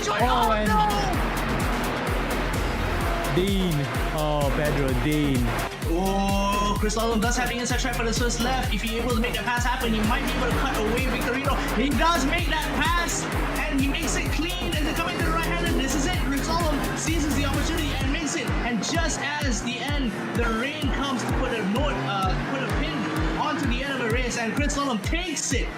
joined. Oh, and no! Dean. Oh, Pedro, Dean. Oh, Chris Lawler does have the inside track for the Swiss left. If he's able to make that pass happen, he might be able to cut away Victorino. He does make that pass, and he makes it clean as they come into the right hand. And this is it. Chris Lawler seizes the opportunity and makes it. And just as the end, the rain comes to put a pin onto the end of the race, and Chris Lawler takes it.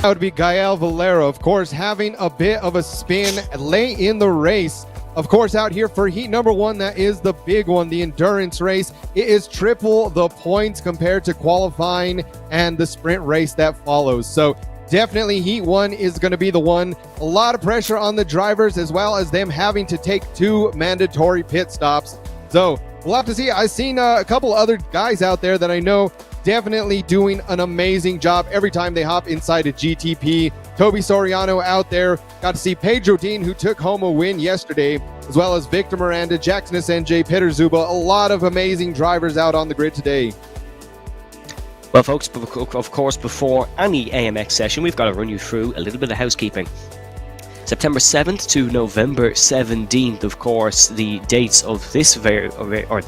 That would be Gael Valero, of course, having a bit of a spin late in the race. Of course, out here for heat number one, that is the big one, the endurance race. It is triple the points compared to qualifying and the sprint race that follows. So definitely heat one is going to be the one. A lot of pressure on the drivers, as well as them having to take 2 mandatory pit stops. So we'll have to see. I've seen a couple other guys out there that I know definitely doing an amazing job every time they hop inside a GTP. Toby Soriano out there. Got to see Pedro Dean, who took home a win yesterday, as well as Victor Miranda, Jackson SNJ, Peter Zuba. A lot of amazing drivers out on the grid today. Well, folks, of course, before any AMX session, we've got to run you through a little bit of housekeeping. September 7th to November 17th, of course, the dates of this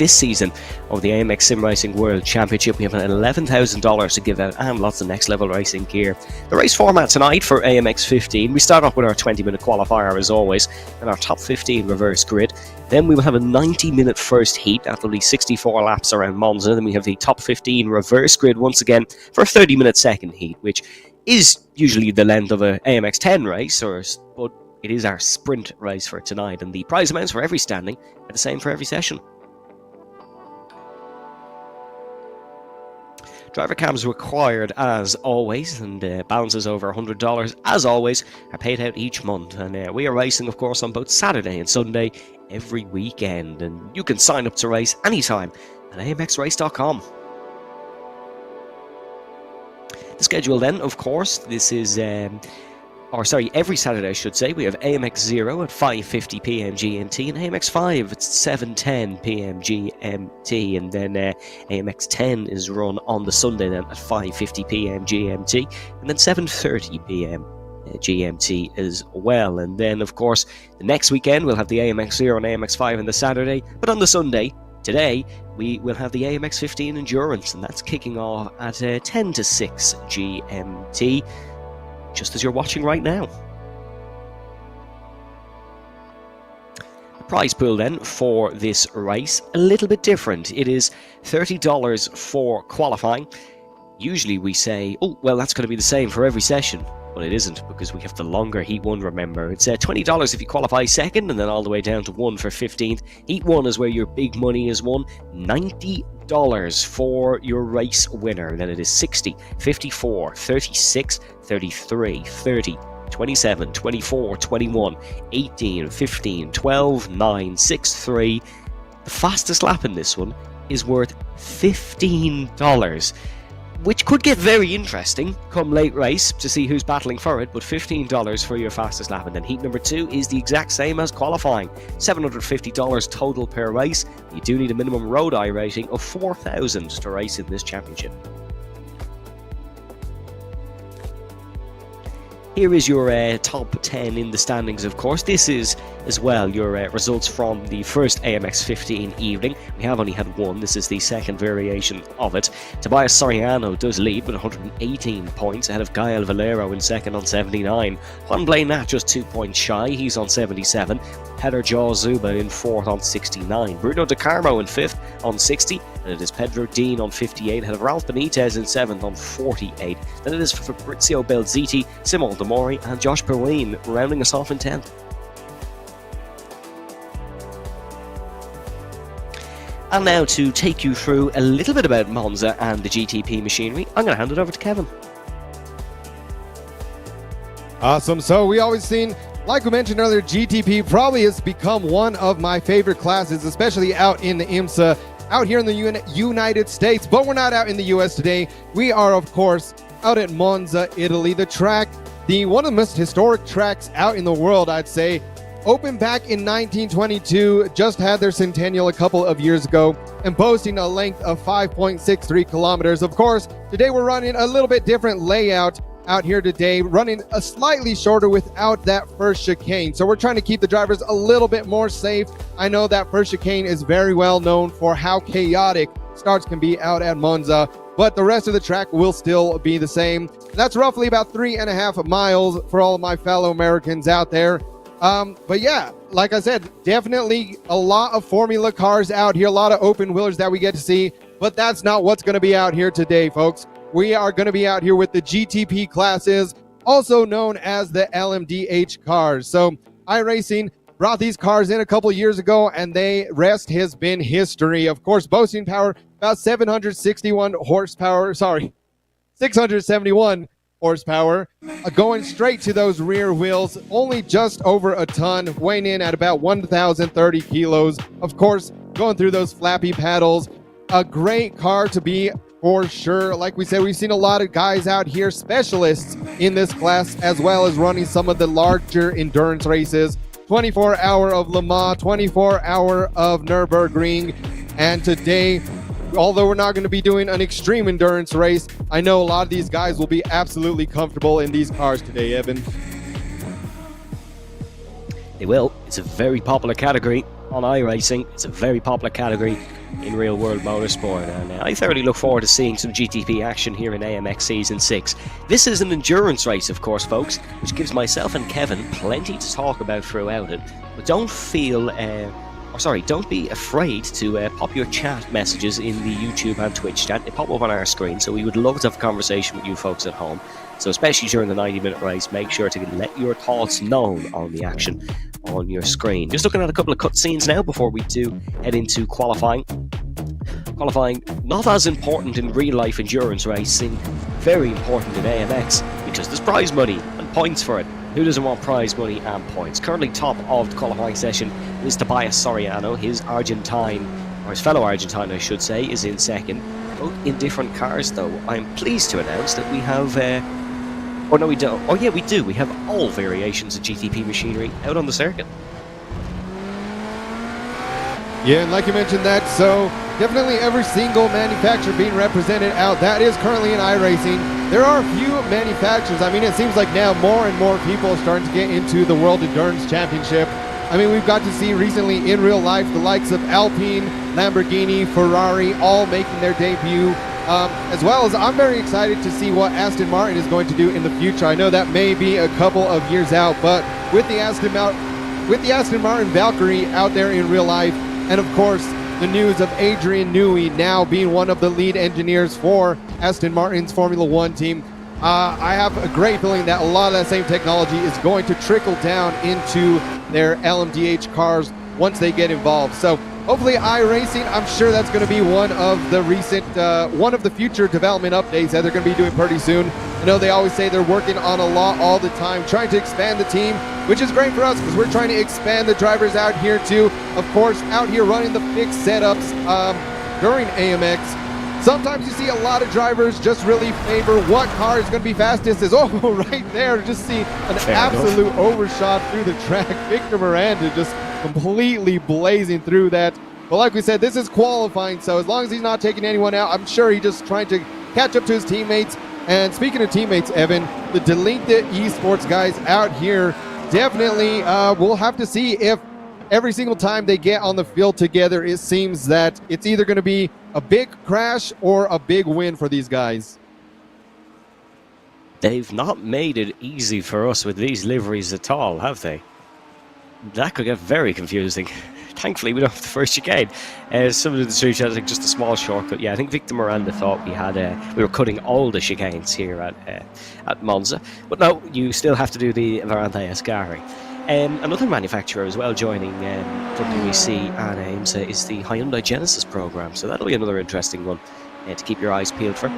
season of the AMX Sim Racing World Championship. We have an $11,000 to give out and lots of next level racing gear. The race format tonight for AMX 15, we start off with our 20-minute qualifier as always, and our top 15 reverse grid. Then we will have a 90-minute first heat. That will be 64 laps around Monza. Then we have the top 15 reverse grid once again for a 30-minute second heat, which is usually the length of a AMX 10 race, but it is our sprint race for tonight, and the prize amounts for every standing are the same for every session. Driver cams required as always, and balances over $100 as always are paid out each month. And we are racing, of course, on both Saturday and Sunday every weekend, and you can sign up to race anytime at amxrace.com. The schedule then, of course, this is, every Saturday I should say, we have AMX 0 at 5:50 PM GMT and AMX 5 at 7:10 PM GMT, and then AMX 10 is run on the Sunday then at 5:50 PM GMT and then 7:30 PM GMT as well. And then, of course, the next weekend we'll have the AMX 0 and AMX 5 on the Saturday, but on the Sunday, today, we will have the AMX 15 Endurance, and that's kicking off at 10 to 6 GMT, just as you're watching right now. The prize pool then for this race, a little bit different. It is $30 for qualifying. Usually we say, oh, well, that's going to be the same for every session. Well, it isn't, because we have the longer Heat 1, remember. It's $20 if you qualify second, and then all the way down to 1 for 15th. Heat 1 is where your big money is won. $90 for your race winner. Then it is 60, 54, 36, 33, 30, 27, 24, 21, 18, 15, 12, 9, 6, 3. The fastest lap in this one is worth $15, which could get very interesting come late race to see who's battling for it, but $15 for your fastest lap. And then heat number 2 is the exact same as qualifying, $750 total per race. You do need a minimum road iRating of 4,000 to race in this championship. Here is your top 10 in the standings, of course. This is as well your results from the first AMX15 evening. We have only had one. This is the second variation of it. Tobias Soriano does lead with 118 points, ahead of Gael Valero in second on 79. Juan Blainat just 2 points shy. He's on 77. Heather Jaw Zuba in fourth on 69. Bruno De Carmo in fifth on 60. And it is Pedro Dean on 58, ahead of Ralph Benitez in 7th on 48. Then it is Fabrizio Belziti, Simon Demori, and Josh Perween rounding us off in 10th. And now to take you through a little bit about Monza and the GTP machinery, I'm going to hand it over to Kevin. Awesome. So we always seen, like we mentioned earlier, GTP probably has become one of my favorite classes, especially out in the IMSA, out here in the United States. But we're not out in the US today. We are, of course, out at Monza, Italy. The track, one of the most historic tracks out in the world, I'd say. Opened back in 1922, just had their centennial a couple of years ago, and boasting a length of 5.63 kilometers. Of course, today we're running a little bit different layout out here today, running a slightly shorter without that first chicane. So we're trying to keep the drivers a little bit more safe. I know that first chicane is very well known for how chaotic starts can be out at Monza, but the rest of the track will still be the same. That's roughly about 3.5 miles for all of my fellow Americans out there. But yeah, like I said, definitely a lot of Formula cars out here, a lot of open wheelers that we get to see, but that's not what's going to be out here today, folks. We are going to be out here with the GTP classes, also known as the LMDH cars. So iRacing brought these cars in a couple years ago, and the rest has been history. Of course, boasting power about 671 horsepower, going straight to those rear wheels, only just over a ton, weighing in at about 1,030 kilos. Of course, going through those flappy paddles, a great car to be for sure. Like we said, we've seen a lot of guys out here, specialists in this class, as well as running some of the larger endurance races. 24-hour of Le Mans, 24-hour of Nürburgring, and today, although we're not going to be doing an extreme endurance race, I know a lot of these guys will be absolutely comfortable in these cars today, Evan. They will. It's a very popular category on iRacing. It's a very popular category in real world motorsport, and I thoroughly look forward to seeing some GTP action here in AMX Season 6. This is an endurance race, of course, folks, which gives myself and Kevin plenty to talk about throughout it, but don't be afraid to pop your chat messages in the YouTube and Twitch chat. They pop up on our screen, so we would love to have a conversation with you folks at home. So especially during the 90-minute race, make sure to let your thoughts known on the action on your screen. Just looking at a couple of cutscenes now before we do head into qualifying. Qualifying, not as important in real-life endurance racing, very important in AMX, because there's prize money and points for it. Who doesn't want prize money and points? Currently top of the qualifying session is Tobias Soriano. His fellow Argentine, I should say, is in second. Both in different cars, though. I'm pleased to announce that we have... oh, no, we don't. Oh, yeah, we do. We have all variations of GTP machinery out on the circuit. Yeah, and like you mentioned that, so definitely every single manufacturer being represented out. That is currently in iRacing. There are a few manufacturers. I mean, it seems like now more and more people are starting to get into the World Endurance Championship. I mean, we've got to see recently in real life the likes of Alpine, Lamborghini, Ferrari, all making their debut. As well as I'm very excited to see what Aston Martin is going to do in the future. I know that may be a couple of years out, but with the Aston Martin Valkyrie out there in real life, and of course, the news of Adrian Newey now being one of the lead engineers for Aston Martin's Formula One team. I have a great feeling that a lot of that same technology is going to trickle down into their LMDH cars once they get involved. So hopefully iRacing, I'm sure that's going to be one of the future development updates that they're going to be doing pretty soon. I know they always say they're working on a lot all the time, trying to expand the team, which is great for us because we're trying to expand the drivers out here too. Of course, out here running the fixed setups during AMX. Sometimes you see a lot of drivers just really favor what car is going to be fastest. Is right there, just see an absolute overshot through the track. Victor Miranda just completely blazing through that. But like we said, this is qualifying, so as long as he's not taking anyone out, I'm sure he's just trying to catch up to his teammates. And speaking of teammates, Evan, the Delinquent Esports guys out here definitely we'll have to see if every single time they get on the field together, it seems that it's either going to be a big crash or a big win for these guys. They've not made it easy for us with these liveries at all, have they? That could get very confusing. Thankfully, we don't have the first chicane. Some of the streets had just a small shortcut. Yeah, I think Victor Miranda thought we were cutting all the chicanes here at Monza. But no, you still have to do the Varante Ascari. Another manufacturer as well joining WEC and AIMSA is the Hyundai Genesis program. So that'll be another interesting one to keep your eyes peeled for.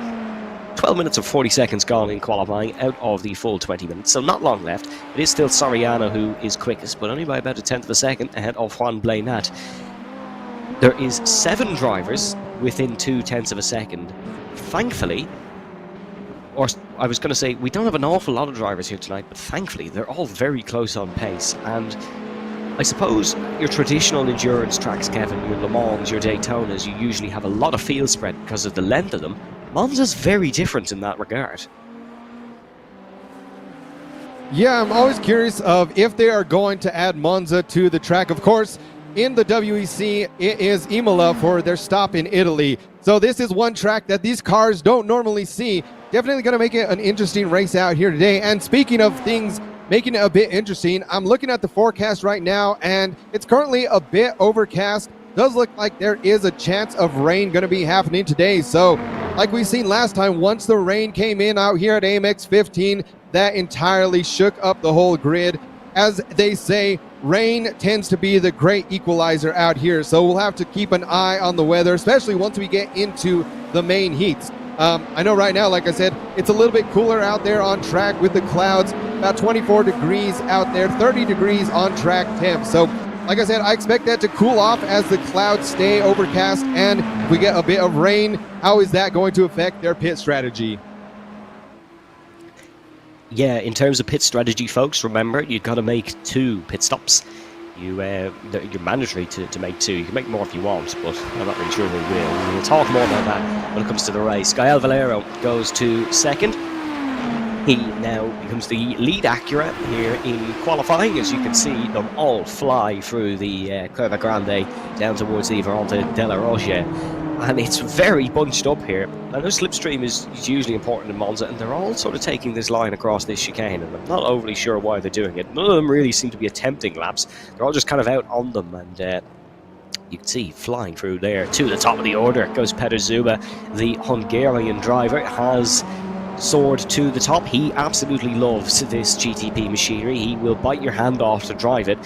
12 minutes and 40 seconds gone in qualifying out of the full 20 minutes, so not long left. It is still Soriano who is quickest, but only by about a tenth of a second ahead of Juan Blainat. There is 7 drivers within 2/10 of a second. Thankfully, or I was going to say, we don't have an awful lot of drivers here tonight, but thankfully they're all very close on pace. And I suppose your traditional endurance tracks, Kevin, your Le Mans, your Daytonas, you usually have a lot of field spread because of the length of them. Monza's very different in that regard. Yeah, I'm always curious of if they are going to add Monza to the track. Of course, in the WEC, it is Imola for their stop in Italy. So this is one track that these cars don't normally see. Definitely going to make it an interesting race out here today. And speaking of things making it a bit interesting, I'm looking at the forecast right now, and it's currently a bit overcast. Does look like there is a chance of rain going to be happening today. So like we've seen last time, once the rain came in out here at AMX 15, that entirely shook up the whole grid. As they say, rain tends to be the great equalizer out here. So we'll have to keep an eye on the weather, especially once we get into the main heats. I know right now, like I said, it's a little bit cooler out there on track with the clouds, about 24 degrees out there, 30 degrees on track temp. So like I said, I expect that to cool off as the clouds stay overcast, and if we get a bit of rain, how is that going to affect their pit strategy? Yeah, in terms of pit strategy, folks, remember, you've got to make 2 pit stops. You're mandatory to make 2. You can make more if you want, but I'm not really sure we will. We'll talk more about that when it comes to the race. Gael Valero goes to second. He now becomes the lead Acura here in qualifying. As you can see, them all fly through the Curva Grande down towards the Varante della Roche. And it's very bunched up here. I know slipstream is usually important in Monza, and they're all sort of taking this line across this chicane, and I'm not overly sure why they're doing it. None of them really seem to be attempting laps. They're all just kind of out on them, and you can see flying through there. To the top of the order goes Peter Zuba, the Hungarian driver, has soared to the top. He absolutely loves this GTP machinery. He will bite your hand off to drive it.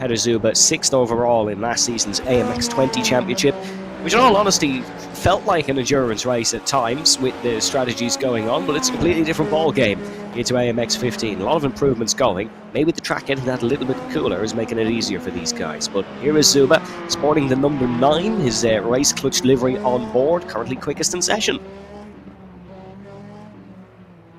Peter Zuba, 6th overall in last season's AMX 20 championship, which in all honesty felt like an endurance race at times with the strategies going on, but it's a completely different ball game into AMX 15. A lot of improvements going. Maybe the track getting that a little bit cooler is making it easier for these guys. But here is Zuba, sporting the number 9, his race clutch livery on board, currently quickest in session.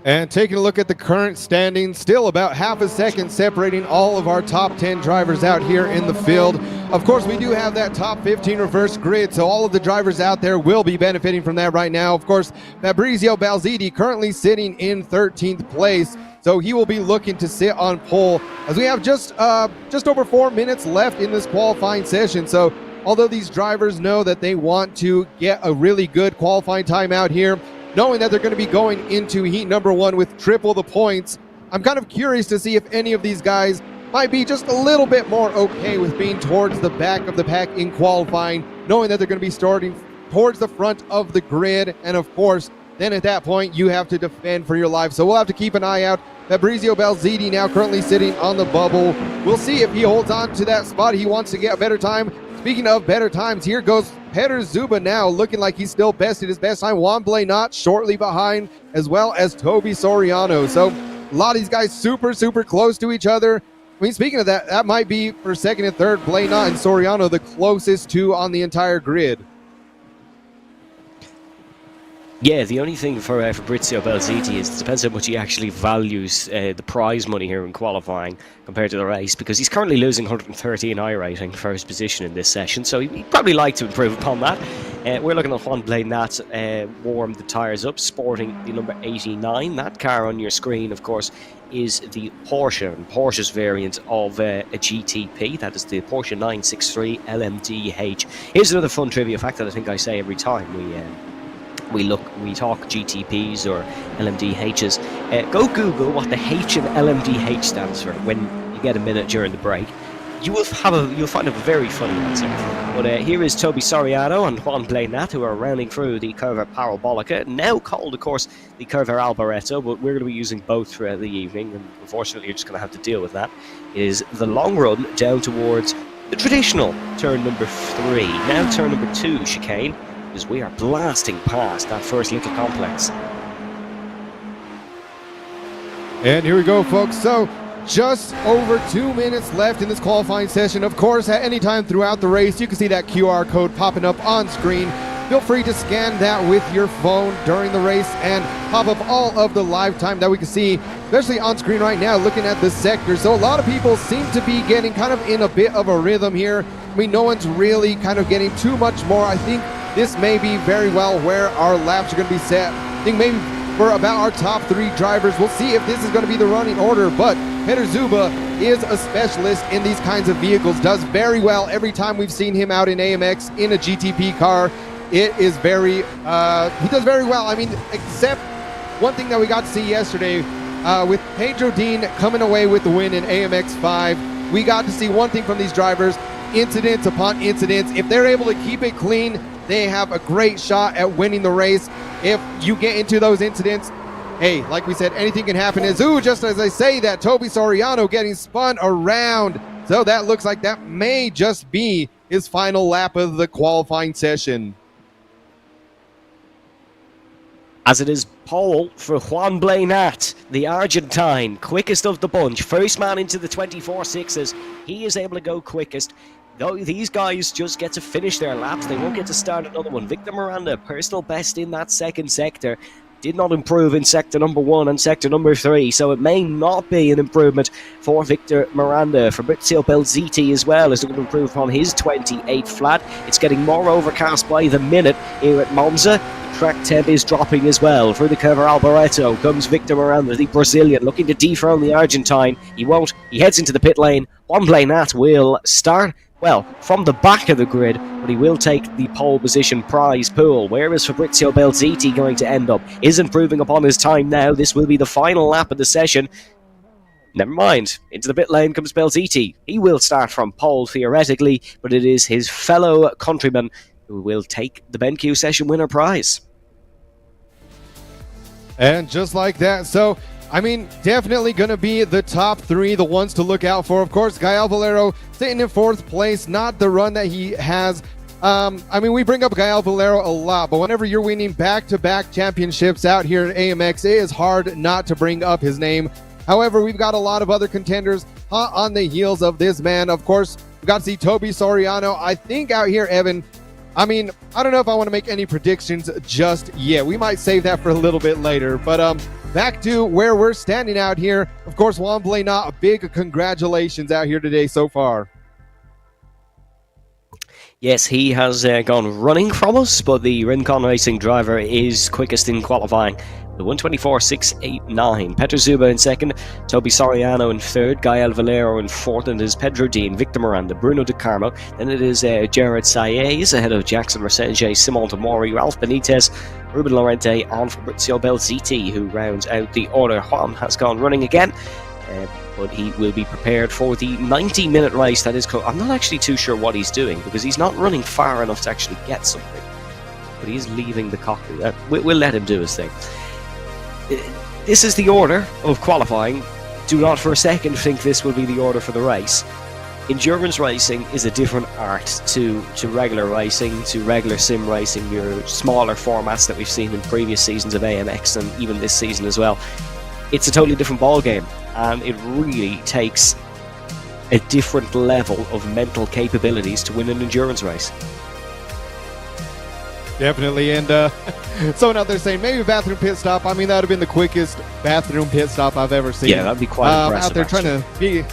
And taking a look at the current standings, still about half a second separating all of our top 10 drivers out here in the field. Of course, we do have that top 15 reverse grid, so all of the drivers out there will be benefiting from that right now. Of course, Fabrizio Balziti currently sitting in 13th place, so he will be looking to sit on pole as we have just over 4 minutes left in this qualifying session. So although these drivers know that they want to get a really good qualifying time out here, knowing that they're going to be going into heat number 1 with triple the points, I'm kind of curious to see if any of these guys might be just a little bit more okay with being towards the back of the pack in qualifying, knowing that they're going to be starting towards the front of the grid. And of course, then at that point, you have to defend for your life. So we'll have to keep an eye out Fabrizio Belziti now currently sitting on the bubble. We'll see if he holds on to that spot. He wants to get a better time. Speaking of better times, here goes Peter Zuba now, looking like he's still best at his best time. Juan Blanat shortly behind, as well as Toby Soriano. So a lot of these guys super close to each other. I mean, speaking of that, that might be for second and third, Blanat and Soriano the closest to on the entire grid. Yeah, the only thing for Fabrizio Belziti is it depends how much he actually values the prize money here in qualifying compared to the race, because he's currently losing 130 in iRacing for his position in this session, so he'd probably like to improve upon that. We're looking at Juan Blanat warm the tyres up, sporting the number 89. That car on your screen, of course, is the Porsche, and Porsche's variant of a GTP. That is the Porsche 963 LMDH. Here's another fun trivia fact that I think I say every time we talk GTPs or LMDHs. Go Google what the H in LMDH stands for when you get a minute during the break. You'll find a very funny answer. But here is Toby Soriano and Juan Blanat, who are rounding through the Curva Parabolica, now called, of course, the Curva Alboreto, but we're going to be using both throughout the evening, and unfortunately you're just going to have to deal with that. It is the long run down towards the traditional turn number 3. Now turn number 2 chicane, as we are blasting past that first little complex. And here we go, folks. So just over 2 minutes left in this qualifying session. Of course, at any time throughout the race, you can see that QR code popping up on screen. Feel free to scan that with your phone during the race and pop up all of the live time that we can see, especially on screen right now, looking at the sector. So a lot of people seem to be getting kind of in a bit of a rhythm here. I mean, no one's really kind of getting too much more. I think this may be very well where our laps are going to be set. I think maybe for about our top 3 drivers. We'll see if this is going to be the running order, but Peter Zuba is a specialist in these kinds of vehicles, does very well every time we've seen him out in AMX in a GTP car. It is very, he does very well. I mean, except one thing that we got to see yesterday with Pedro Dean coming away with the win in AMX5, we got to see one thing from these drivers, incidents upon incidents. If they're able to keep it clean, they have a great shot at winning the race. If you get into those incidents, hey, like we said, anything can happen. Just as I say that, Toby Soriano getting spun around. So that looks like that may just be his final lap of the qualifying session. As it is pole for Juan Blanat, the Argentine, quickest of the bunch. First man into the 24.6s. He is able to go quickest. Though these guys just get to finish their laps, they won't get to start another one. Victor Miranda, personal best in that second sector. Did not improve in sector number 1 and sector number 3, so it may not be an improvement for Victor Miranda. Fabrizio Belziti as well is looking to improve upon his 28 flat. It's getting more overcast by the minute here at Monza. The track temp is dropping as well. Through the Curva Alboreto comes Victor Miranda, the Brazilian, looking to dethrone the Argentine. He won't. He heads into the pit lane. Juan Blanat will start, well, from the back of the grid, but he will take the pole position prize pool. Where is Fabrizio Belziti going to end up? Is improving upon his time now. This will be the final lap of the session. Never mind. Into the pit lane comes Belziti. He will start from pole theoretically, but it is his fellow countryman who will take the BenQ session winner prize. And just like that, so I mean, definitely going to be the top 3, the ones to look out for. Of course, Gael Valero sitting in 4th place, not the run that he has. I mean, we bring up Gael Valero a lot, but whenever you're winning back-to-back championships out here at AMX, it is hard not to bring up his name. However, we've got a lot of other contenders hot on the heels of this man. Of course, we got to see Toby Soriano. I think out here, Evan, I mean, I don't know if I want to make any predictions just yet. We might save that for a little bit later, but back to where we're standing out here. Of course, Juan Blanat, a big congratulations out here today so far. Yes, he has gone running from us, but the Rincon Racing driver is quickest in qualifying. The 124.689. Peter Zuba in second, Toby Soriano in third, Gael Valero in fourth, and it is Pedro Dean, Victor Miranda, Bruno De Carmo. Then it is Jared Saez ahead of Jackson Mercedes, Simon Tamori, Ralph Benitez, Ruben Lorente, and Fabrizio Belziti, who rounds out the order. Juan has gone running again, but he will be prepared for the 90-minute race that is I'm not actually too sure what he's doing, because he's not running far enough to actually get something, but he's leaving the cockpit. We'll let him do his thing. this is the order of qualifying. Do not for a second think this will be the order for the race. Endurance racing is a different art to regular racing, to regular sim racing, your smaller formats that we've seen in previous seasons of AMX and even this season as well. It's a totally different ball game, and it really takes a different level of mental capabilities to win an endurance race. Definitely, and someone out there saying maybe a bathroom pit stop. I mean, that would have been the quickest bathroom pit stop I've ever seen. Yeah, that'd be quite impressive. Out there trying to be,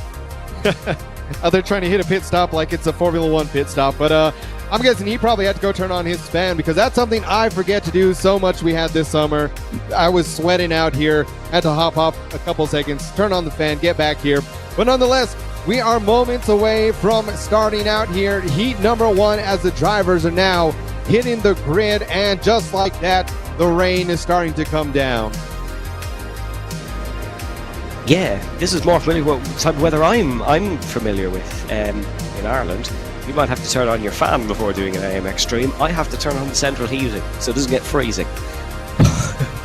out there trying to hit a pit stop like it's a Formula One pit stop. But I'm guessing he probably had to go turn on his fan, because that's something I forget to do so much. We had this summer. I was sweating out here. Had to hop off a couple seconds, turn on the fan, get back here. But nonetheless, we are moments away from starting out here. Heat number 1, as the drivers are now hitting the grid, and just like that, the rain is starting to come down. Yeah, this is more familiar with type of weather I'm familiar with in Ireland. You might have to turn on your fan before doing an AMX stream. I have to turn on the central heating so it doesn't get freezing.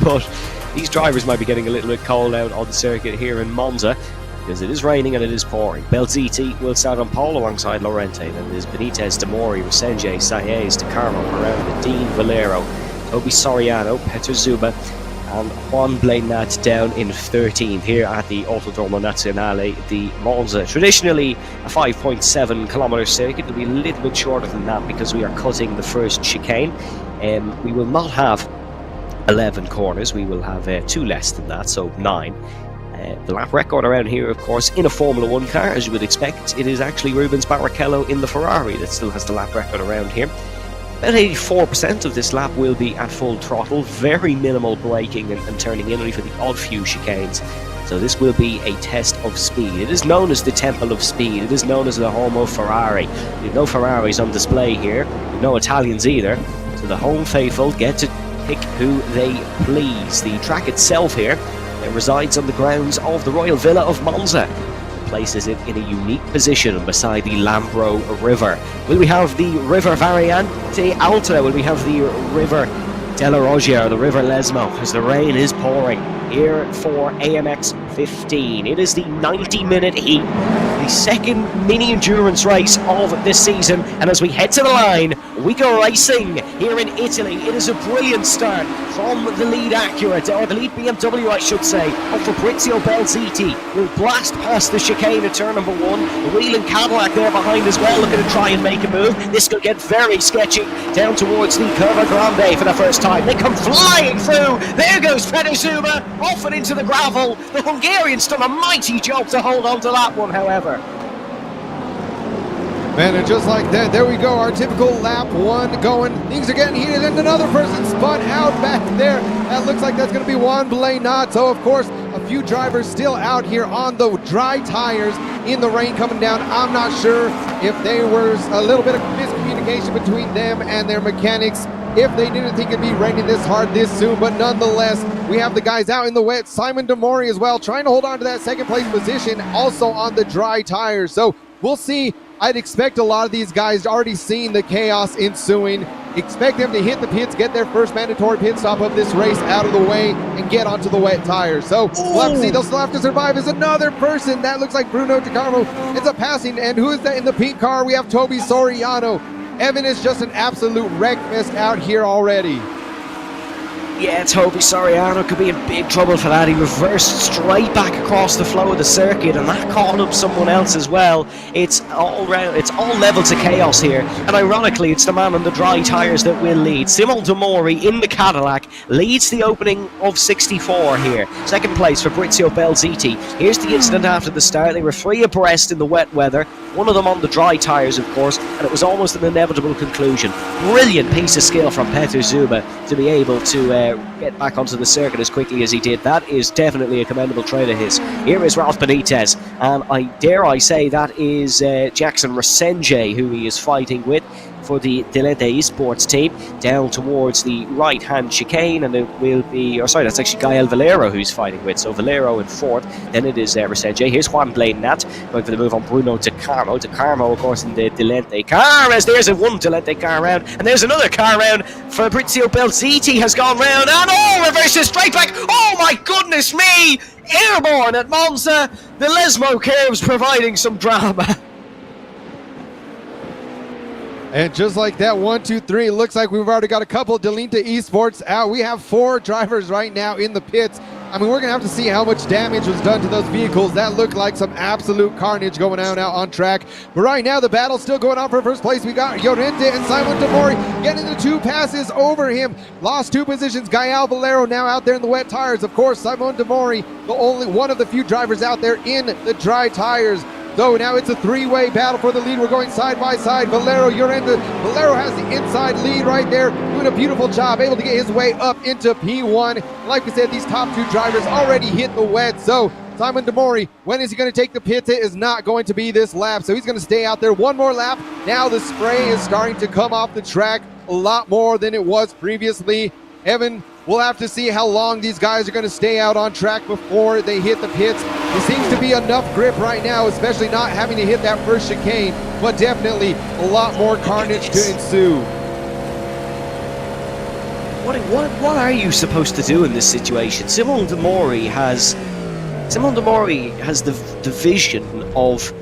But these drivers might be getting a little bit cold out on the circuit here in Monza, because it is raining and it is pouring. Belziti will start on pole alongside Lorente. Then there's Benitez, Demori, Resenje, Saez, De Carmo, Peralta, Dean, Valero, Toby Soriano, Peter Zuba, and Juan Blainat down in 13th here at the Autodromo Nazionale di Monza. Traditionally a 5.7 kilometer circuit. It'll be a little bit shorter than that because we are cutting the first chicane. We will not have 11 corners, we will have 2 less than that, so 9. The lap record around here, of course, in a Formula 1 car, as you would expect, it is actually Rubens Barrichello in the Ferrari that still has the lap record around here. About 84% of this lap will be at full throttle, very minimal braking and turning in, only for the odd few chicanes. So this will be a test of speed. It is known as the Temple of Speed. It is known as the home of Ferrari. We've no Ferraris on display here, we've no Italians either, so the home faithful get to pick who they please. The track itself here, it resides on the grounds of the Royal Villa of Monza. It places it in a unique position beside the Lambro River. Will we have the River Variante Alta? Will we have the River della Roggia, or the River Lesmo, as the rain is pouring here for AMX 15. It is the 90-minute heat, the second mini endurance race of this season, and as we head to the line, we go racing here in Italy. It is a brilliant start from the lead Acura, or the lead BMW I should say, of Fabrizio Belziti. Will blast past the chicane at turn number 1, the wheeling Cadillac there behind as well, looking to try and make a move. This could get very sketchy down towards the Curva Grande for the first time. They come flying through. There goes Peter Zuma, off and into the gravel. The Hungarian's done a mighty job to hold on to that one, however. Man, and just like that, there we go, our typical lap 1 going. Things are getting heated, and another person spun out back there. That looks like that's going to be Juan Blainat. So, of course, a few drivers still out here on the dry tires in the rain coming down. I'm not sure if there was a little bit of miscommunication between them and their mechanics, if they didn't think it'd be raining this hard this soon, but nonetheless, we have the guys out in the wet. Simon Demori as well, trying to hold on to that second place position, also on the dry tires. So we'll see. I'd expect a lot of these guys already seeing the chaos ensuing. Expect them to hit the pits, get their first mandatory pit stop of this race out of the way, and get onto the wet tires. So we'll have to see. They'll still have to survive. As another person, that looks like Bruno DeCarmo, ends up passing. And who is that in the pink car? We have Toby Soriano. Evan is just an absolute wreck fest out here already. Yeah, Toby Soriano could be in big trouble for that. He reversed straight back across the flow of the circuit, and that caught up someone else as well. It's all levels of chaos here, and ironically, it's the man on the dry tyres that will lead. Simon Demori in the Cadillac leads the opening of 64 here. Second place, Fabrizio Belziti. Here's the incident after the start. They were 3 abreast in the wet weather, one of them on the dry tyres, of course, and it was almost an inevitable conclusion. Brilliant piece of skill from Peter Zuba to be able to get back onto the circuit as quickly as he did. That is definitely a commendable trait of his. Here is Ralph Benitez, and I say that is Jackson Resenje, who he is fighting with for the Delente Esports team, down towards the right-hand chicane, and it will be, that's actually Gael Valero who's fighting with, so Valero in 4th, then it is Resenje. Here's Juan Blainat, going for the move on Bruno DeCarmo. DeCarmo, of course, in the Delente car, as there's one Delente car round, and there's another car round. Fabrizio Belziti has gone round, and reverses straight back. Oh my God! goodness me! Airborne at Monza! The Lesmo curves providing some drama. And just like that, 1, 2, 3, looks like we've already got a couple Delinta Esports out. We have 4 drivers right now in the pits. I mean, we're going to have to see how much damage was done to those vehicles. That looked like some absolute carnage going on out on track. But right now, the battle's still going on for first place. We got Llorente and Simon Demori getting the 2 passes over him. Lost 2 positions. Gael Valero now out there in the wet tires. Of course, Simon Demori, the only one of the few drivers out there in the dry tires. So now it's a 3-way battle for the lead. We're going side by side. Valero, Llorente. Valero has the inside lead right there, doing a beautiful job, able to get his way up into P1. Like we said, these top 2 drivers already hit the wet. So Simon Demori, when is he going to take the pits? It is not going to be this lap. So he's going to stay out there one more lap. Now the spray is starting to come off the track a lot more than it was previously. Evan, we'll have to see how long these guys are going to stay out on track before they hit the pits. There seems to be enough grip right now, especially not having to hit that first chicane, but definitely a lot more carnage to ensue. What are you supposed to do in this situation? Simon Demori has the vision of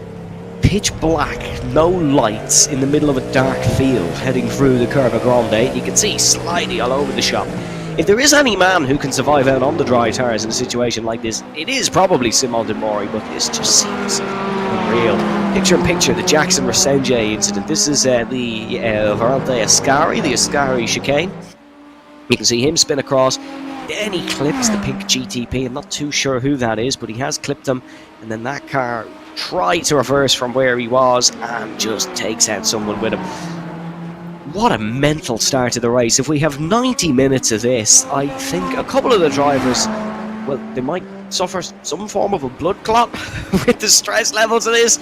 pitch black, no lights in the middle of a dark field heading through the Curva Grande. You can see slidey all over the shop. If there is any man who can survive out on the dry tires in a situation like this, it is probably Simon Demori, but this just seems unreal. Picture-in-picture, the Jackson Resenge incident. This is the Varante Ascari, the Ascari chicane. You can see him spin across. Then he clips the pink GTP. I'm not too sure who that is, but he has clipped him. And then that car tried to reverse from where he was and just takes out someone with him. What a mental start to the race. If we have 90 minutes of this, I think a couple of the drivers, well, they might suffer some form of a blood clot with the stress levels of this.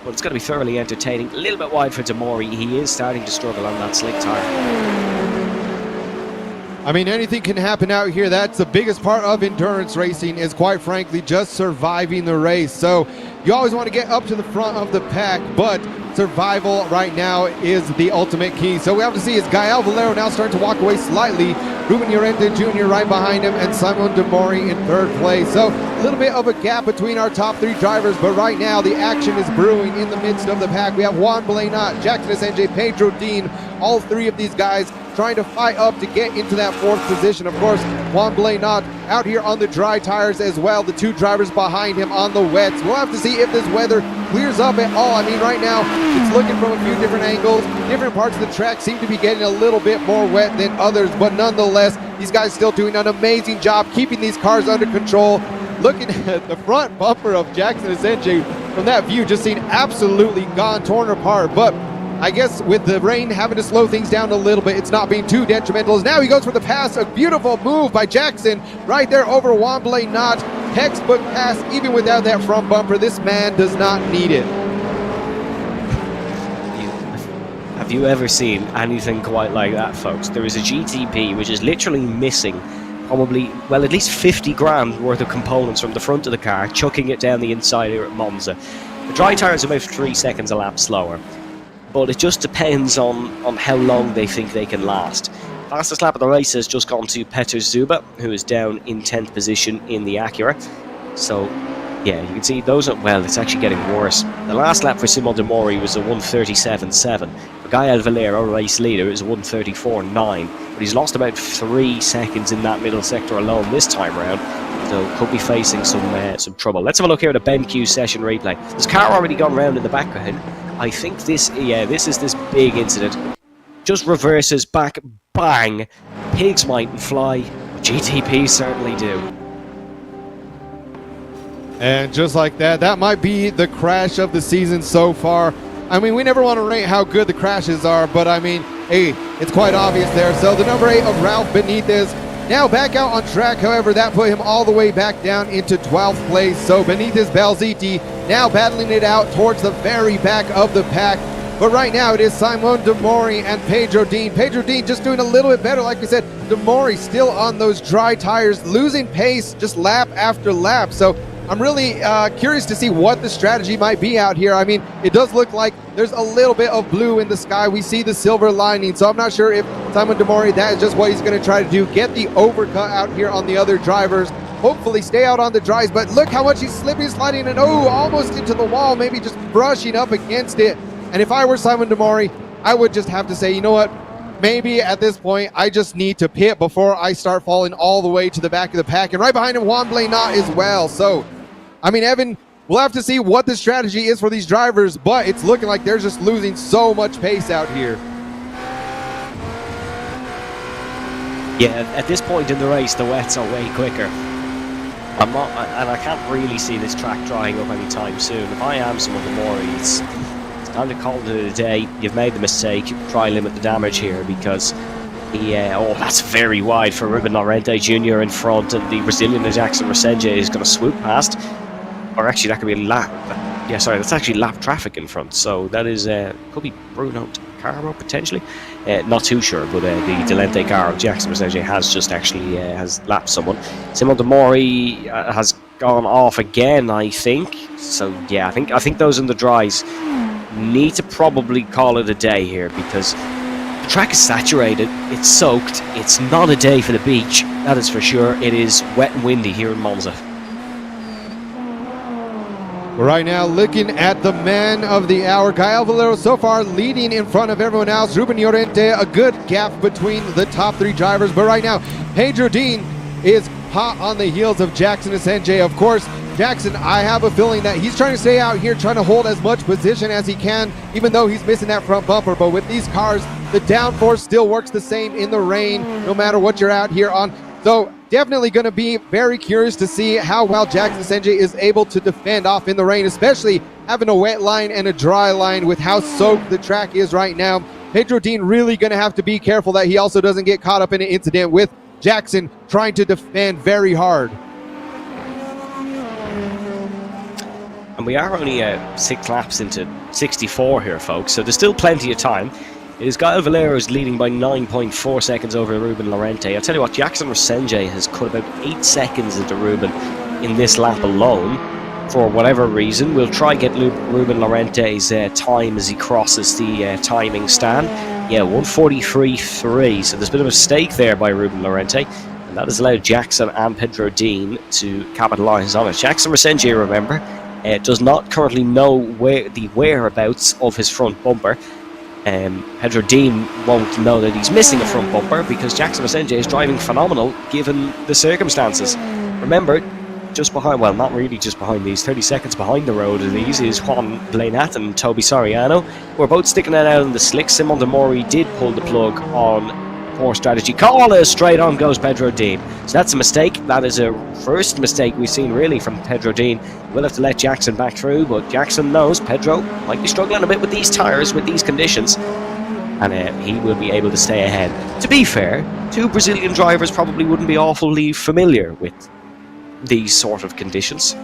But it's going to be thoroughly entertaining. A little bit wide for Demori. He is starting to struggle on that slick tire. I mean, anything can happen out here. That's the biggest part of endurance racing, is quite frankly just surviving the race. So you always want to get up to the front of the pack, but survival right now is the ultimate key. So we have to see, is Gael Valero now starting to walk away slightly. Ruben Llorente Jr. right behind him, and Simon Demori in 3rd place. So a little bit of a gap between our top 3 drivers, but right now the action is brewing in the midst of the pack. We have Juan Blanat, Jackson SNJ, Pedro Dean, all 3 of these guys trying to fight up to get into that 4th position. Of course, Juan Blanat out here on the dry tires as well. The 2 drivers behind him on the wets. We'll have to see if this weather clears up at all. I mean, right now, it's looking from a few different angles. Different parts of the track seem to be getting a little bit more wet than others, but nonetheless, these guys still doing an amazing job keeping these cars under control. Looking at the front bumper of Jackson SNJ from that view, just seen absolutely gone, torn apart. But I guess with the rain having to slow things down a little bit, it's not being too detrimental. As now he goes for the pass, a beautiful move by Jackson right there over Juan Blanat. Textbook pass, even without that front bumper. This man does not need it. Have you ever seen anything quite like that, folks? There is a GTP which is literally missing probably, well, at least 50 grand worth of components from the front of the car, chucking it down the inside here at Monza. The dry tire is about 3 seconds a lap slower, but it just depends on how long they think they can last. Fastest lap of the race has just gone to Petr Zuba, who is down in 10th position in the Acura. So, yeah, you can see those are, well, it's actually getting worse. The last lap for Simon Demori was a 1:37.7. For Gael Valero, race leader, is a 1:34.9. But he's lost about 3 seconds in that middle sector alone this time around. So could be facing some trouble. Let's have a look here at a BenQ session replay. This car already gone round in the background. I think this is this big incident. Just reverses back, bang. Pigs mightn't fly. GTP certainly do. And just like that, that might be the crash of the season so far. I mean, we never want to rate how good the crashes are, but I mean, hey, it's quite obvious there. So the number 8 of Ralph Benitez now back out on track. However, that put him all the way back down into 12th place. So Benitez Balziti now battling it out towards the very back of the pack. But right now it is Simon Demori and Pedro Dean. Pedro Dean just doing a little bit better. Like we said, Demori still on those dry tires, losing pace just lap after lap. So I'm really curious to see what the strategy might be out here. I mean, it does look like there's a little bit of blue in the sky. We see the silver lining. So I'm not sure if Simon Demori, that is just what he's going to try to do. Get the overcut out here on the other drivers. hopefully stay out on the dries, but look how much he's slipping, sliding, and almost into the wall, maybe just brushing up against it. And if I were Simon Demori, I would just have to say, you know what, maybe at this point, I just need to pit before I start falling all the way to the back of the pack. And right behind him, Juan Blanat as well. So, I mean, Evan, we'll have to see what the strategy is for these drivers, but it's looking like they're just losing so much pace out here. Yeah, at this point in the race, the wets are way quicker. And I can't really see this track drying up anytime soon. If I am someone Demori, it's time to call it a day. You've made the mistake. Try limit the damage here because that's very wide for Ruben Lorente Jr. in front, and the Brazilian Jackson Resenje is going to swoop past. Or actually, that could be a lap. Yeah, sorry, that's actually lap traffic in front. So that is could be Bruno Carbo potentially. Not too sure, but the Delente car of Jackson Resenje has just actually has lapped someone. Simon Demori has gone off again, I think. So yeah, I think those in the dries need to probably call it a day here because the track is saturated, it's soaked, it's not a day for the beach, that is for sure. It is wet and windy here in Monza. Right now, looking at the man of the hour, Gael Valero so far leading in front of everyone else. Ruben Llorente, a good gap between the top three drivers. But right now, Pedro Dean is hot on the heels of Jackson Resenje. Of course, Jackson, I have a feeling that he's trying to stay out here, trying to hold as much position as he can, even though he's missing that front bumper. But with these cars, the downforce still works the same in the rain, no matter what you're out here on. So definitely going to be very curious to see how well Jackson Resenje is able to defend off in the rain, especially having a wet line and a dry line with how soaked the track is right now. Pedro Dean really going to have to be careful that he also doesn't get caught up in an incident with Jackson trying to defend very hard. And we are only 6 laps into 64 here, folks, so there's still plenty of time. It is Gael Valero's leading by 9.4 seconds over Ruben Lorente. I'll tell you what, Jackson Resenje has cut about 8 seconds into Ruben in this lap alone. For whatever reason, we'll try get Ruben Lorente's time as he crosses the timing stand. Yeah, 1:43.3, so there's been a mistake there by Ruben Lorente, and that has allowed Jackson and Pedro Dean to capitalise on it. Jackson Resenje, remember, does not currently know the whereabouts of his front bumper. Pedro Dean won't know that he's missing a front bumper because Jackson Resenje is driving phenomenal given the circumstances. Remember, just behind, well, not really just behind these, 30 seconds behind the road of these is Juan Blanat and Toby Soriano. We're both sticking it out in the slick. Simon Demori did pull the plug on poor strategy. Call it, straight on goes Pedro Dean. So that's a mistake. That is a first mistake we've seen really from Pedro Dean. We'll have to let Jackson back through, but Jackson knows Pedro might be struggling a bit with these tyres, with these conditions, and he will be able to stay ahead. To be fair, two Brazilian drivers probably wouldn't be awfully familiar with these sort of conditions.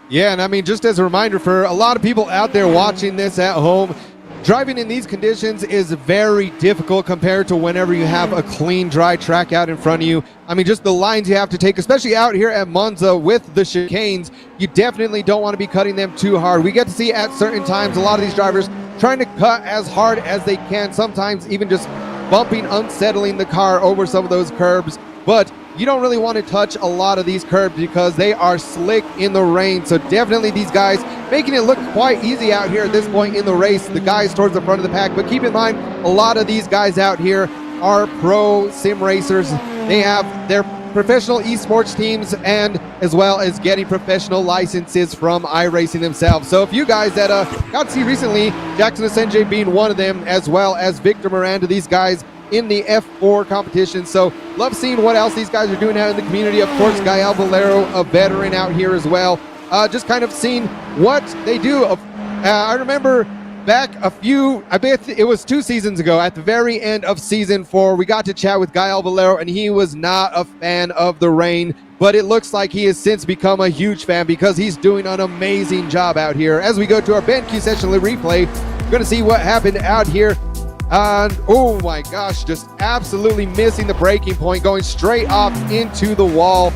Yeah, and I mean, just as a reminder for a lot of people out there watching this at home, driving in these conditions is very difficult compared to whenever you have a clean, dry track out in front of you. I mean, just the lines you have to take, especially out here at Monza with the chicanes, you definitely don't want to be cutting them too hard. We get to see at certain times a lot of these drivers trying to cut as hard as they can, sometimes even just bumping, unsettling the car over some of those curbs. But you don't really want to touch a lot of these curbs because they are slick in the rain. So definitely these guys making it look quite easy out here at this point in the race, the guys towards the front of the pack. But keep in mind, a lot of these guys out here are pro sim racers. They have their professional esports teams and as well as getting professional licenses from iRacing themselves. So if you guys that got to see recently, Jackson Resenje being one of them, as well as Victor Miranda, these guys in the F4 competition. So love seeing what else these guys are doing out in the community. Of course, Gael Valero, a veteran out here as well. Just kind of seeing what they do. I remember back I bet it was 2 seasons ago, at the very end of season 4, we got to chat with Gael Valero, and he was not a fan of the rain, but it looks like he has since become a huge fan because he's doing an amazing job out here. As we go to our BenQ session replay, we're going to see what happened out here. And oh my gosh, just absolutely missing the braking point, going straight off into the wall.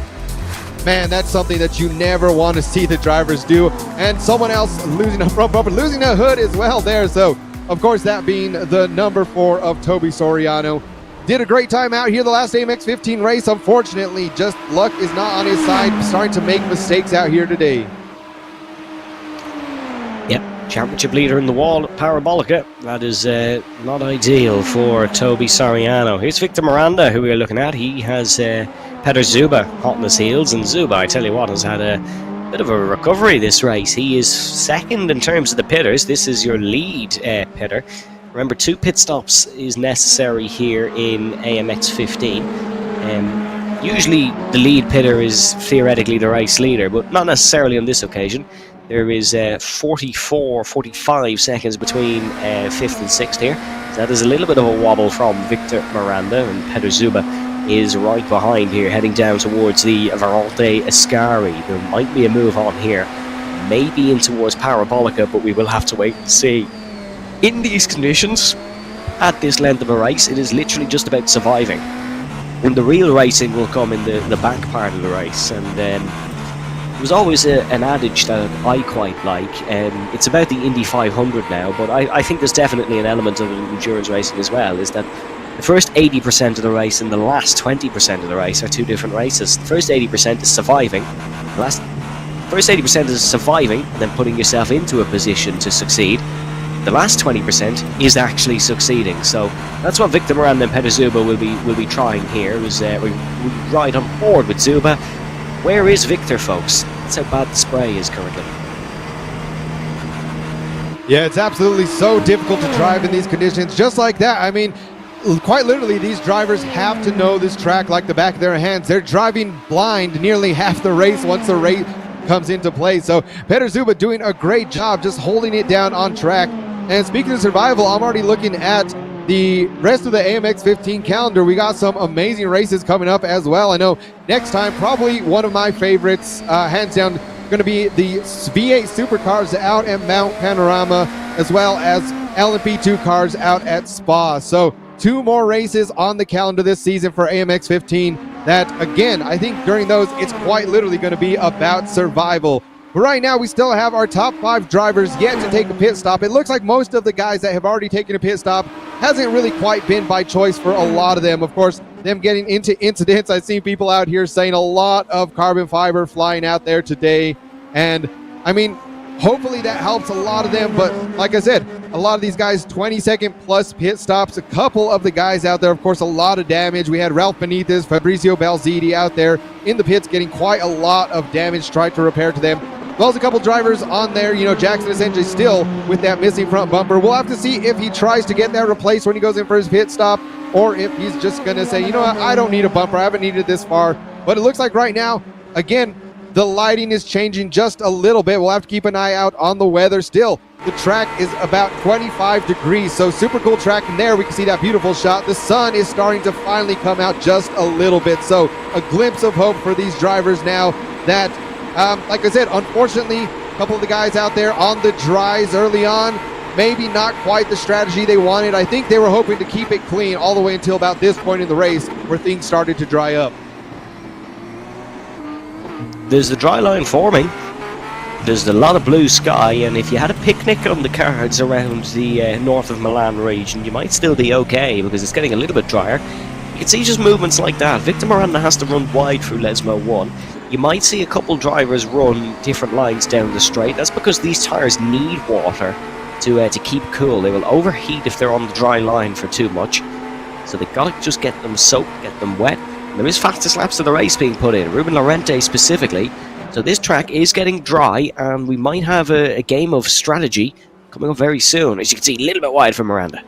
Man, that's something that you never want to see the drivers do. And someone else losing a front bumper, losing a hood as well there. So, of course, that being the number 4 of Toby Soriano. did a great time out here the last AMX 15 race. Unfortunately, just luck is not on his side, starting to make mistakes out here today. Yep, championship leader in the wall at Parabolica. That is not ideal for Toby Soriano. Here's Victor Miranda, who we are looking at. He has Peter Zuba hot on his heels, and Zuba, I tell you what, has had a bit of a recovery this race. He is second in terms of the pitters. This is your lead pitter. Remember, 2 pit stops is necessary here in AMX 15. Usually the lead pitter is theoretically the race leader, but not necessarily on this occasion. There is 45 seconds between 5th and 6th here. So that is a little bit of a wobble from Victor Miranda, and Peter Zuba is right behind here, heading down towards the Varante Ascari. There might be a move on here, maybe in towards Parabolica, but we will have to wait and see. In these conditions, at this length of a race, it is literally just about surviving. And the real racing will come in the back part of the race. And there was always an adage that I quite like. It's about the Indy 500 now, but I think there's definitely an element of endurance racing as well, is that the first 80% of the race and the last 20% of the race are 2 different races. The first 80% is surviving. The first 80% is surviving and then putting yourself into a position to succeed. The last 20% is actually succeeding. So that's what Victor Miranda and Peter Zuba will be trying here. We ride on board with Zuba. Where is Victor, folks? That's how bad the spray is currently. Yeah, it's absolutely so difficult to drive in these conditions. Just like that, I mean, quite literally, these drivers have to know this track like the back of their hands. They're driving blind nearly half the race once the race comes into play. So Peter Zuba doing a great job just holding it down on track. And speaking of survival, I'm already looking at the rest of the AMX 15 calendar. We got some amazing races coming up as well. I know next time, probably one of my favorites, hands down, going to be the V8 supercars out at Mount Panorama, as well as LMP2 cars out at Spa. So 2 more races on the calendar this season for AMX 15 that, again, I think during those, it's quite literally going to be about survival. But right now, we still have our top 5 drivers yet to take a pit stop. It looks like most of the guys that have already taken a pit stop hasn't really quite been by choice for a lot of them. Of course, them getting into incidents. I've seen people out here saying a lot of carbon fiber flying out there today. And, I mean, hopefully that helps a lot of them. But like I said, a lot of these guys, 20-second plus pit stops. A couple of the guys out there, of course, a lot of damage. We had Ralph Benitez, Fabrizio Balziti out there in the pits getting quite a lot of damage, tried to repair to them. Well, there's a couple drivers on there. You know, Jackson essentially still with that missing front bumper. We'll have to see if he tries to get that replaced when he goes in for his pit stop, or if he's just going to say, you know what, I don't need a bumper. I haven't needed it this far. But it looks like right now, again, the lighting is changing just a little bit. We'll have to keep an eye out on the weather. Still, the track is about 25 degrees, so super cool track in there. We can see that beautiful shot. The sun is starting to finally come out just a little bit, so a glimpse of hope for these drivers now that, like I said, unfortunately, a couple of the guys out there on the dries early on, maybe not quite the strategy they wanted. I think they were hoping to keep it clean all the way until about this point in the race where things started to dry up. There's the dry line forming. There's a lot of blue sky, and if you had a picnic on the cards around the north of Milan region, you might still be okay because it's getting a little bit drier. You can see just movements like that. Victor Miranda has to run wide through Lesmo 1. You might see a couple drivers run different lines down the straight. That's because these tyres need water to keep cool. They will overheat if they're on the dry line for too much. So they've got to just get them soaked, get them wet. There is fastest laps of the race being put in, Ruben Lorente specifically. So this track is getting dry, and we might have a game of strategy coming up very soon. As you can see, a little bit wide for Miranda.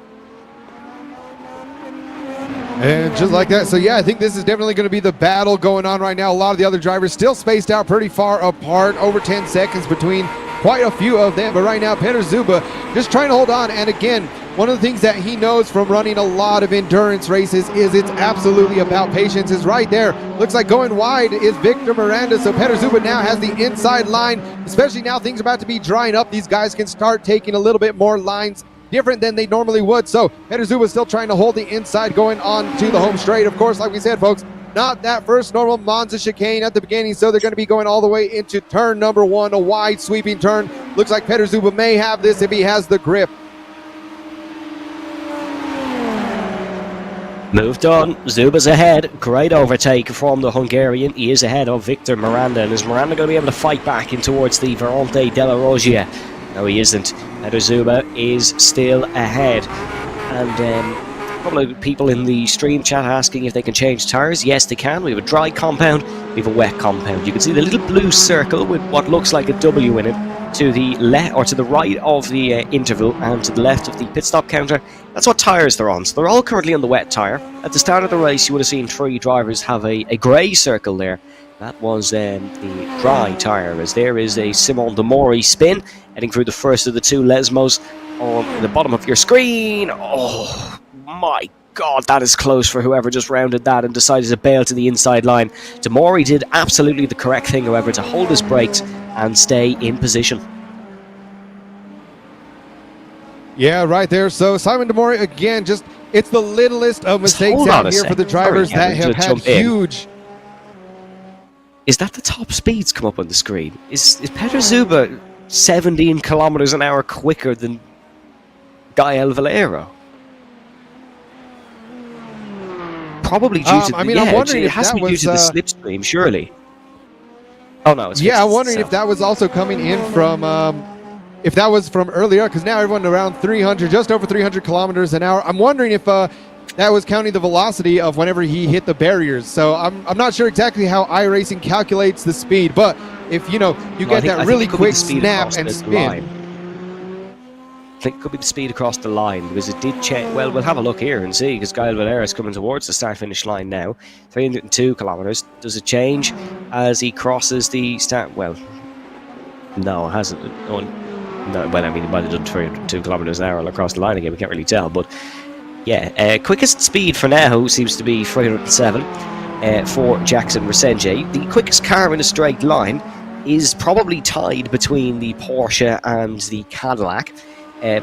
And just like that, so yeah, I think this is definitely going to be the battle going on right now. A lot of the other drivers still spaced out pretty far apart, over 10 seconds between quite a few of them. But right now, Peter Zuba just trying to hold on. And again, one of the things that he knows from running a lot of endurance races is it's absolutely about patience. Is right there. Looks like going wide is Victor Miranda. So Peter Zuba now has the inside line, especially now things are about to be drying up. These guys can start taking a little bit more lines different than they normally would. So Peter Zuba still trying to hold the inside going on to the home straight. Of course, like we said, folks, not that first normal Monza chicane at the beginning, so they're going to be going all the way into turn number 1, a wide sweeping turn. Looks like Peter Zuba may have this if he has the grip. Moved on, Zuba's ahead, great overtake from the Hungarian. He is ahead of Victor Miranda, and is Miranda going to be able to fight back in towards the Verante della Roggia? No, he isn't. Peter Zuba is still ahead. And a couple of people in the stream chat asking if they can change tyres. Yes, they can. We have a dry compound, we have a wet compound. You can see the little blue circle with what looks like a W in it to the left or to the right of the interval, and to the left of the pit stop counter. That's what tyres they're on. So they're all currently on the wet tyre. At the start of the race, you would have seen 3 drivers have a grey circle there. That was the dry tyre, as there is a Simon de Mori spin heading through the first of the 2 Lesmos on the bottom of your screen. Oh my God, that is close for whoever just rounded that and decided to bail to the inside line. De Mori did absolutely the correct thing, however, to hold his brakes and stay in position. Yeah, right there. So Simon de Mori, again, just it's the littlest of mistakes out here for the drivers that have had huge. Is that the top speeds come up on the screen? Is Peter Zuba 17 kilometers an hour quicker than Gael Valero? Probably due to I mean, I'm wondering if it has that to be due was to the slipstream, surely. Oh no, it's I'm wondering if that was also coming in from if that was from earlier, because now everyone around 300, just over 300 kilometers an hour. I'm wondering if that was counting the velocity of whenever he hit the barriers. So I'm not sure exactly how iRacing calculates the speed, but if you get that really quick snap and spin. I think it could be the speed across the line, because it did change. Well, we'll have a look here and see, because Gael Valera is coming towards the start-finish line now. 302 kilometers. Does it change as he crosses the start? Well, no, it hasn't. No, well, I mean, it might have done 302 kilometers an hour across the line again. We can't really tell, but yeah, quickest speed for now seems to be 307 for Jackson Resenje. The quickest car in a straight line is probably tied between the Porsche and the Cadillac.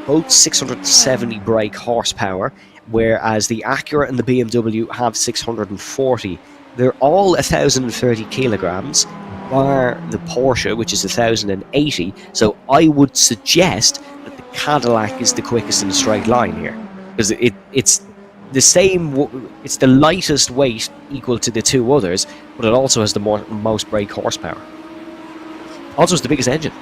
Both 670 brake horsepower, whereas the Acura and the BMW have 640. They're all 1,030 kilograms, bar the Porsche, which is 1,080. So I would suggest that the Cadillac is the quickest in a straight line here, because it's the same. It's the lightest weight, equal to the 2 others, but it also has the most brake horsepower. Also, it's the biggest engine.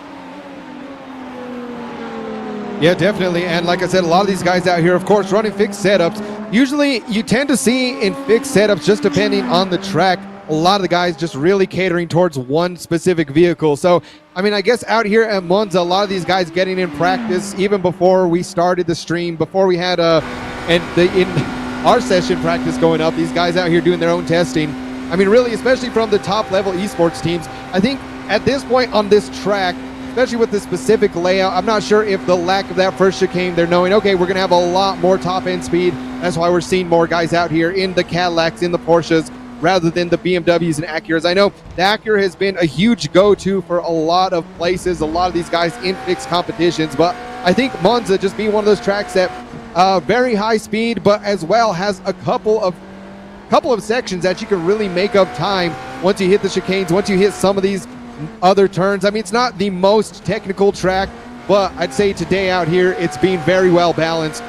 Yeah, definitely. And like I said, a lot of these guys out here, of course, running fixed setups. Usually you tend to see in fixed setups, just depending on the track, a lot of the guys just really catering towards one specific vehicle. So, I mean, I guess out here at Monza, a lot of these guys getting in practice, even before we started the stream, before we had in our session practice going up, these guys out here doing their own testing. I mean, really, especially from the top level esports teams, I think at this point on this track, especially with the specific layout, I'm not sure if the lack of that first chicane, they're knowing, okay, we're going to have a lot more top-end speed. That's why we're seeing more guys out here in the Cadillacs, in the Porsches, rather than the BMWs and Acuras. I know the Acura has been a huge go-to for a lot of places, a lot of these guys in fixed competitions, but I think Monza just being one of those tracks that very high speed, but as well has a couple of sections that you can really make up time once you hit the chicanes, once you hit some of these other turns. I mean, it's not the most technical track, but I'd say today out here, it's being very well balanced.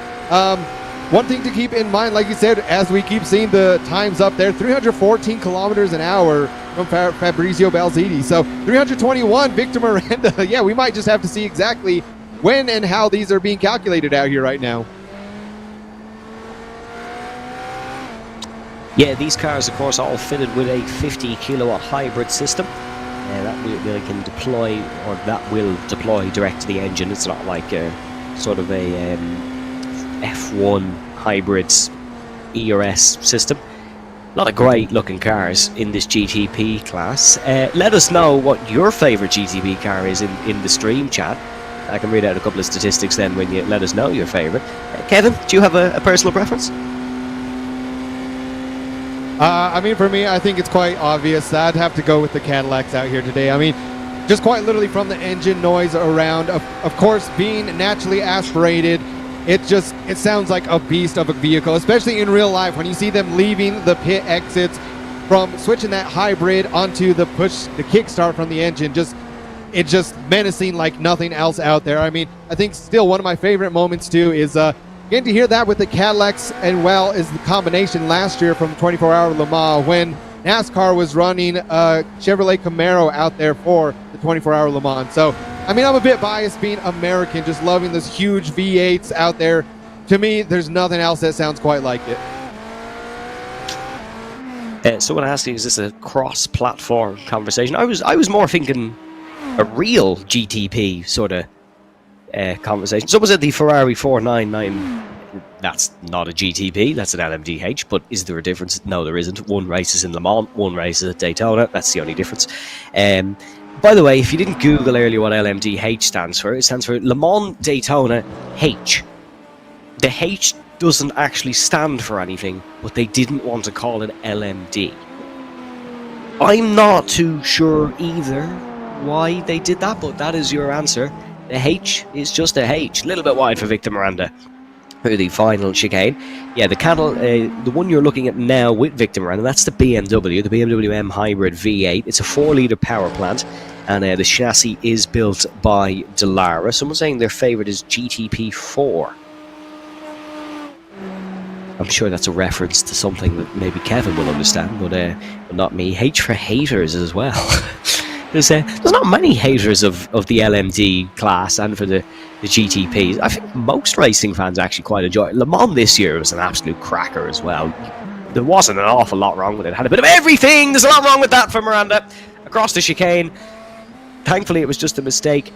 One thing to keep in mind, like you said, as we keep seeing the times up there, 314 kilometers an hour from Fabrizio Balziti. So 321, Victor Miranda. Yeah, we might just have to see exactly when and how these are being calculated out here right now. Yeah, these cars, of course, are all fitted with a 50 kilowatt hybrid system. That we can deploy, or that will deploy direct to the engine. It's not like a sort of a F1 hybrid ERS system. A lot of great looking cars in this GTP class. Let us know what your favorite GTP car is in the stream chat. I can read out a couple of statistics then when you let us know your favorite. Kevin, do you have a personal preference? I mean, for me, I think it's quite obvious. I'd have to go with the Cadillacs out here today. I mean, just quite literally from the engine noise around, of course, being naturally aspirated, it sounds like a beast of a vehicle, especially in real life when you see them leaving the pit exits from switching that hybrid onto the kickstart from the engine. It's just menacing like nothing else out there. I mean, I think still one of my favorite moments too is getting to hear that with the Cadillacs, and well, is the combination last year from 24-hour Le Mans when NASCAR was running a Chevrolet Camaro out there for the 24-hour Le Mans. So, I mean, I'm a bit biased being American, just loving those huge V8s out there. To me, there's nothing else that sounds quite like it. Someone asking, is this a cross-platform conversation? I was more thinking a real GTP sort of conversation. Someone said the Ferrari 499. That's not a GTP, that's an LMDH, but is there a difference? No, there isn't. One race is in Le Mans, one race is at Daytona. That's the only difference. By the way, if you didn't Google earlier what LMDH stands for, it stands for Le Mans Daytona H. The H doesn't actually stand for anything, but they didn't want to call it LMD. I'm not too sure either why they did that, but that is your answer. The H is just a H. A little bit wide for Victor Miranda for the final chicane. Yeah, the one you're looking at now with Victor Miranda, that's the BMW M Hybrid V8. It's a 4-litre power plant, and the chassis is built by Dallara. Someone's saying their favourite is GTP4. I'm sure that's a reference to something that maybe Kevin will understand, but not me. H for haters as well. There's not many haters of the LMD class and for the GTPs. I think most racing fans actually quite enjoy it. Le Mans this year was an absolute cracker as well. There wasn't an awful lot wrong with it. It had a bit of everything. There's a lot wrong with that for Miranda. Across the chicane. Thankfully, it was just a mistake.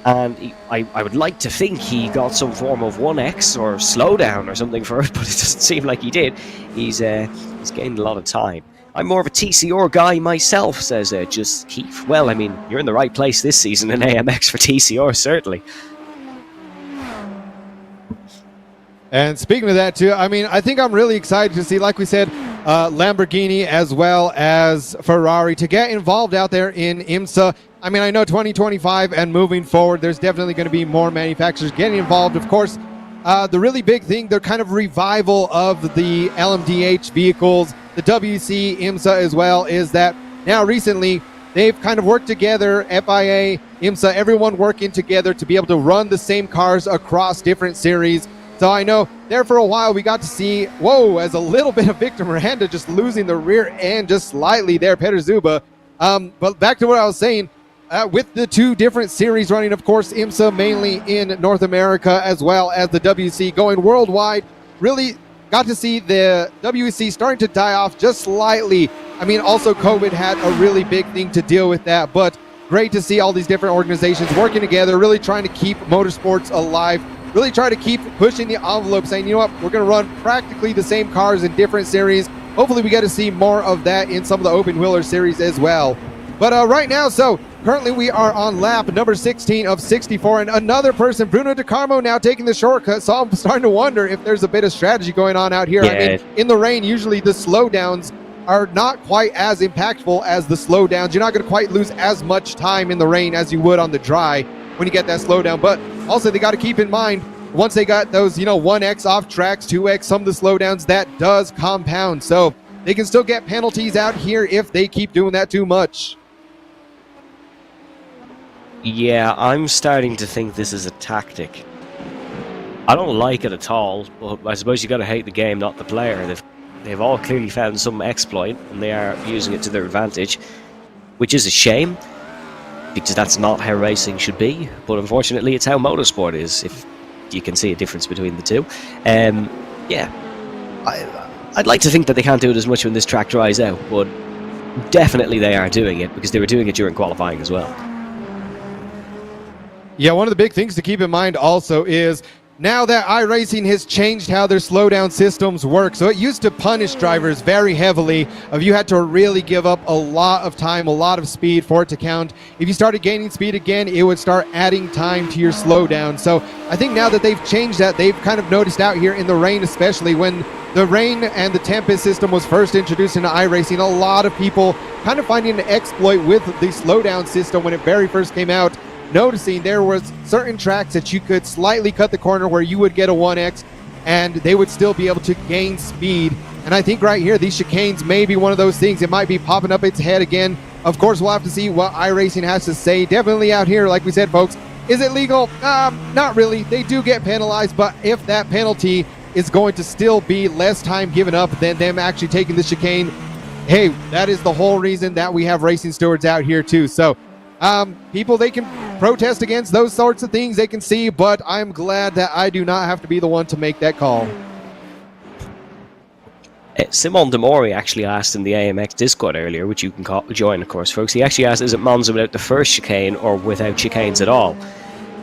And I would like to think he got some form of 1x or slowdown or something for it, but it doesn't seem like he did. He's gained a lot of time. I'm more of a TCR guy myself, says Just Keith. Well, I mean, you're in the right place this season in AMX for TCR, certainly. And speaking of that too, I mean, I think I'm really excited to see, like we said, Lamborghini as well as Ferrari to get involved out there in IMSA. I mean, I know 2025 and moving forward, there's definitely going to be more manufacturers getting involved. Of course, the really big thing, their kind of revival of the LMDH vehicles, the WC, IMSA as well, is that now recently they've kind of worked together, FIA, IMSA, everyone working together to be able to run the same cars across different series. So I know there for a while we got to see, as a little bit of Victor Miranda just losing the rear end just slightly there, Peter Zuba. But back to what I was saying, with the two different series running, of course, IMSA mainly in North America as well as the WC going worldwide, really got to see the WC starting to die off just slightly. I mean, also COVID had a really big thing to deal with that, but great to see all these different organizations working together, really trying to keep motorsports alive, really try to keep pushing the envelope, saying, you know what, we're going to run practically the same cars in different series. Hopefully we get to see more of that in some of the open wheeler series as well. But right now, so currently we are on lap number 16 of 64, and another person, Bruno De Carmo, now taking the shortcut. So I'm starting to wonder if there's a bit of strategy going on out here. Yeah. I mean, in the rain, usually the slowdowns are not quite as impactful as the slowdowns. You're not going to quite lose as much time in the rain as you would on the dry when you get that slowdown. But also they got to keep in mind, once they got those, 1x off tracks, 2x, some of the slowdowns, that does compound. So they can still get penalties out here if they keep doing that too much. Yeah, I'm starting to think this is a tactic. I don't like it at all, but I suppose you got to hate the game, not the player. They've all clearly found some exploit, and they are using it to their advantage, which is a shame, because that's not how racing should be. But unfortunately, it's how motorsport is, if you can see a difference between the two. Yeah, I'd like to think that they can't do it as much when this track dries out, but definitely they are doing it, because they were doing it during qualifying as well. Yeah, one of the big things to keep in mind also is now that iRacing has changed how their slowdown systems work. So it used to punish drivers very heavily. If you had to really give up a lot of time, a lot of speed for it to count. If you started gaining speed again, it would start adding time to your slowdown. So I think now that they've changed that, they've kind of noticed out here in the rain, especially when the rain and the Tempest system was first introduced into iRacing, a lot of people kind of finding an exploit with the slowdown system when it very first came out, noticing there was certain tracks that you could slightly cut the corner where you would get a 1x and they would still be able to gain speed. And I think right here, these chicanes may be one of those things. It might be popping up its head again. Of course, we'll have to see what iRacing has to say. Definitely out here, like we said, folks, Is it legal? Not really. They do get penalized, but if that penalty is going to still be less time given up than them actually taking the chicane, hey, that is the whole reason that we have racing stewards out here too. So people, they can protest against those sorts of things, they can see, but I'm glad that I do not have to be the one to make that call. Simon Demori actually asked in the AMX Discord earlier, which you can join, of course, folks. He actually asked, is it Monza without the first chicane or without chicanes at all?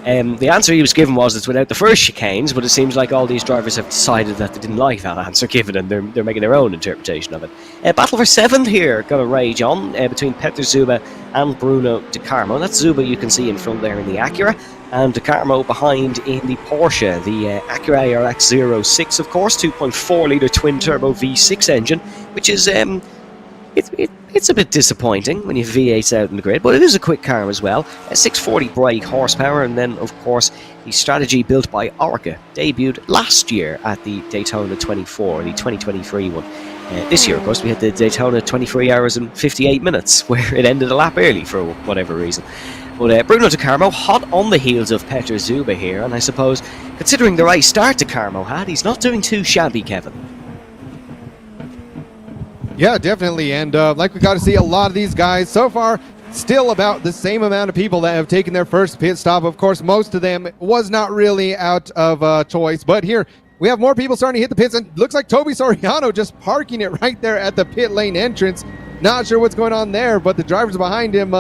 The answer he was given was it's without the first chicanes, but it seems like all these drivers have decided that they didn't like that answer given, and they're making their own interpretation of it. Battle for 7th here, going to rage on between Peter Zuba and Bruno De Carmo. That's Zuba you can see in front there in the Acura, and De Carmo behind in the Porsche, the Acura ARX 06, of course, 2.4 litre twin-turbo V6 engine, which is it's a bit disappointing when you V8 out in the grid, but it is a quick car as well. 640 brake horsepower, and then, of course, the strategy built by Orica debuted last year at the Daytona 24, the 2023 one. This year, of course, we had the Daytona 23 hours and 58 minutes, where it ended a lap early for whatever reason. But Bruno De Carmo hot on the heels of Peter Zuba here, and I suppose, considering the race start De Carmo had, he's not doing too shabby, Kevin. Yeah, definitely, and like we got to see a lot of these guys so far, still about the same amount of people that have taken their first pit stop. Of course, most of them was not really out of choice, but here we have more people starting to hit the pits, and looks like Toby Soriano just parking it right there at the pit lane entrance. Not sure what's going on there, but the drivers behind him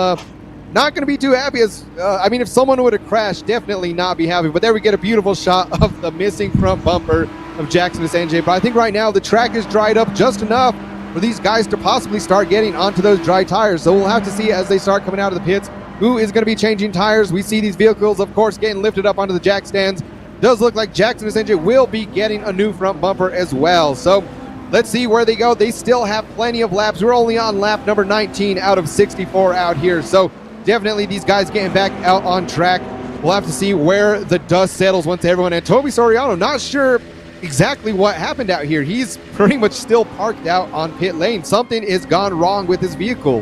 not going to be too happy. As I mean, if someone would have crashed, definitely not be happy. But there we get a beautiful shot of the missing front bumper of Jackson SNJ. But I think right now the track is dried up just enough for these guys to possibly start getting onto those dry tires. So we'll have to see as they start coming out of the pits who is going to be changing tires. We see these vehicles, of course, getting lifted up onto the jack stands. Does look like Jackson SNJ will be getting a new front bumper as well. So let's see where they go. They still have plenty of laps. We're only on lap number 19 out of 64 out here. So definitely these guys getting back out on track. We'll have to see where the dust settles once everyone. And Toby Soriano, not sure exactly what happened out here. He's pretty much still parked out on pit lane. Something has gone wrong with his vehicle.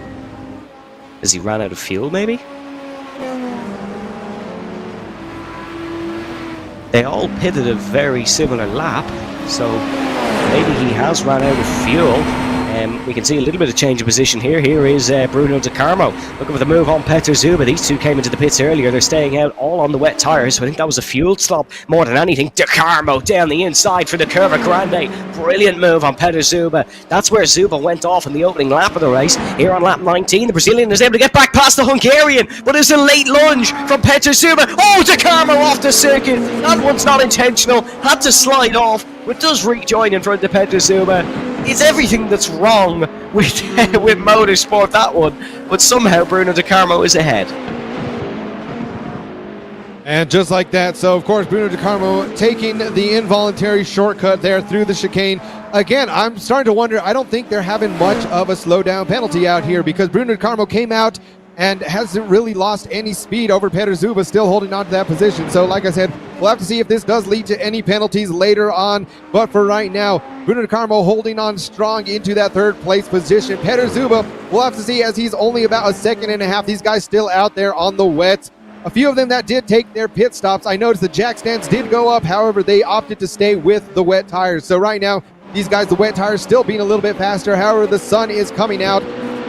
Has he ran out of fuel, maybe? They all pitted a very similar lap, so maybe he has run out of fuel. We can see a little bit of change of position here. Here is Bruno De Carmo. Looking for the move on Peter Zuba. These two came into the pits earlier. They're staying out all on the wet tyres, so I think that was a fuel stop more than anything. De Carmo down the inside for the Curva Grande. Brilliant move on Peter Zuba. That's where Zuba went off in the opening lap of the race. Here on lap 19, the Brazilian is able to get back past the Hungarian, but there's a late lunge from Peter Zuba. Oh, De Carmo off the circuit. That one's not intentional. Had to slide off, but does rejoin in front of Peter Zuba. It's everything that's wrong with with motorsport, that one, but somehow Bruno De Carmo is ahead. And just like that, so of course Bruno De Carmo taking the involuntary shortcut there through the chicane. Again, I'm starting to wonder, I don't think they're having much of a slowdown penalty out here, because Bruno De Carmo came out and hasn't really lost any speed over Peter Zuba, still holding on to that position. So like I said, we'll have to see if this does lead to any penalties later on. But for right now, Bruno De Carmo holding on strong into that third place position. Peter Zuba, we'll have to see, as he's only about a second and a half. These guys still out there on the wet. A few of them that did take their pit stops. I noticed the jack stands did go up. However, they opted to stay with the wet tires. So right now, these guys, the wet tires still being a little bit faster. However, the sun is coming out.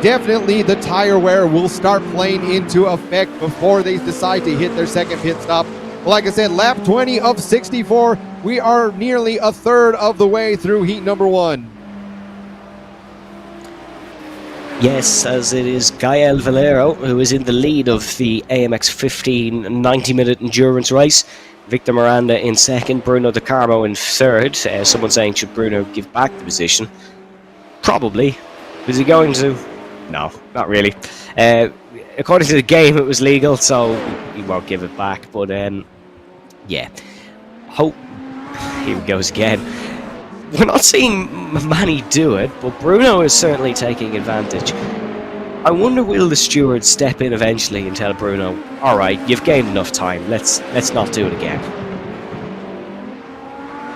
Definitely the tire wear will start playing into effect before they decide to hit their second pit stop. Well, like I said, lap 20 of 64. We are nearly a third of the way through heat number 1. Yes, as it is Gael Valero who is in the lead of the AMX15 90-minute endurance race. Victor Miranda in second, Bruno De Carmo in third. Someone saying, should Bruno give back the position? Probably. Is he going to? No, not really. According to the game, it was legal, so he won't give it back. But yeah, hope. Here he goes again. We're not seeing Manny do it, but Bruno is certainly taking advantage. I wonder, will the steward step in eventually and tell Bruno, all right, you've gained enough time. Let's not do it again.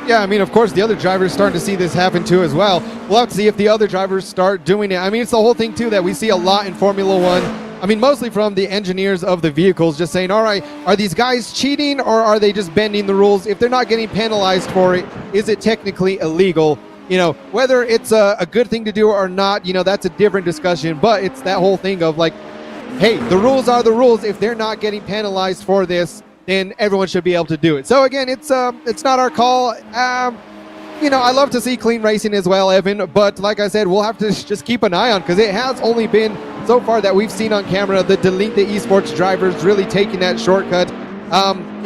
Yeah, I mean, of course, the other drivers starting to see this happen too as well. We'll have to see if the other drivers start doing it. I mean, it's the whole thing too that we see a lot in Formula One. I mean, mostly from the engineers of the vehicles, just saying, all right, are these guys cheating or are they just bending the rules? If they're not getting penalized for it, is it technically illegal? You know, whether it's a good thing to do or not, you know, that's a different discussion. But it's that whole thing of like, hey, the rules are the rules. If they're not getting penalized for this, then everyone should be able to do it. So again, it's not our call. You know, I love to see clean racing as well, Evan, but like I said, we'll have to just keep an eye on, because it has only been so far that we've seen on camera the Delete the Esports drivers really taking that shortcut.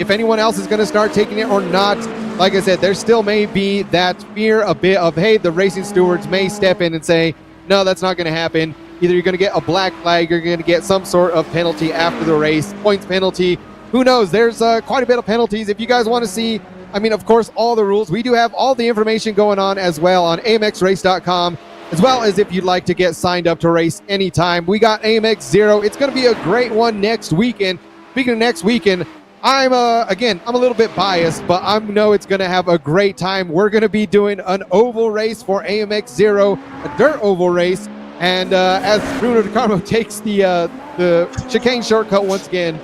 If anyone else is going to start taking it or not, like I said, there still may be that fear a bit of, hey, the racing stewards may step in and say, no, that's not going to happen. Either you're going to get a black flag, you're going to get some sort of penalty after the race, points penalty. Who knows? There's quite a bit of penalties. If you guys want to see, I mean, of course, all the rules, we do have all the information going on as well on amxrace.com, as well as if you'd like to get signed up to race anytime. We got AMX 0. It's going to be a great one next weekend. Speaking of next weekend, I'm a little bit biased, but I know it's going to have a great time. We're going to be doing an oval race for AMX 0, a dirt oval race, and as Bruno DeCarmo takes the chicane shortcut once again.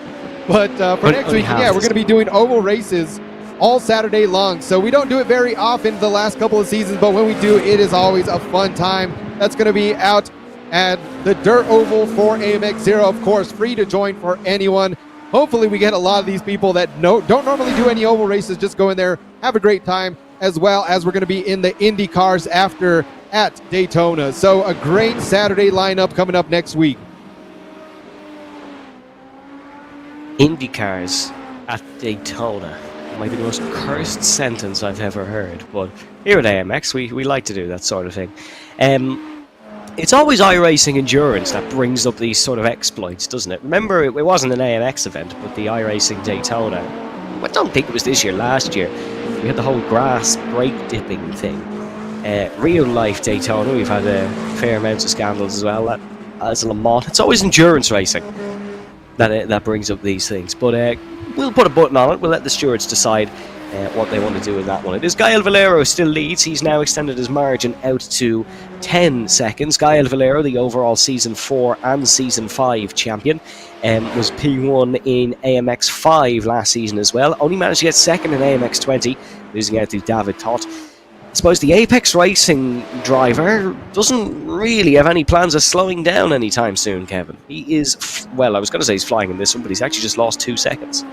But for next week, yeah, we're going to be doing oval races all Saturday long. So we don't do it very often the last couple of seasons, but when we do, it is always a fun time. That's going to be out at the Dirt Oval for AMX 0, of course, free to join for anyone. Hopefully we get a lot of these people that don't normally do any oval races, just go in there, have a great time, as well as we're going to be in the Indy cars after at Daytona. So a great Saturday lineup coming up next week. Indy cars at Daytona. Might be the most cursed sentence I've ever heard, but here at AMX we like to do that sort of thing. It's always iRacing Endurance that brings up these sort of exploits, doesn't it? Remember, it wasn't an AMX event, but the iRacing Daytona. I don't think it was this year, last year. We had the whole grass brake dipping thing. Real life Daytona, we've had a fair amount of scandals as well. That, as Le Mans, it's always endurance racing that brings up these things. But we'll put a button on it. We'll let the stewards decide what they want to do with that one. It is Gael Valero still leads. He's now extended his margin out to 10 seconds. Gael Valero, the overall Season 4 and Season 5 champion, was P1 in AMX 5 last season as well. Only managed to get second in AMX 20, losing out to David Tott. I suppose the Apex Racing driver doesn't really have any plans of slowing down anytime soon, Kevin. He is, well, I was going to say he's flying in this one, but he's actually just lost 2 seconds.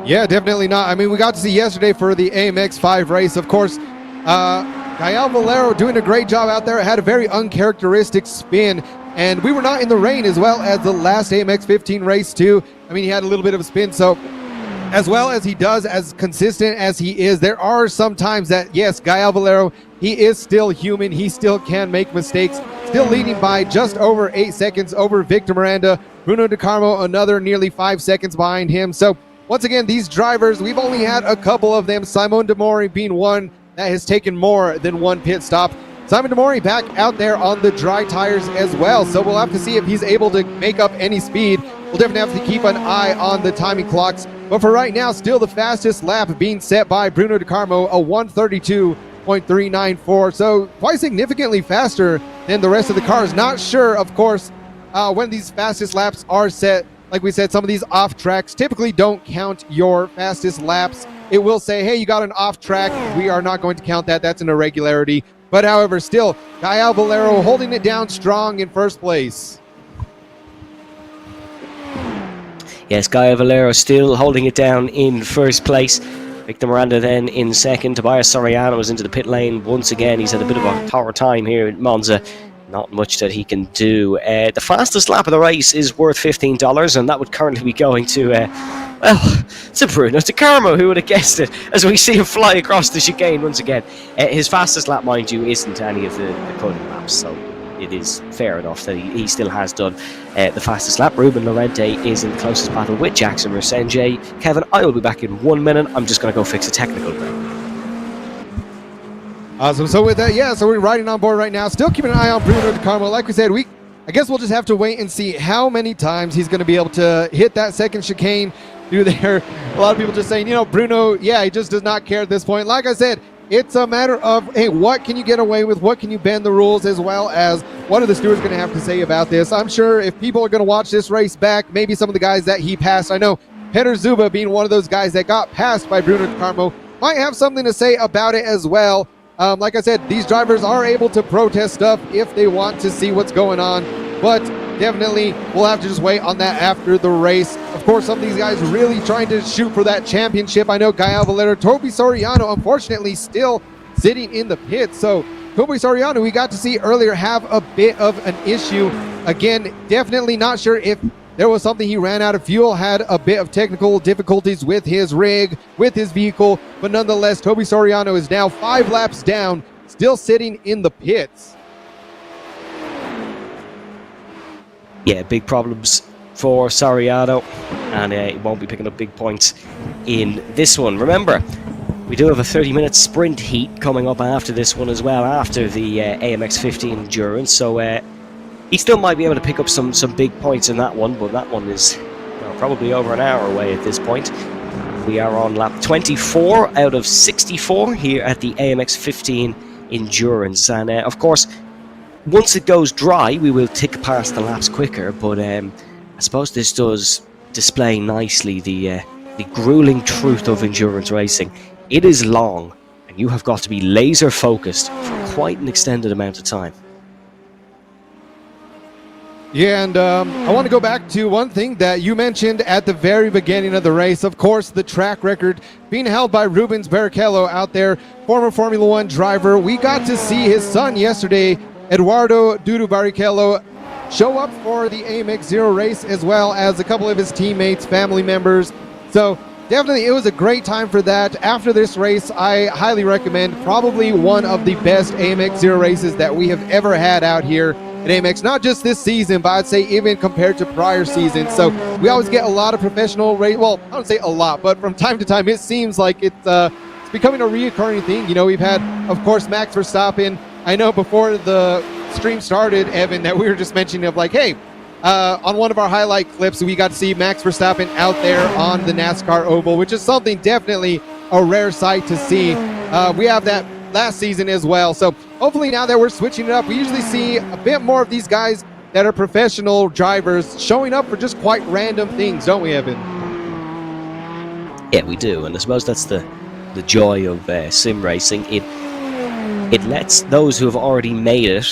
Yeah, definitely not. I mean, we got to see yesterday for the AMX 5 race, of course, Gael Valero doing a great job out there. It had a very uncharacteristic spin, and we were not in the rain as well as the last AMX 15 race too. I mean, he had a little bit of a spin, so as well as he does, as consistent as he is, there are some times that, yes, Gael Valero, he is still human. He still can make mistakes. Still leading by just over 8 seconds over Victor Miranda. Bruno DeCarmo, another nearly 5 seconds behind him. So once again, these drivers, we've only had a couple of them. Simon Demori being one that has taken more than one pit stop. Simon Demori back out there on the dry tires as well. So we'll have to see if he's able to make up any speed. We'll definitely have to keep an eye on the timing clocks. But for right now, still the fastest lap being set by Bruno DeCarmo, a 1:32.394. So quite significantly faster than the rest of the cars. Not sure, of course, when these fastest laps are set. Like we said, some of these off tracks typically don't count your fastest laps. It will say, hey, you got an off track. We are not going to count that. That's an irregularity. But however, still, Gael Valero holding it down strong in first place. Yes, Gael Valero still holding it down in first place. Victor Miranda then in second. Tobias Soriano was into the pit lane once again. He's had a bit of a tougher time here at Monza. Not much that he can do. The fastest lap of the race is worth $15, and that would currently be going to, to Bruno DeCarmo. Who would have guessed it? As we see him fly across the chicane once again. His fastest lap, mind you, isn't any of the cutting laps, so it is fair enough that he still has done the fastest lap. Ruben Lorente is in the closest battle with Jackson Mersenje. Kevin, I will be back in 1 minute. I'm just going to go fix a technical break. Awesome. So with that, so we're riding on board right now. Still keeping an eye on Bruno DeCarmo. Like we said, I guess we'll just have to wait and see how many times he's going to be able to hit that second chicane through there. A lot of people just saying, Bruno, he just does not care at this point. Like I said, it's a matter of, hey, what can you get away with? What can you bend the rules, as well as what are the stewards going to have to say about this? I'm sure if people are going to watch this race back, maybe some of the guys that he passed, I know Peter Zuba being one of those guys that got passed by Bruno Carmo, might have something to say about it as well. Like I said, these drivers are able to protest stuff if they want to see what's going on, but definitely we'll have to just wait on that after the race. Of course, some of these guys really trying to shoot for that championship. I know Gael Valera, Toby Soriano, unfortunately still sitting in the pit. So Toby Soriano, we got to see earlier, have a bit of an issue. Again, definitely not sure if there was something, he ran out of fuel, had a bit of technical difficulties with his rig, with his vehicle, but nonetheless, Toby Soriano is now 5 laps down, still sitting in the pits. Yeah, big problems for Soriano, and he won't be picking up big points in this one. Remember, we do have a 30-minute sprint heat coming up after this one as well, after the AMX15 Endurance, so he still might be able to pick up some big points in that one, but that one is probably over an hour away at this point. We are on lap 24 out of 64 here at the AMX15 Endurance, and of course, once it goes dry, we will tick past the laps quicker, but I suppose this does display nicely the grueling truth of endurance racing. It is long, and you have got to be laser focused for quite an extended amount of time. Yeah, and I want to go back to one thing that you mentioned at the very beginning of the race. Of course, the track record being held by Rubens Barrichello out there, former Formula One driver. We got to see his son yesterday, Eduardo Dudu Barrichello, show up for the AMX Zero race, as well as a couple of his teammates, family members. So definitely it was a great time for that. After this race, I highly recommend, probably one of the best AMX Zero races that we have ever had out here at AMX, not just this season, but I'd say even compared to prior seasons. So we always get a lot of professional race. Well, I don't say a lot, but from time to time, it seems like it's becoming a reoccurring thing. You know, we've had, of course, Max Verstappen. I know before the stream started, Evan, that we were just mentioning of like, hey, on one of our highlight clips, we got to see Max Verstappen out there on the NASCAR Oval, which is something definitely a rare sight to see. We have that last season as well. So hopefully now that we're switching it up, we usually see a bit more of these guys that are professional drivers showing up for just quite random things, don't we, Evan? Yeah, we do, and I suppose that's the joy of sim racing. It lets those who have already made it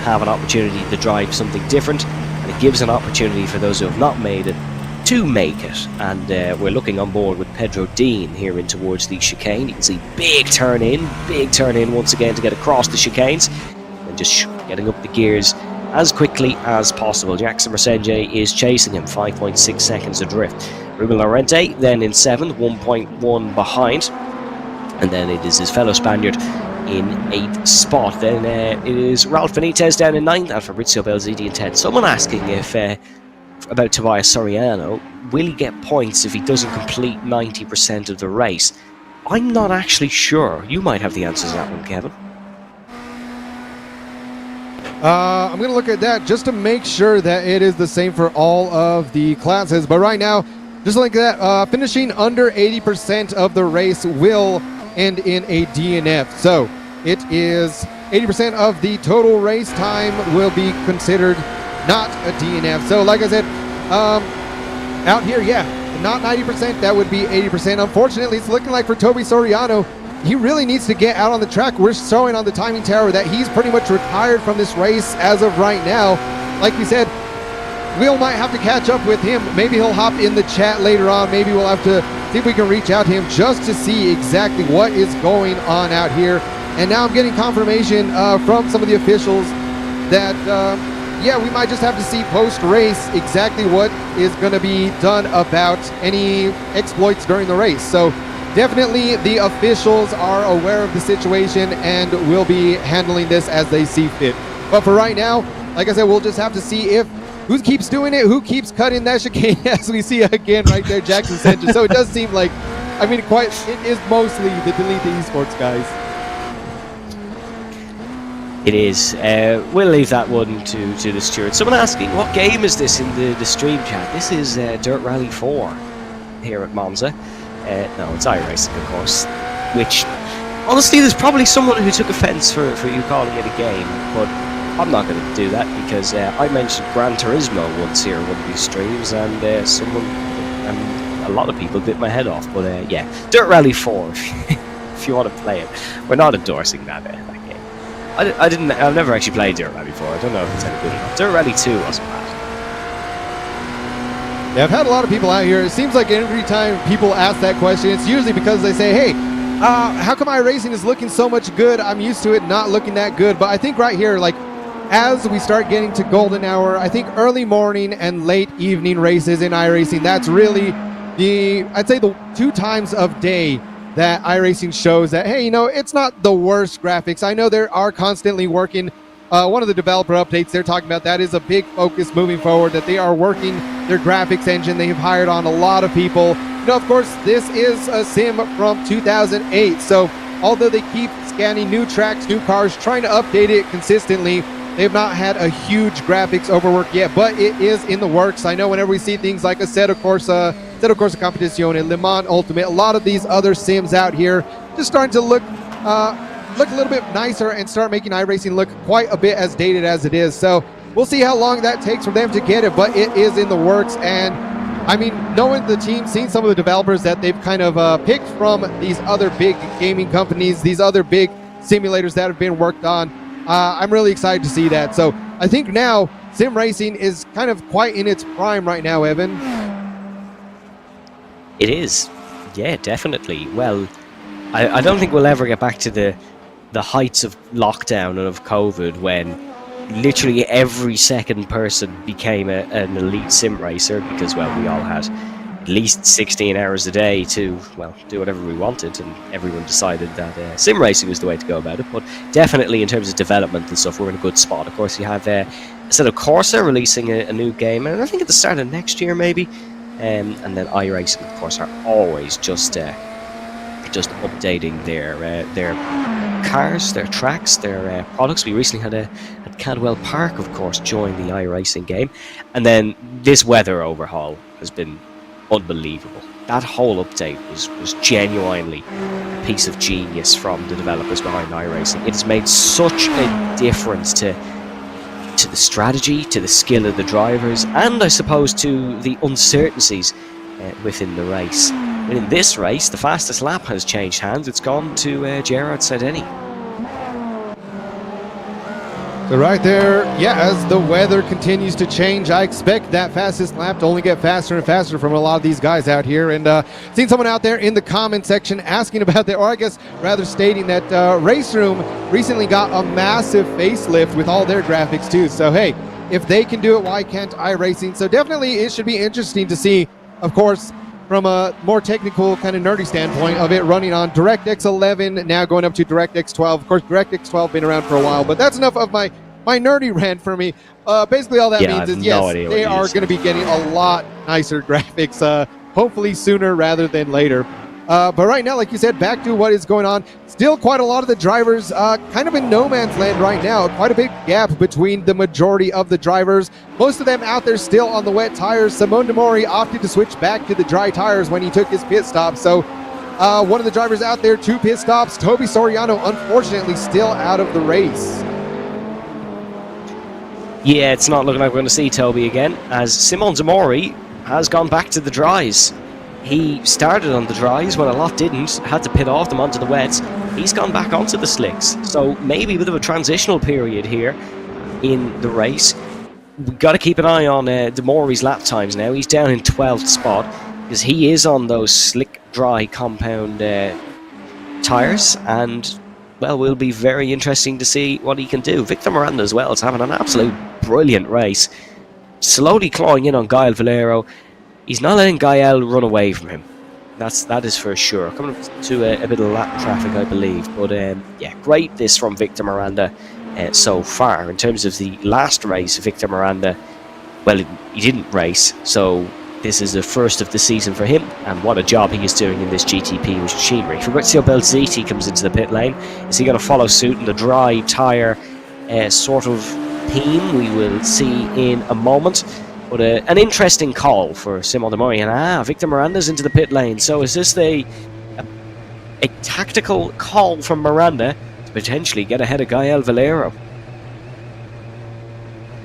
have an opportunity to drive something different, and it gives an opportunity for those who have not made it to make it. And we're looking on board with Pedro Dean here in towards the chicane. You can see big turn in once again to get across the chicanes, and just getting up the gears as quickly as possible. Jackson Mersenje is chasing him, 5.6 seconds adrift. Ruben Lorente then in 7th, 1.1 behind, and then it is his fellow Spaniard in 8th spot. Then it is Ralph Benitez down in 9th, and Fabrizio Belziti in 10th. Someone asking if about Tobias Soriano, will he get points if he doesn't complete 90% of the race? I'm not actually sure. You might have the answers to that one, Kevin. I'm going to look at that just to make sure that it is the same for all of the classes. But right now, just like that, finishing under 80% of the race will end in a DNF. So it is 80% of the total race time will be considered not a DNF. So like I said, out here, yeah, not 90%, that would be 80%. Unfortunately, it's looking like for Toby Soriano, he really needs to get out on the track. We're showing on the timing tower that he's pretty much retired from this race as of right now. Like we said, Will might have to catch up with him. Maybe he'll hop in the chat later on. Maybe we'll have to see if we can reach out to him just to see exactly what is going on out here. And now I'm getting confirmation from some of the officials that, yeah, we might just have to see post-race exactly what is going to be done about any exploits during the race. So definitely the officials are aware of the situation and will be handling this as they see fit. But for right now, like I said, we'll just have to see if who keeps doing it, who keeps cutting that chicane, as we see again right there, Jackson Sanchez. So it does seem like, I mean, it is mostly the Delete the Esports guys. It is. We'll leave that one to the steward. Someone asking, what game is this in the stream chat? This is Dirt Rally 4 here at Monza. No, it's iRacing, of course, which Honestly, there's probably someone who took offence for you calling it a game, but I'm not going to do that because I mentioned Gran Turismo once here in one of these streams, and a lot of people bit my head off. But yeah, Dirt Rally 4, if you want to play it. We're not endorsing that game. I've never actually played Dirt Rally 4. I don't know if it's any good enough. Dirt Rally 2 wasn't bad. Yeah, I've had a lot of people out here. It seems like every time people ask that question, it's usually because they say, hey, how come iRacing is looking so much good? I'm used to it not looking that good. But I think right here, like, as we start getting to golden hour, I think early morning and late evening races in iRacing, that's really I'd say the 2 times of day that iRacing shows that, hey, you know, it's not the worst graphics. I know they are constantly working. One of the developer updates they're talking about, that is a big focus moving forward, that they are working their graphics engine. They've hired on a lot of people. You know, of course, this is a sim from 2008. So although they keep scanning new tracks, new cars, trying to update it consistently, they've not had a huge graphics overwork yet, but it is in the works. I know whenever we see things like Assetto Corsa Competizione, Le Mans Ultimate, a lot of these other sims out here just starting to look a little bit nicer and start making iRacing look quite a bit as dated as it is. So we'll see how long that takes for them to get it, but it is in the works. And I mean, knowing the team, seeing some of the developers that they've kind of picked from these other big gaming companies, these other big simulators that have been worked on, I'm really excited to see that. So I think now sim racing is kind of quite in its prime right now, Evan. It is. Yeah, definitely. Well, I don't think we'll ever get back to the heights of lockdown and of COVID when literally every second person became an elite sim racer because, well, we all had at least 16 hours a day to, well, do whatever we wanted, and everyone decided that sim racing was the way to go about it. But definitely in terms of development and stuff, we're in a good spot. Of course, you have Assetto Corsa releasing a new game, and I think at the start of next year maybe, and then iRacing, of course, are always just updating their cars, their tracks, their products. We recently had Cadwell Park, of course, join the iRacing game, and then this weather overhaul has been unbelievable. That whole update was genuinely a piece of genius from the developers behind iRacing. It has made such a difference to the strategy, to the skill of the drivers, and I suppose to the uncertainties within the race. And in this race, the fastest lap has changed hands. It's gone to Gerard Sedeni. So right there, yeah, as the weather continues to change, I expect that fastest lap to only get faster and faster from a lot of these guys out here. And seen someone out there in the comment section asking about that, or I guess rather stating that Race Room recently got a massive facelift with all their graphics too. So hey, if they can do it, why can't iRacing? So definitely it should be interesting to see, of course, from a more technical kind of nerdy standpoint of it running on DirectX 11, now going up to DirectX 12. Of course, DirectX 12 been around for a while, but that's enough of my nerdy rant for me. Basically all that means is, yes, they are going to be getting a lot nicer graphics, hopefully sooner rather than later. But right now, like you said, back to what is going on. Still quite a lot of the drivers kind of in no man's land right now. Quite a big gap between the majority of the drivers. Most of them out there still on the wet tires. Simone De Mori opted to switch back to the dry tires when he took his pit stop. So one of the drivers out there, 2 pit stops. Toby Soriano, unfortunately, still out of the race. Yeah, it's not looking like we're going to see Toby again, as Simone De Mori has gone back to the dries. He started on the dries when a lot didn't, had to pit off them onto the wets. He's gone back onto the slicks, so maybe a bit of a transitional period here in the race. We've got to keep an eye on De Mori's lap times now. He's down in 12th spot because he is on those slick, dry, compound tyres, and, well, will be very interesting to see what he can do. Victor Miranda as well is having an absolute brilliant race, slowly clawing in on Gael Valero. He's not letting Gael run away from him. That is for sure. Coming up to a bit of lap traffic, I believe. But yeah, great this from Victor Miranda so far. In terms of the last race, Victor Miranda, well, he didn't race, so this is the first of the season for him, and what a job he is doing in this GTP machinery. Fabrizio Belziti comes into the pit lane. Is he going to follow suit in the dry tyre sort of theme? We will see in a moment. But an interesting call for Simone De Mori. And Victor Miranda's into the pit lane. So is this a a tactical call from Miranda to potentially get ahead of Gael Valero.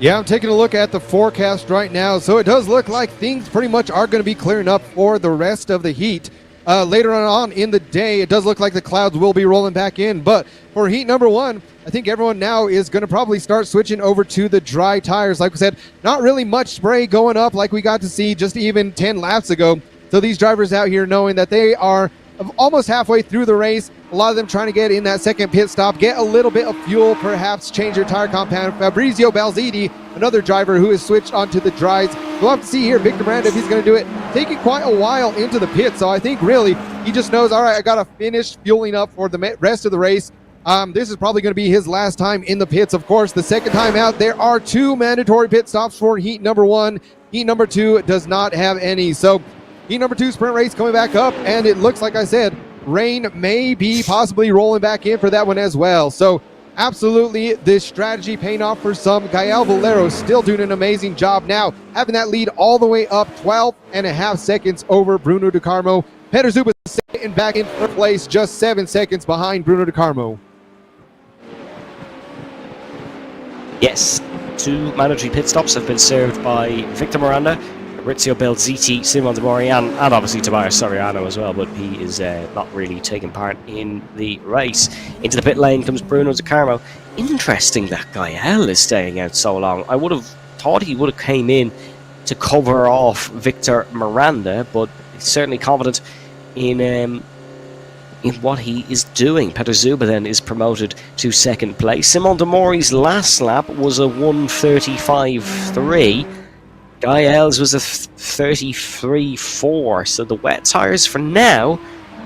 Yeah, I'm taking a look at the forecast right now. So it does look like things pretty much are going to be clearing up for the rest of the heat. Later on in the day, it does look like the clouds will be rolling back in. But for heat number 1, I think everyone now is going to probably start switching over to the dry tires. Like we said, not really much spray going up like we got to see just even 10 laps ago. So these drivers out here knowing that they are almost halfway through the race, a lot of them trying to get in that second pit stop, get a little bit of fuel, perhaps change their tire compound. Fabrizio Balziti, another driver who has switched onto the dries. We'll have to see here, Victor Miranda, if he's going to do it. Taking quite a while into the pit, so I think really he just knows, all right, I got to finish fueling up for the rest of the race. This is probably going to be his last time in the pits. Of course, the second time out, there are 2 mandatory pit stops for heat number 1. Heat number 2 does not have any. So heat number 2 sprint race coming back up, and it looks like I said, rain may be possibly rolling back in for that one as well. So absolutely, this strategy paying off for some. Gael Valero still doing an amazing job now, having that lead all the way up 12.5 seconds over Bruno De Carmo. Peter Zuba sitting back in third place, just 7 seconds behind Bruno De Carmo. Yes, 2 mandatory pit stops have been served by Victor Miranda, Fabrizio Belziti, Simon De Morian, and obviously Tobias Soriano as well, but he is not really taking part in the race. Into the pit lane comes Bruno De Carmo. Interesting that Gael is staying out so long. I would have thought he would have came in to cover off Victor Miranda, but he's certainly confident in what he is doing. Peter Zuba then is promoted to second place. Simon De Mori's last lap was a 1:35.3. Gael's was a 33.4, so the wet tires for now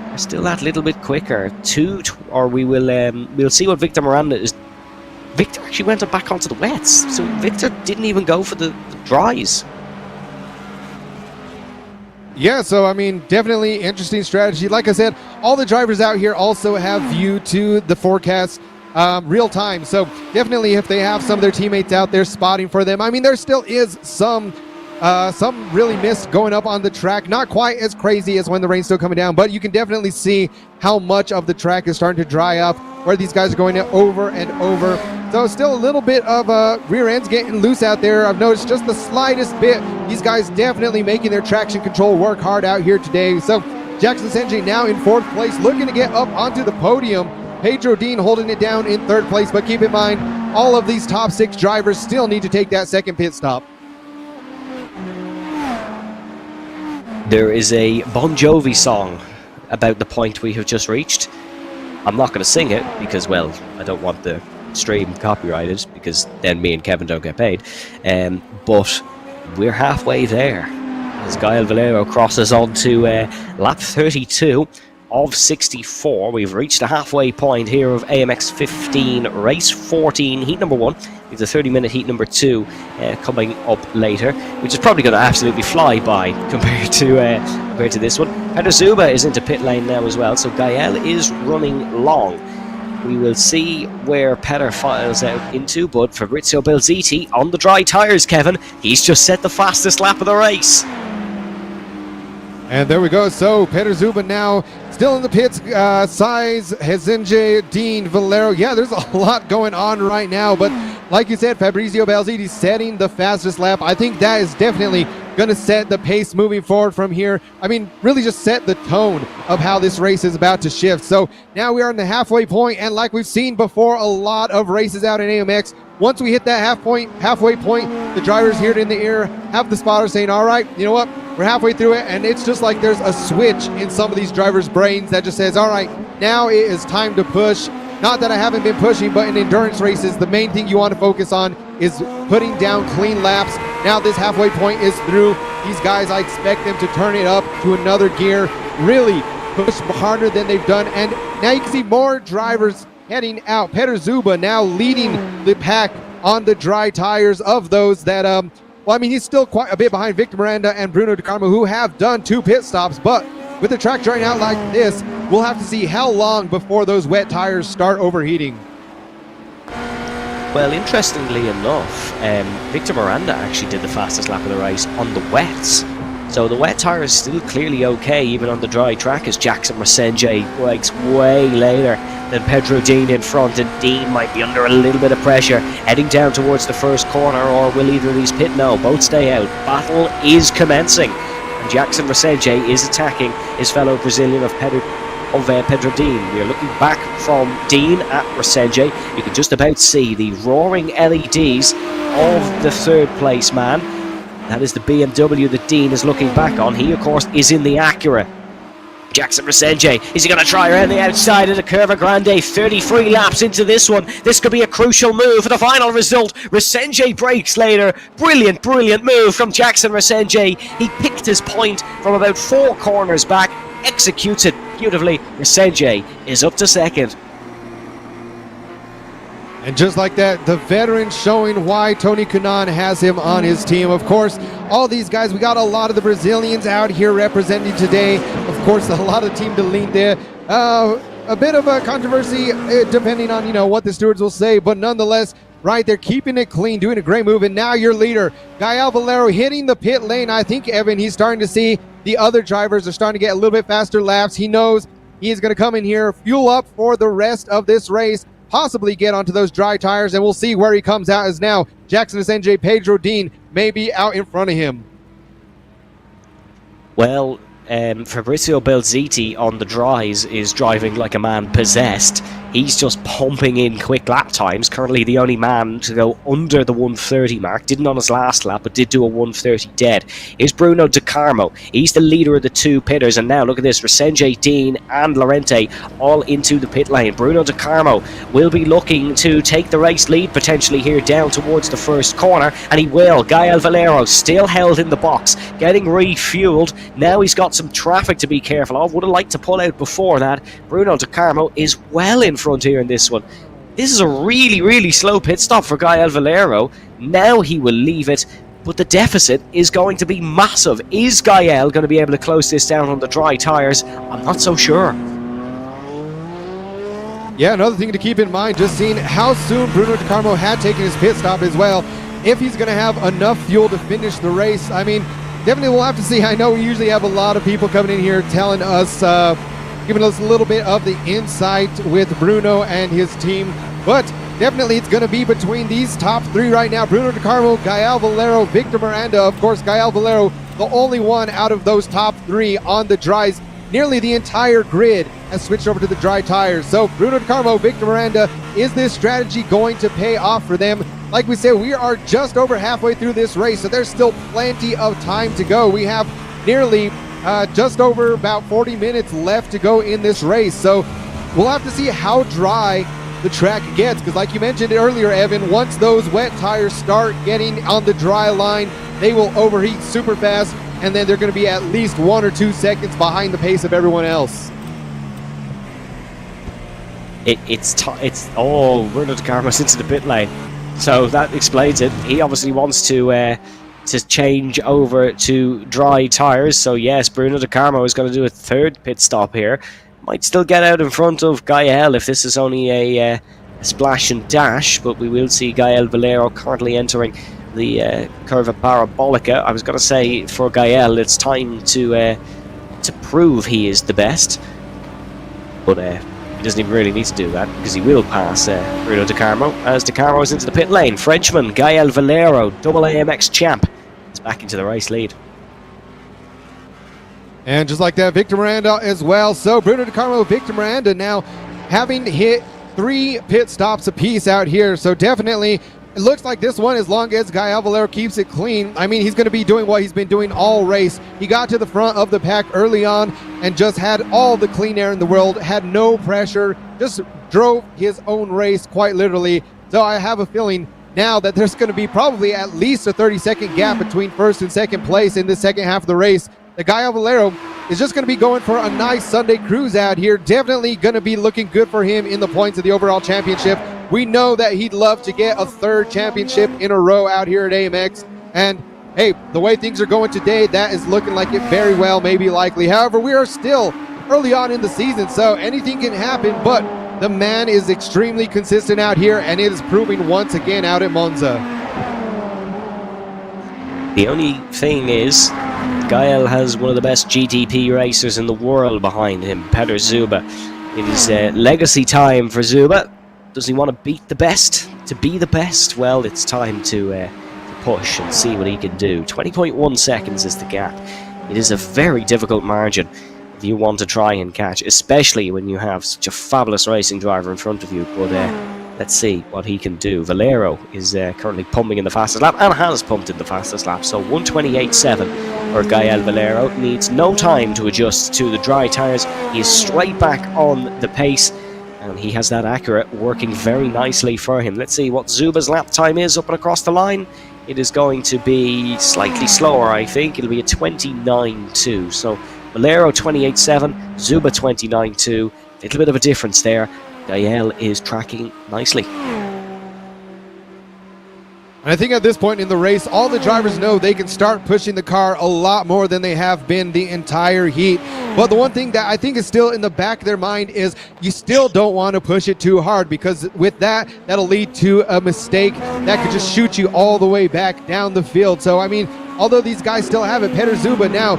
are still that little bit quicker. We'll see what Victor Miranda is. Victor actually went back onto the wets, so Victor didn't even go for the dries. Yeah, so I mean, definitely interesting strategy. Like I said, all the drivers out here also have view to the forecast real time. So definitely if they have some of their teammates out there spotting for them, I mean, there still is some really mist going up on the track. Not quite as crazy as when the rain's still coming down, but you can definitely see how much of the track is starting to dry up, where these guys are going over and over. So still a little bit of rear ends getting loose out there. I've noticed just the slightest bit. These guys definitely making their traction control work hard out here today. So Jackson Senji now in 4th place, looking to get up onto the podium. Pedro Dean holding it down in 3rd place, but keep in mind, all of these top 6 drivers still need to take that second pit stop. There is a Bon Jovi song about the point we have just reached. I'm not going to sing it because, well, I don't want the stream copyrighted because then me and Kevin don't get paid. But we're halfway there as Gael Valero crosses on to lap 32 of 64. We've reached the halfway point here of AMX 15 race 14 heat number 1. With the 30-minute heat number 2 coming up later, which is probably going to absolutely fly by compared to this one. Peter Zuba is into pit lane now as well, so Gael is running long. We will see where Peter files out into, but Fabrizio Belziti on the dry tyres, Kevin. He's just set the fastest lap of the race. And there we go. So Peter Zuba now still in the pits. Size, Hezinje, Dean, Valero. Yeah, there's a lot going on right now. But like you said, Fabrizio Balziti setting the fastest lap. I think that is definitely going to set the pace moving forward from here. I mean, really just set the tone of how this race is about to shift. So now we are in the halfway point, and like we've seen before, a lot of races out in AMX, once we hit that halfway point, the drivers hear it in the ear, have the spotter saying, all right, you know what, we're halfway through it, and it's just like there's a switch in some of these drivers' brains that just says, all right, now it is time to push. Not that I haven't been pushing, but in endurance races, the main thing you want to focus on is putting down clean laps. Now this halfway point is through. These guys, I expect them to turn it up to another gear, really push harder than they've done. And now you can see more drivers heading out. Peter Zuba now leading the pack on the dry tires of those that, well, I mean, he's still quite a bit behind Victor Miranda and Bruno De Carmo, who have done 2 pit stops, but with the track drying out like this, we'll have to see how long before those wet tires start overheating. Well, interestingly enough, Victor Miranda actually did the fastest lap of the race on the wets. So the wet tyre is still clearly okay, even on the dry track, as Jackson Resenje brakes way later than Pedro Dean in front, and Dean might be under a little bit of pressure, heading down towards the first corner, or will either of these pit? No, both stay out. Battle is commencing, and Jackson Resenje is attacking his fellow Brazilian of Pedro Dean. We are looking back from Dean at Resenje. You can just about see the roaring LEDs of the third place man. That is the BMW that Dean is looking back on. He, of course, is in the Acura. Jackson Resenje, is he going to try around the outside of the Curva Grande? 33 laps into this one. This could be a crucial move for the final result. Resenje breaks later. Brilliant, brilliant move from Jackson Resenje. He picked his point from about 4 corners back, executes it beautifully. Resenje is up to second. And just like that, the veteran showing why Tony Kanaan has him on his team. Of course, all these guys, we got a lot of the Brazilians out here representing today. Of course, a lot of Team Delinde there. A bit of a controversy depending on, what the stewards will say, but nonetheless, right, they're keeping it clean, doing a great move. And now your leader, Gael Valero, hitting the pit lane. I think, Evan, he's starting to see the other drivers are starting to get a little bit faster laps. He knows he is going to come in here, fuel up for the rest of this race, possibly get onto those dry tires, and we'll see where he comes out as now Jackson Resenje, Pedro Dean may be out in front of him. Well, Fabrizio Belziti on the dries is driving like a man possessed. He's just pumping in quick lap times. Currently the only man to go under the 130 mark. Didn't on his last lap, but did do a 130 dead. Is Bruno De Carmo. He's the leader of the 2 pitters. And now look at this. Resenje, Dean and Lorente all into the pit lane. Bruno De Carmo will be looking to take the race lead potentially here down towards the first corner. And he will. Gael Valero still held in the box, getting refueled. Now he's got some traffic to be careful of. Would have liked to pull out before that. Bruno De Carmo is well in front here in this one. This is a really, really slow pit stop for Gael Valero. Now he will leave it, but the deficit is going to be massive. Is Gael going to be able to close this down on the dry tyres? I'm not so sure. Yeah, another thing to keep in mind, just seeing how soon Bruno De Carmo had taken his pit stop as well. If he's going to have enough fuel to finish the race, I mean, definitely we'll have to see. I know we usually have a lot of people coming in here telling us, giving us a little bit of the insight with Bruno and his team, but definitely it's going to be between these top 3 right now. Bruno De Carmo, Gael Valero, Victor Miranda. Of course, Gael Valero, the only one out of those top 3 on the dries. Nearly the entire grid has switched over to the dry tires. So Bruno De Carmo, Victor Miranda, is this strategy going to pay off for them? Like we said, we are just over halfway through this race, so there's still plenty of time to go. We have nearly just over about 40 minutes left to go in this race. So we'll have to see how dry the track gets, because like you mentioned earlier, Evan, once those wet tires start getting on the dry line, they will overheat super fast, and then they're going to be at least 1 or 2 seconds behind the pace of everyone else. Bruno De Carmo's into the pit lane, so that explains it. He obviously wants to change over to dry tires. So yes, Bruno De Carmo is going to do a 3rd pit stop here. Might still get out in front of Gael if this is only a splash and dash, but we will see Gael Valero currently entering the Curva Parabolica. I was going to say for Gael it's time to prove he is the best, but he doesn't even really need to do that, because he will pass Bruno De Carmo as De Carmo is into the pit lane. Frenchman Gael Valero, double AMX champ, is back into the race lead. And just like that, Victor Miranda as well. So Bruno De Carmo, Victor Miranda now having hit 3 pit stops apiece out here. So definitely it looks like this one, as long as Gael Valero keeps it clean, I mean, he's going to be doing what he's been doing all race. He got to the front of the pack early on and just had all the clean air in the world, had no pressure, just drove his own race quite literally. So I have a feeling now that there's going to be probably at least a 30-second gap between 1st and 2nd place in the second half of the race. The Gael Valero is just going to be going for a nice Sunday cruise out here. Definitely going to be looking good for him in the points of the overall championship. We know that he'd love to get a 3rd championship in a row out here at AMX. And hey, the way things are going today, that is looking like it very well may be likely. However, we are still early on in the season, so anything can happen, but the man is extremely consistent out here, and it is proving once again out at Monza. The only thing is, Gael has one of the best GTP racers in the world behind him, Petr Zuba. It is legacy time for Zuba. Does he want to beat the best? To be the best? Well, it's time to push and see what he can do. 20.1 seconds is the gap. It is a very difficult margin if you want to try and catch, especially when you have such a fabulous racing driver in front of you. But let's see what he can do. Valero is currently pumping in the fastest lap and has pumped in the fastest lap. So 1:28.7 for Gael Valero. Needs no time to adjust to the dry tyres. He is straight back on the pace. And he has that accurate working very nicely for him. Let's see what Zuba's lap time is up and across the line. It is going to be slightly slower, I think. It'll be a 29.2. So Valero 28.7, Zuba 29.2. A little bit of a difference there. Gael is tracking nicely. And I think at this point in the race, all the drivers know they can start pushing the car a lot more than they have been the entire heat. But the one thing that I think is still in the back of their mind is you still don't want to push it too hard, because with that, that'll lead to a mistake that could just shoot you all the way back down the field. So, I mean, although these guys still have it, Petr Zuba now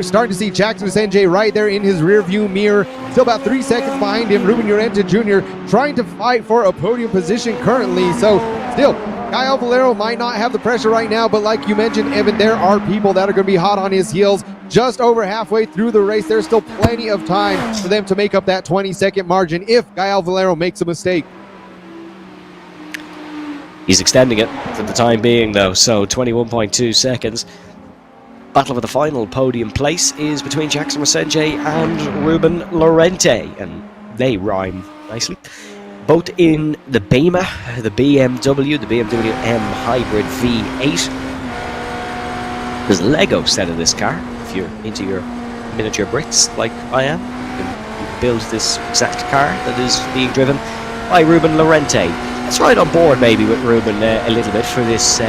starting to see Jackson Sanjay right there in his rear view mirror. Still about 3 seconds behind him, Ruben Llorente Jr. trying to fight for a podium position currently. So still, Gael Valero might not have the pressure right now, but like you mentioned, Evan, there are people that are going to be hot on his heels. Just over halfway through the race, there's still plenty of time for them to make up that 20-second margin if Gael Valero makes a mistake. He's extending it for the time being, though, so 21.2 seconds. Battle for the final podium place is between Jackson Sanjay and Ruben Llorente, and they rhyme nicely. Both in the Beamer, the BMW M Hybrid V8. There's a Lego set of this car. If you're into your miniature bricks like I am, you can build this exact car that is being driven by Ruben Llorente. Let's ride on board maybe with Ruben a little bit for this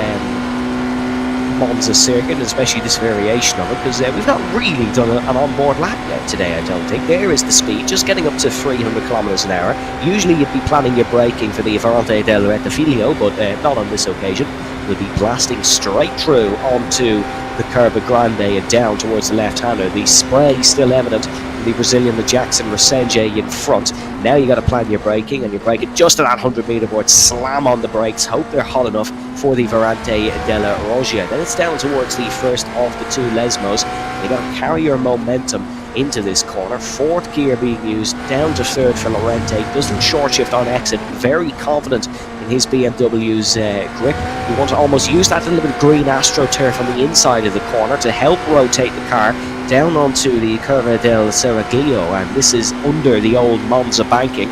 Monza circuit, especially this variation of it, because we've not really done an onboard lap yet today, I don't think. There is the speed, just getting up to 300 kilometers an hour. Usually you'd be planning your braking for the Avanti del Rettifilio, but not on this occasion. We'll be blasting straight through onto the Curva Grande and down towards the left-hander. The spray still evident in the Brazilian, the Jackson Sanjay in front. Now you got to plan your braking, and you're braking just at that 100-meter board. Slam on the brakes, hope they're hot enough for the Varante della Roggia. Then it's down towards the first of the two Lesmos. You got to carry your momentum into this corner. Fourth gear being used, down to third for Llorente. Doesn't short shift on exit. Very confident in his BMW's grip. We want to almost use that little bit of green AstroTurf on the inside of the corner to help rotate the car down onto the Curva del Seraglio, and this is under the old Monza banking,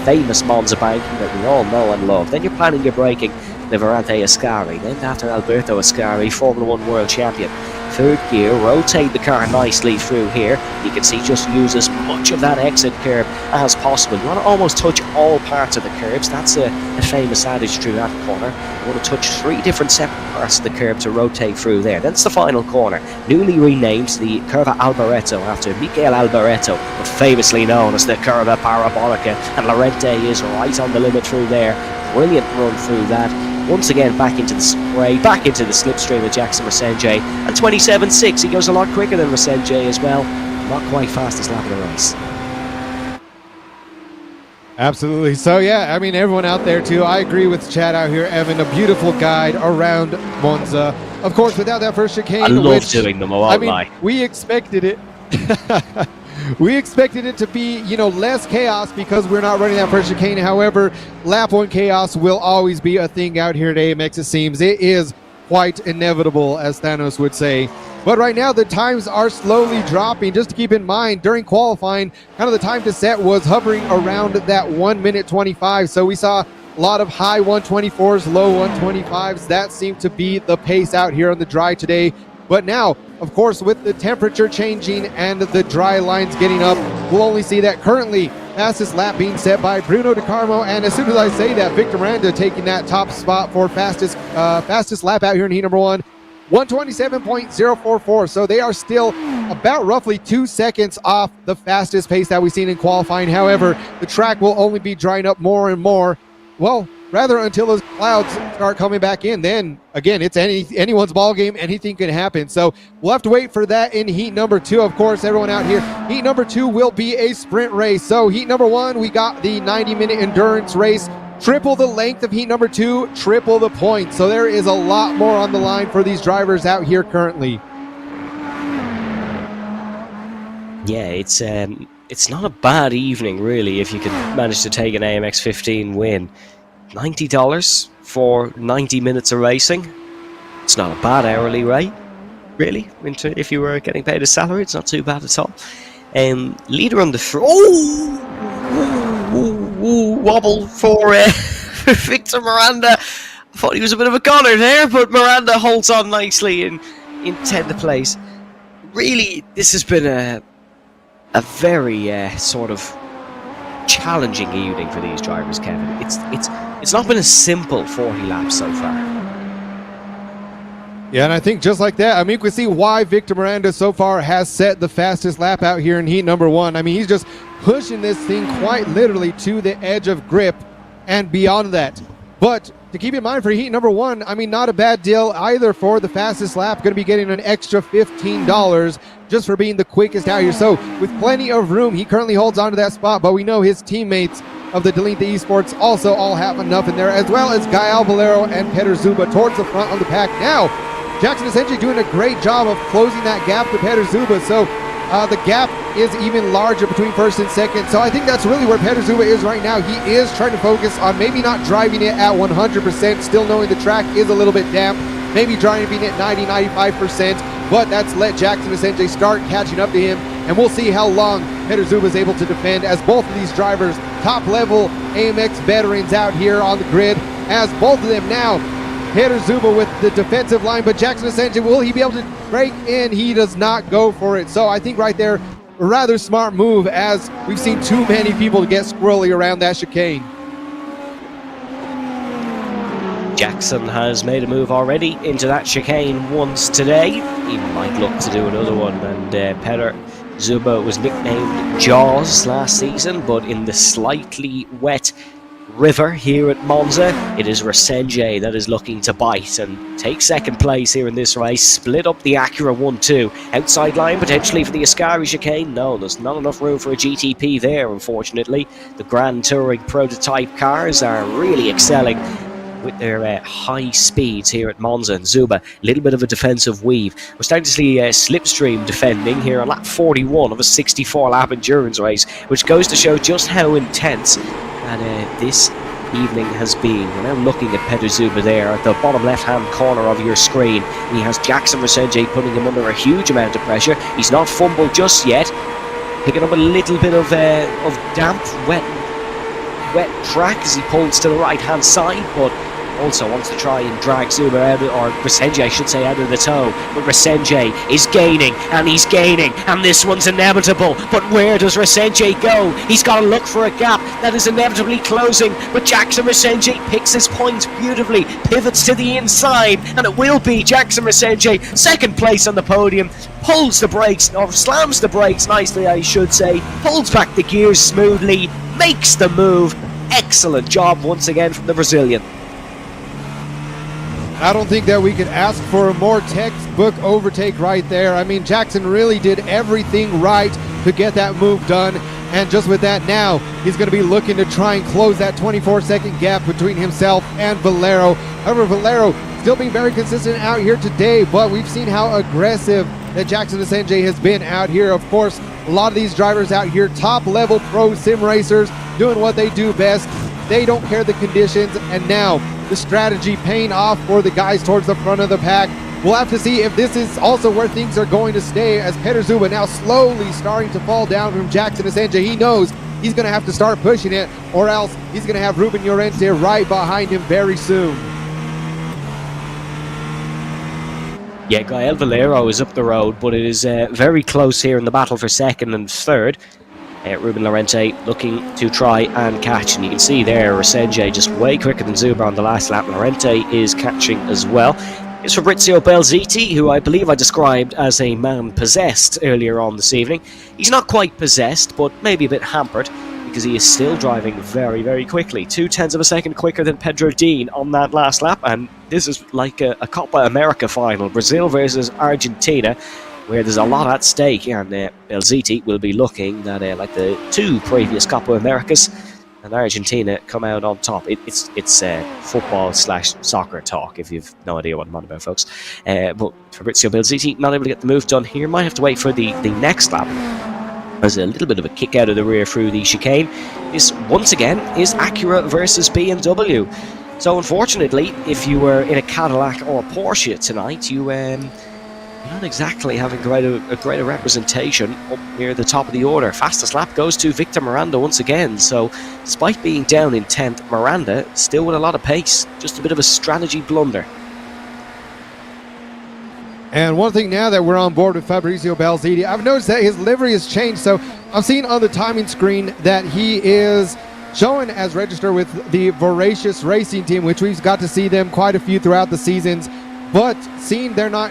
famous Monza banking that we all know and love. Then you're planning your braking, the Varante Ascari, named after Alberto Ascari, Formula 1 world champion. Third gear, rotate the car nicely through here. You can see just use as much of that exit curb as possible. You want to almost touch all parts of the curbs. That's a famous adage through that corner. You want to touch 3 different separate parts of the curb to rotate through there. Then it's the final corner, newly renamed the Curva Alboreto after Michael Alboreto, but famously known as the Curva Parabolica, and Llorente is right on the limit through there. Brilliant run through that. Once again back into the spray, back into the slipstream of Jackson Sanjay, and 27.6. He goes a lot quicker than Sanjay as well. Not quite fastest lap of the race. Absolutely. So yeah, I mean, everyone out there too, I agree with Chad out here, Evan. A beautiful guide around Monza. Of course, without that first chicane, I love doing them, I won't lie. We expected it. We expected it to be, less chaos because we're not running that first chicane. However, lap 1 chaos will always be a thing out here at AMX, it seems. It is quite inevitable, as Thanos would say. But right now, the times are slowly dropping. Just to keep in mind, during qualifying, kind of the time to set was hovering around that 1:25. So we saw a lot of high 124s, low 125s. That seemed to be the pace out here on the dry today. But now, of course, with the temperature changing and the dry lines getting up, we'll only see that currently fastest lap being set by Bruno De Carmo. And as soon as I say that, Victor Miranda taking that top spot for fastest lap out here in heat number 1. 127.044. So they are still about roughly 2 seconds off the fastest pace that we've seen in qualifying. However, the track will only be drying up more and more. Well, rather until those clouds start coming back in. Then again, it's anyone's ball game. Anything can happen. So we'll have to wait for that in heat number 2. Of course, everyone out here, heat number 2 will be a sprint race. So heat number 1, we got the 90-minute endurance race. Triple the length of heat number 2, triple the points. So there is a lot more on the line for these drivers out here currently. Yeah, it's not a bad evening, really, if you can manage to take an AMX 15 win. $90 for 90 minutes of racing. It's not a bad hourly rate, really. If you were getting paid a salary, it's not too bad at all. Leader on the front. Wobble for Victor Miranda. I thought he was a bit of a goner there, but Miranda holds on nicely in 10th place. Really, this has been a very sort of challenging evening for these drivers, Kevin. It's not been a simple 40 laps so far. Yeah, and I think just like that, I mean, you can see why Victor Miranda so far has set the fastest lap out here in heat number 1. I mean, he's just pushing this thing quite literally to the edge of grip and beyond that. But to keep in mind for heat number 1, I mean, not a bad deal either for the fastest lap. Going to be getting an extra $15 just for being the quickest out here. So with plenty of room, he currently holds on to that spot, but we know his teammates of the Delinta Esports also all have enough in there, as well as Gael Valero and Peter Zuba towards the front of the pack. Now, Jackson essentially doing a great job of closing that gap to Peter Zuba. So the gap is even larger between first and second. So I think that's really where Peter Zuba is right now. He is trying to focus on maybe not driving it at 100%, still knowing the track is a little bit damp, maybe driving it 90-95%, but that's let Jackson essentially start catching up to him, and we'll see how long Peter Zuba is able to defend, as both of these drivers, top-level AMX veterans out here on the grid, as both of them now, Peter Zuba with the defensive line, but Jackson essentially, will he be able to break in? He does not go for it. So I think right there, a rather smart move, as we've seen too many people get squirrely around that chicane. Jackson has made a move already into that chicane once today. He might look to do another one, and Peter Zuba was nicknamed Jaws last season, but in the slightly wet river here at Monza, it is Resenje that is looking to bite and take second place here in this race. Split up the Acura 1-2. Outside line potentially for the Ascari chicane. No, there's not enough room for a GTP there, unfortunately. The Grand Touring prototype cars are really excelling with their high speeds here at Monza. And Zuba, a little bit of a defensive weave. We're starting to see Slipstream defending here on lap 41 of a 64 lap endurance race, which goes to show just how intense that this evening has been. We're now looking at Peter Zuba there at the bottom left hand corner of your screen. He has Jackson Resenje putting him under a huge amount of pressure. He's not fumbled just yet, picking up a little bit of damp, wet track as he pulls to the right hand side, but also wants to try and drag Zuba out, or Resenje I should say, out of the tow. But Resenje is gaining, and he's gaining, and this one's inevitable. But where does Resenje go? He's got to look for a gap that is inevitably closing, but Jackson Resenje picks his points beautifully, pivots to the inside, and it will be Jackson Resenje, second place on the podium, pulls the brakes, or slams the brakes nicely I should say, pulls back the gears smoothly, makes the move. Excellent job once again from the Brazilian. I don't think that we could ask for a more textbook overtake right there. I mean, Jackson really did everything right to get that move done. And just with that now, he's going to be looking to try and close that 24-second gap between himself and Valero. However, Valero still being very consistent out here today, but we've seen how aggressive that Jackson Resenje has been out here. Of course, a lot of these drivers out here, top-level pro sim racers, doing what they do best. They don't care the conditions, and now the strategy paying off for the guys towards the front of the pack. We'll have to see if this is also where things are going to stay, as Peter Zuba now slowly starting to fall down from Jackson Resenje. He knows he's going to have to start pushing it, or else he's going to have Ruben Llorente right behind him very soon. Yeah, Gael Valero is up the road, but it is very close here in the battle for second and third. Ruben Llorente looking to try and catch, and you can see there Resenje just way quicker than Zuba on the last lap. Llorente is catching as well. It's Fabrizio Belziti, who I believe I described as a man possessed earlier on this evening. He's not quite possessed, but maybe a bit hampered, because he is still driving very, very quickly. 0.2 of a second quicker than Pedro Dean on that last lap, and this is like a Copa America final, Brazil versus Argentina, where there's a lot at stake, and Belziti will be looking at like the 2 previous Copa Americas, and Argentina come out on top. It's football / soccer talk, if you've no idea what I'm on about, folks. But Fabrizio Belziti not able to get the move done here. Might have to wait for the next lap. There's a little bit of a kick out of the rear through the chicane. This, once again, is Acura versus BMW. So unfortunately, if you were in a Cadillac or a Porsche tonight, you're not exactly having a greater representation up near the top of the order. Fastest lap goes to Victor Miranda once again. So despite being down in 10th, Miranda still with a lot of pace. Just a bit of a strategy blunder. And one thing now that we're on board with Fabrizio Belziti, I've noticed that his livery has changed. So I've seen on the timing screen that he is showing as registered with the Voracious Racing Team, which we've got to see them quite a few throughout the seasons. But seeing they're not,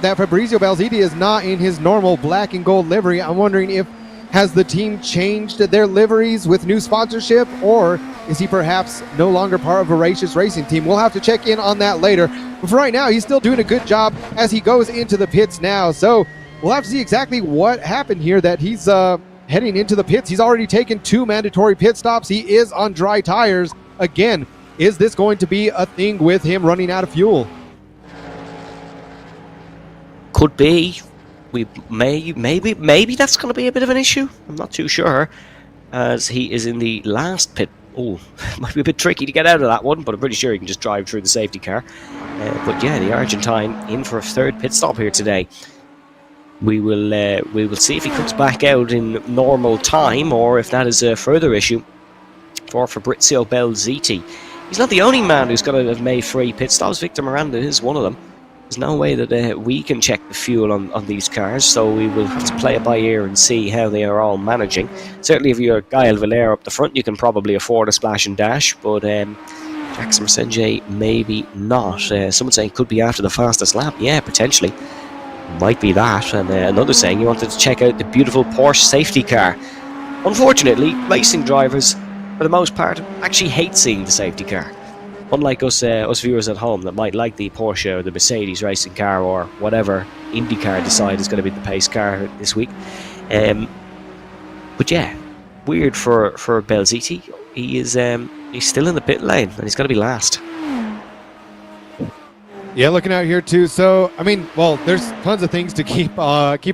that Fabrizio Belziti is not in his normal black and gold livery, I'm wondering if has the team changed their liveries with new sponsorship, or is he perhaps no longer part of a Voracious Racing Team? We'll have to check in on that later. But for right now, he's still doing a good job as he goes into the pits now. So we'll have to see exactly what happened here that he's heading into the pits. He's already taken 2 mandatory pit stops. He is on dry tires. Again, is this going to be a thing with him running out of fuel? Could be. We maybe that's going to be a bit of an issue. I'm not too sure, as he is in the last pit. Oh, might be a bit tricky to get out of that one, but I'm pretty sure he can just drive through the safety car. But yeah, the Argentine in for a 3rd pit stop here today. We will see if he comes back out in normal time, or if that is a further issue for Fabrizio Belziti. He's not the only man who's going to have made 3 pit stops. Victor Miranda is one of them. There's no way that we can check the fuel on these cars, so we will have to play it by ear and see how they are all managing. Certainly if you're Gael Valera up the front, you can probably afford a splash and dash, but Jackson Mersenje maybe not. Someone saying could be after the fastest lap. Yeah, potentially. Might be that. And another saying you wanted to check out the beautiful Porsche safety car. Unfortunately, racing drivers, for the most part, actually hate seeing the safety car. Unlike us viewers at home that might like the Porsche or the Mercedes racing car or whatever IndyCar decide is going to be the pace car this week. But yeah, weird for Belziti. He's still in the pit lane and he's going to be last. Yeah, looking out here too. So, I mean, well, there's tons of things to keep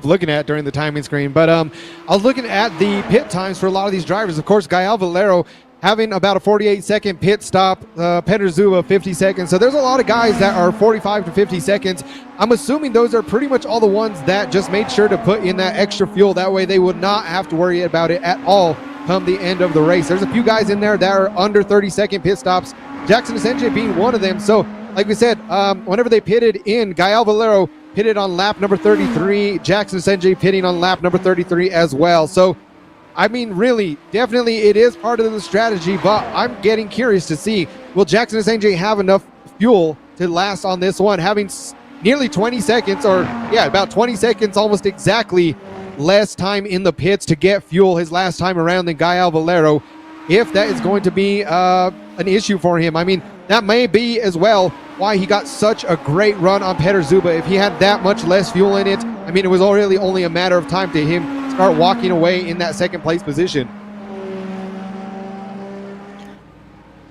looking at during the timing screen. But I was looking at the pit times for a lot of these drivers. Of course, Gael Valero having about a 48-second pit stop, Peter Zuba 50 seconds. So there's a lot of guys that are 45 to 50 seconds. I'm assuming those are pretty much all the ones that just made sure to put in that extra fuel. That way they would not have to worry about it at all come the end of the race. There's a few guys in there that are under 30-second pit stops, Jackson Asenje being one of them. So like we said, whenever they pitted in, Gael Valero pitted on lap number 33, Jackson Asenje pitting on lap number 33 as well. So I mean, really, definitely it is part of the strategy, but I'm getting curious to see, will Jackson Asenje have enough fuel to last on this one, having nearly 20 seconds, or yeah, about 20 seconds, almost exactly less time in the pits to get fuel his last time around than Gael Valero, if that is going to be an issue for him. I mean, that may be as well why he got such a great run on Peter Zuba. If he had that much less fuel in it, I mean, it was really only a matter of time to him start walking away in that 2nd place position.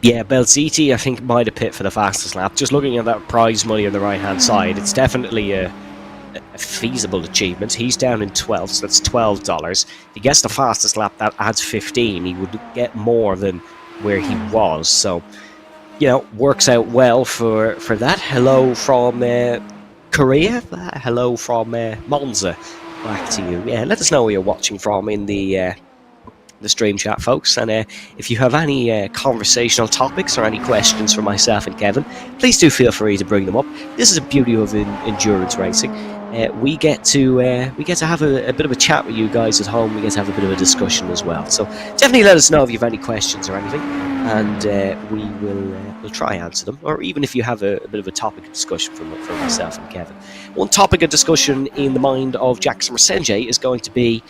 Yeah, Belziti, I think, might have pit for the fastest lap. Just looking at that prize money on the right-hand side, it's definitely a feasible achievement. He's down in 12th, so that's $12. If he gets the fastest lap, that adds 15. He would get more than where he was. So, you know, works out well for that. Hello from Korea. Hello from Monza. Back to you. Yeah, let us know where you're watching from in the stream chat, folks. And if you have any conversational topics or any questions for myself and Kevin, please do feel free to bring them up. This is a beauty of endurance racing. We get to have a bit of a chat with you guys at home. We get to have a bit of a discussion as well. So definitely let us know if you have any questions or anything, and we'll try and answer them. Or even if you have a bit of a topic of discussion for myself and Kevin. One topic of discussion in the mind of Jackson Mersenje is going to be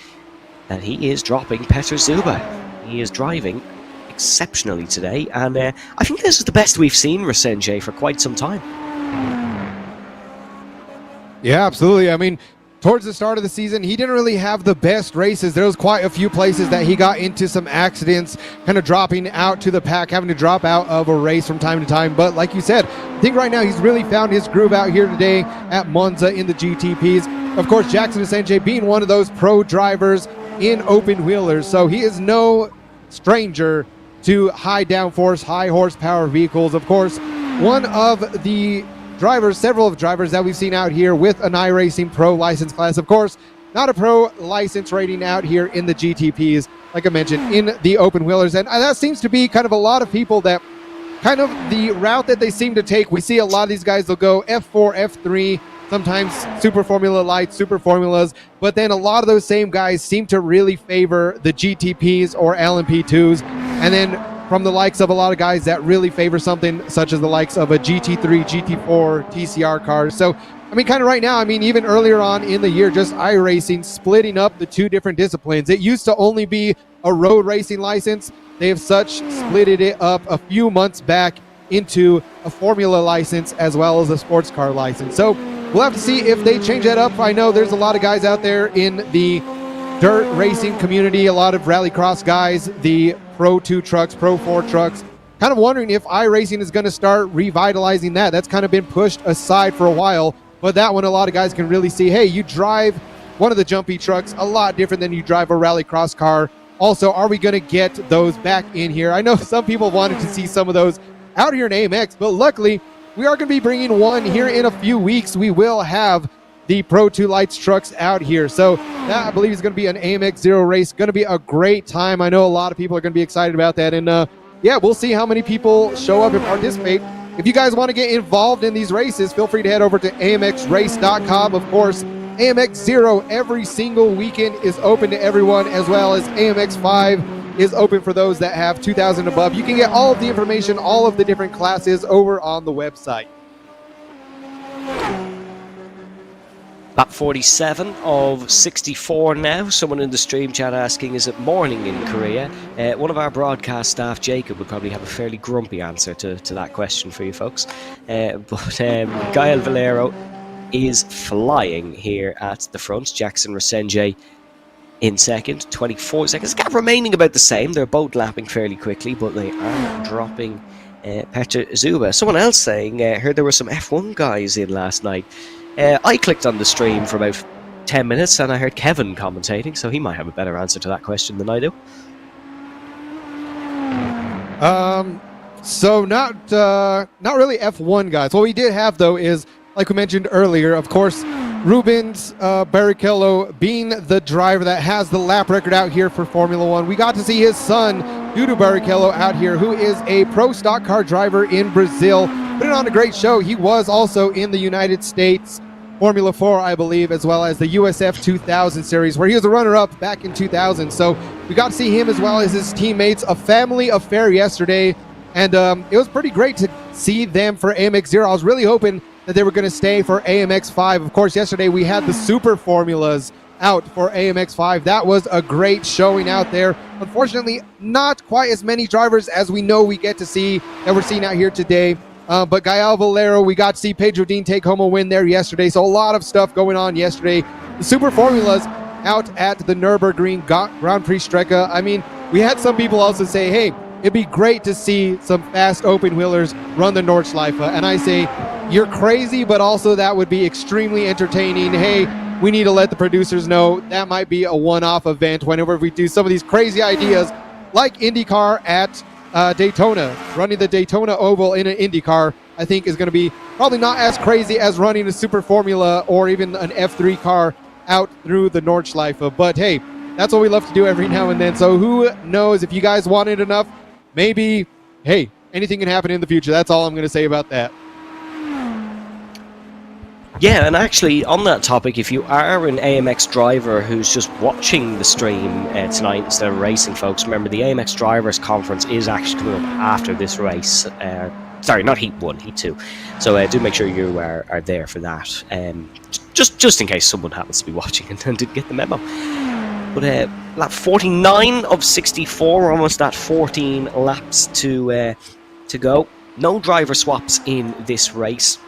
that he is dropping Peter Zuba. He is driving exceptionally today, and I think this is the best we've seen Resenge for quite some time. Yeah, absolutely. I mean, towards the start of the season, he didn't really have the best races. There was quite a few places that he got into some accidents, kind of dropping out to the pack, having to drop out of a race from time to time. But like you said, I think right now he's really found his groove out here today at Monza in the GTPs. Of course, Jackson Asenge being one of those pro drivers in open wheelers, so he is no stranger to high downforce, high horsepower vehicles. Of course, one of the drivers, several of drivers that we've seen out here with an iRacing Pro license class. Of course, not a pro license rating out here in the GTPs, like I mentioned, in the open wheelers. And that seems to be kind of a lot of people that kind of the route that they seem to take. We see a lot of these guys, they'll go F4, F3, sometimes Super Formula Light, Super Formulas, but then a lot of those same guys seem to really favor the GTPs or LMP2s. And then from the likes of a lot of guys that really favor something such as the likes of a GT3, GT4, TCR cars. So, I mean, kind of right now, I mean, even earlier on in the year, just iRacing splitting up the two different disciplines. It used to only be a road racing license. They have splitted it up a few months back into a Formula license as well as a sports car license. So we'll have to see if they change that up. I know there's a lot of guys out there in the dirt racing community, a lot of rallycross guys, the Pro 2 trucks, Pro 4 trucks, kind of wondering if iRacing is going to start revitalizing that. That's kind of been pushed aside for a while, but that one a lot of guys can really see, hey, you drive one of the jumpy trucks a lot different than you drive a rallycross car. Also, are we going to get those back in here? I know some people wanted to see some of those out here in AMX, but luckily we are going to be bringing one here in a few weeks. We will have the Pro 2 Lights trucks out here. So that, I believe, is going to be an AMX Zero race. Going to be a great time. I know a lot of people are going to be excited about that. And yeah, we'll see how many people show up and participate. If you guys want to get involved in these races, feel free to head over to amxrace.com. Of course, AMX Zero every single weekend is open to everyone, as well as AMX 5 is open for those that have 2,000 above. You can get all of the information, all of the different classes over on the website. Lap 47 of 64 now. Someone in the stream chat asking, is it morning in Korea? One of our broadcast staff, Jacob, would probably have a fairly grumpy answer to that question for you folks. But Gael Valero is flying here at the front. Jackson Resenge in second, 24 seconds. Gap remaining about the same. They're both lapping fairly quickly, but they are dropping Petr Zuba. Someone else saying, heard there were some F1 guys in last night. I clicked on the stream for about 10 minutes and I heard Kevin commentating, so he might have a better answer to that question than I do. So not really F1 guys. What we did have, though, is, like we mentioned earlier, of course, Rubens Barrichello being the driver that has the lap record out here for Formula One. We got to see his son, Dudu Barrichello, out here, who is a pro stock car driver in Brazil. Putting on a great show. He was also in the United States Formula 4, I believe, as well as the USF 2000 series, where he was a runner-up back in 2000. So we got to see him as well as his teammates. A family affair yesterday, and it was pretty great to see them for AMX Zero. I was really hoping that they were going to stay for AMX 5. Of course, yesterday we had the Super Formulas out for AMX 5. That was a great showing out there. Unfortunately, not quite as many drivers as we know we get to see that we're seeing out here today. But Gael Valero, we got to see Pedro Dean take home a win there yesterday. So a lot of stuff going on yesterday. The Super Formulas out at the Nürburgring Grand Prix Strecke. I mean, we had some people also say, hey, it'd be great to see some fast open wheelers run the Nordschleife. And I say, you're crazy, but also that would be extremely entertaining. Hey, we need to let the producers know that might be a one-off event whenever we do some of these crazy ideas like IndyCar at Daytona. Running the Daytona Oval in an IndyCar, I think, is going to be probably not as crazy as running a Super Formula or even an F3 car out through the Nordschleife. But hey, that's what we love to do every now and then. So who knows, if you guys want it enough, maybe, hey, anything can happen in the future. That's all I'm going to say about that. Yeah, and actually, on that topic, if you are an AMX driver who's just watching the stream tonight instead of racing, folks, remember the AMX Drivers Conference is actually coming up after this race. Sorry, not Heat 1, Heat 2. So do make sure you are there for that. Just in case someone happens to be watching and didn't get the memo. But lap 49 of 64, almost at 14 laps to go. No driver swaps in this race.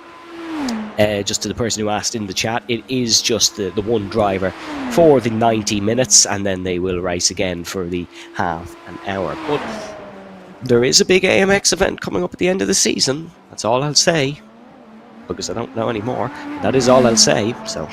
Just to the person who asked in the chat, it is just the one driver for the 90 minutes, and then they will race again for the half an hour. But there is a big AMX event coming up at the end of the season. That's all I'll say, because I don't know anymore. That is all I'll say. So,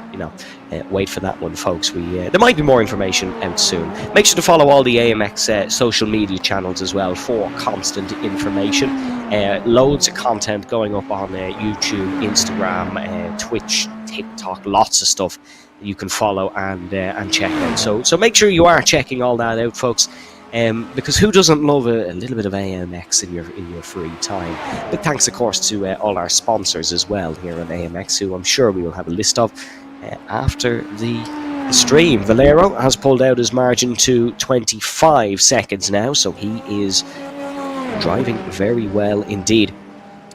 wait for that one, folks. There might be more information out soon. Make sure to follow all the AMX social media channels as well for constant information. Loads of content going up on YouTube, Instagram, Twitch, TikTok, lots of stuff that you can follow and check out. So make sure you are checking all that out, folks. Because who doesn't love a little bit of AMX in your free time? Big thanks, of course, to all our sponsors as well here on AMX, who I'm sure we will have a list of after the stream. Valero has pulled out his margin to 25 seconds now, so he is driving very well indeed.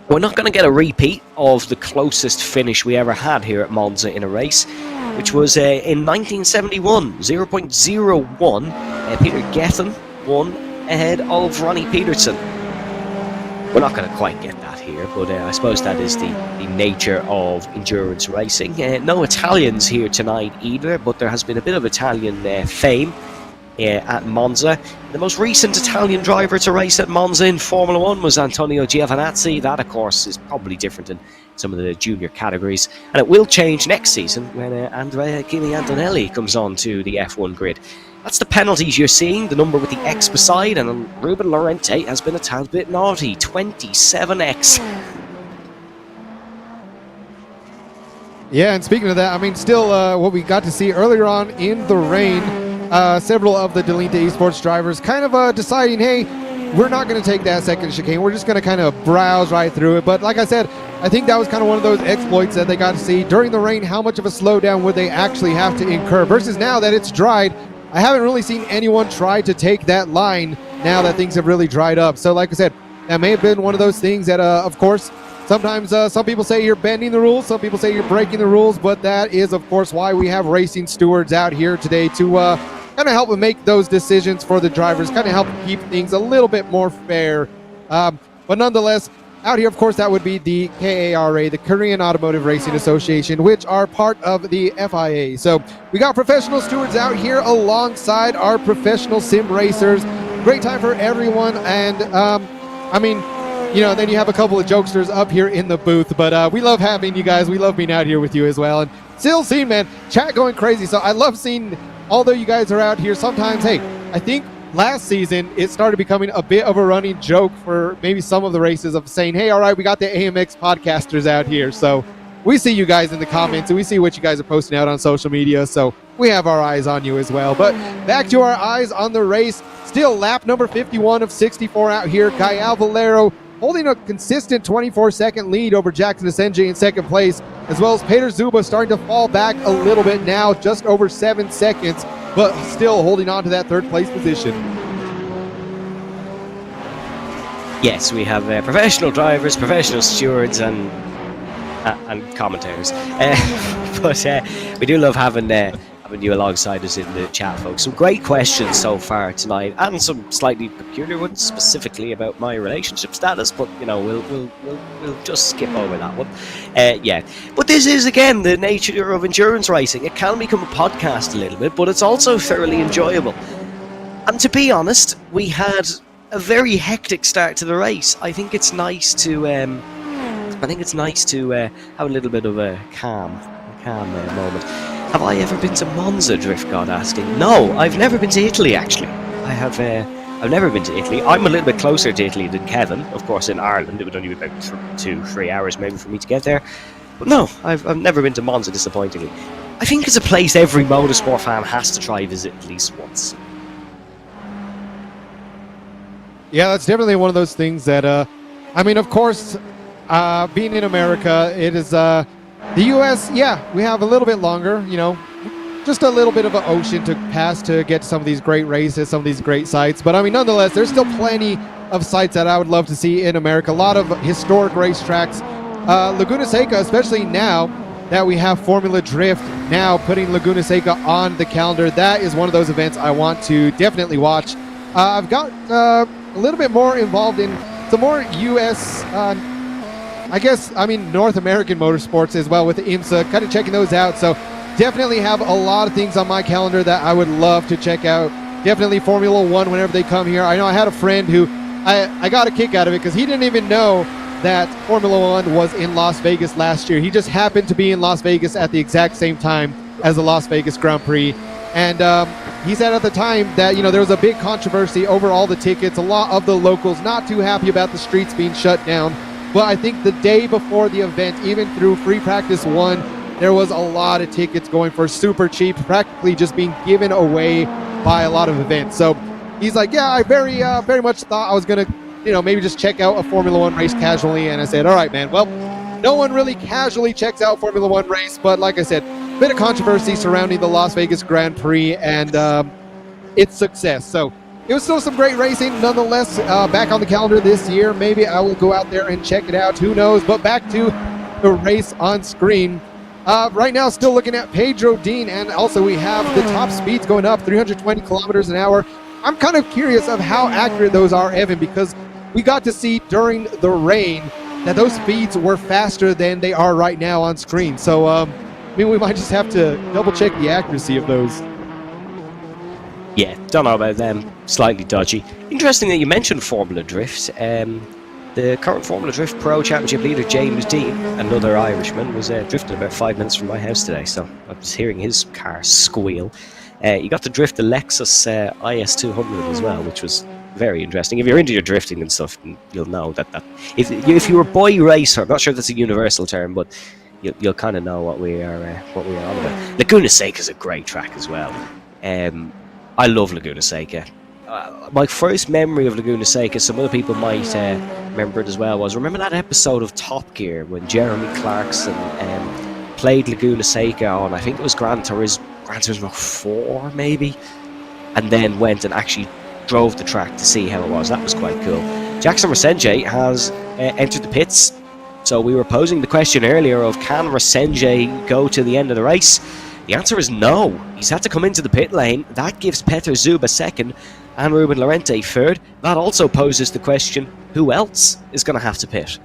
We're not going to get a repeat of the closest finish we ever had here at Monza in a race, which was in 1971, 0.01. Peter Gethin won ahead of Ronnie Peterson. We're not going to quite get that here, but I suppose that is the nature of endurance racing. No Italians here tonight either, but there has been a bit of Italian fame at Monza. The most recent Italian driver to race at Monza in Formula 1 was Antonio Giovinazzi. That, of course, is probably different in some of the junior categories, and it will change next season when Andrea Kimi Antonelli comes on to the F1 grid. That's the penalties you're seeing, the number with the X beside, and Ruben Lorente has been a tad bit naughty, 27X. Yeah, and speaking of that, I mean, still what we got to see earlier on in the rain, several of the Delinte Esports drivers kind of deciding, hey, we're not going to take that second chicane. We're just going to kind of browse right through it. But like I said, I think that was kind of one of those exploits that they got to see during the rain. How much of a slowdown would they actually have to incur? Versus now that it's dried, I haven't really seen anyone try to take that line now that things have really dried up. So like I said, that may have been one of those things that, of course, sometimes some people say you're bending the rules, some people say you're breaking the rules, but that is, of course, why we have racing stewards out here today to kind of help make those decisions for the drivers, kind of help keep things a little bit more fair. But nonetheless, out here, of course, that would be the KARA, the Korean Automotive Racing Association, which are part of the FIA. So we got professional stewards out here alongside our professional sim racers. Great time for everyone. And I mean, then you have a couple of jokesters up here in the booth, but we love having you guys. We love being out here with you as well. And still seeing, man, chat going crazy. So I love seeing, although you guys are out here, sometimes, hey, I think last season it started becoming a bit of a running joke for maybe some of the races of saying, hey, all right, we got the AMX podcasters out here. So we see you guys in the comments and we see what you guys are posting out on social media. So we have our eyes on you as well. But back to our eyes on the race. Still lap number 51 of 64 out here. Gael Valero holding a consistent 24-second lead over Jackson Asenge in second place, as well as Peter Zuba starting to fall back a little bit now, just over 7 seconds, but still holding on to that third place position. Yes, we have professional drivers, professional stewards, and commentators. But we do love having you alongside us in the chat, folks. Some great questions so far tonight, and some slightly peculiar ones, specifically about my relationship status. But we'll just skip over that one. But this is again the nature of endurance racing. It can become a podcast a little bit, but it's also thoroughly enjoyable. And to be honest, we had a very hectic start to the race. I think it's nice to have a little bit of a calm moment. Have I ever been to Monza? Drift God asking. No, I've never been to Italy. Actually, I've never been to Italy. I'm a little bit closer to Italy than Kevin. Of course, in Ireland, it would only be about 2-3 hours maybe for me to get there. But no, I've never been to Monza. Disappointingly, I think it's a place every motorsport fan has to try visit at least once. Yeah, that's definitely one of those things that, I mean, of course, being in America, it is, the U.S., yeah, we have a little bit longer, just a little bit of an ocean to pass to get to some of these great races, some of these great sites. But I mean, nonetheless, there's still plenty of sites that I would love to see in America. A lot of historic racetracks. Laguna Seca, especially now, that we have Formula Drift now putting Laguna Seca on the calendar. That is one of those events I want to definitely watch. I've got a little bit more involved in some more U.S., North American motorsports as well with the IMSA, kind of checking those out. So definitely have a lot of things on my calendar that I would love to check out. Definitely Formula One whenever they come here. I know I had a friend who I got a kick out of it because he didn't even know that Formula One was in Las Vegas last year. He just happened to be in Las Vegas at the exact same time as the Las Vegas Grand Prix. And he said at the time that, there was a big controversy over all the tickets. A lot of the locals not too happy about the streets being shut down. But I think the day before the event, even through Free Practice 1, there was a lot of tickets going for super cheap, practically just being given away by a lot of events. So he's like, yeah, I very much thought I was going to, maybe just check out a Formula One race casually. And I said, all right, man, well, no one really casually checks out Formula One race. But like I said, a bit of controversy surrounding the Las Vegas Grand Prix and its success. So it was still some great racing nonetheless. Back on the calendar this year. Maybe I will go out there and check it out. Who knows? But back to the race on screen. Right now, still looking at Pedro Dean, and also we have the top speeds going up, 320 kilometers an hour. I'm kind of curious of how accurate those are, Evan, because we got to see during the rain that those speeds were faster than they are right now on screen. So, we might just have to double check the accuracy of those. Yeah, don't know about them. Slightly dodgy. Interesting that you mentioned Formula Drift. The current Formula Drift Pro Championship leader, James Dean, another Irishman, was drifting about 5 minutes from my house today, so I was hearing his car squeal. You got to drift the Lexus IS200 as well, which was very interesting. If you're into your drifting and stuff, you'll know that if you're a boy racer, I'm not sure if that's a universal term, but you'll kind of know what we are on about. Laguna Seca is a great track as well. I love Laguna Seca. My first memory of Laguna Seca, some other people might remember it as well, was remember that episode of Top Gear when Jeremy Clarkson played Laguna Seca on, I think it was Gran Turismo 4 maybe, and then went and actually drove the track to see how it was. That was quite cool. Jackson Resenje has entered the pits, so we were posing the question earlier of can Resenje go to the end of the race? The answer is no. He's had to come into the pit lane. That gives Peter Zuba second and Ruben Lorente third. That also poses the question, who else is going to have to pit?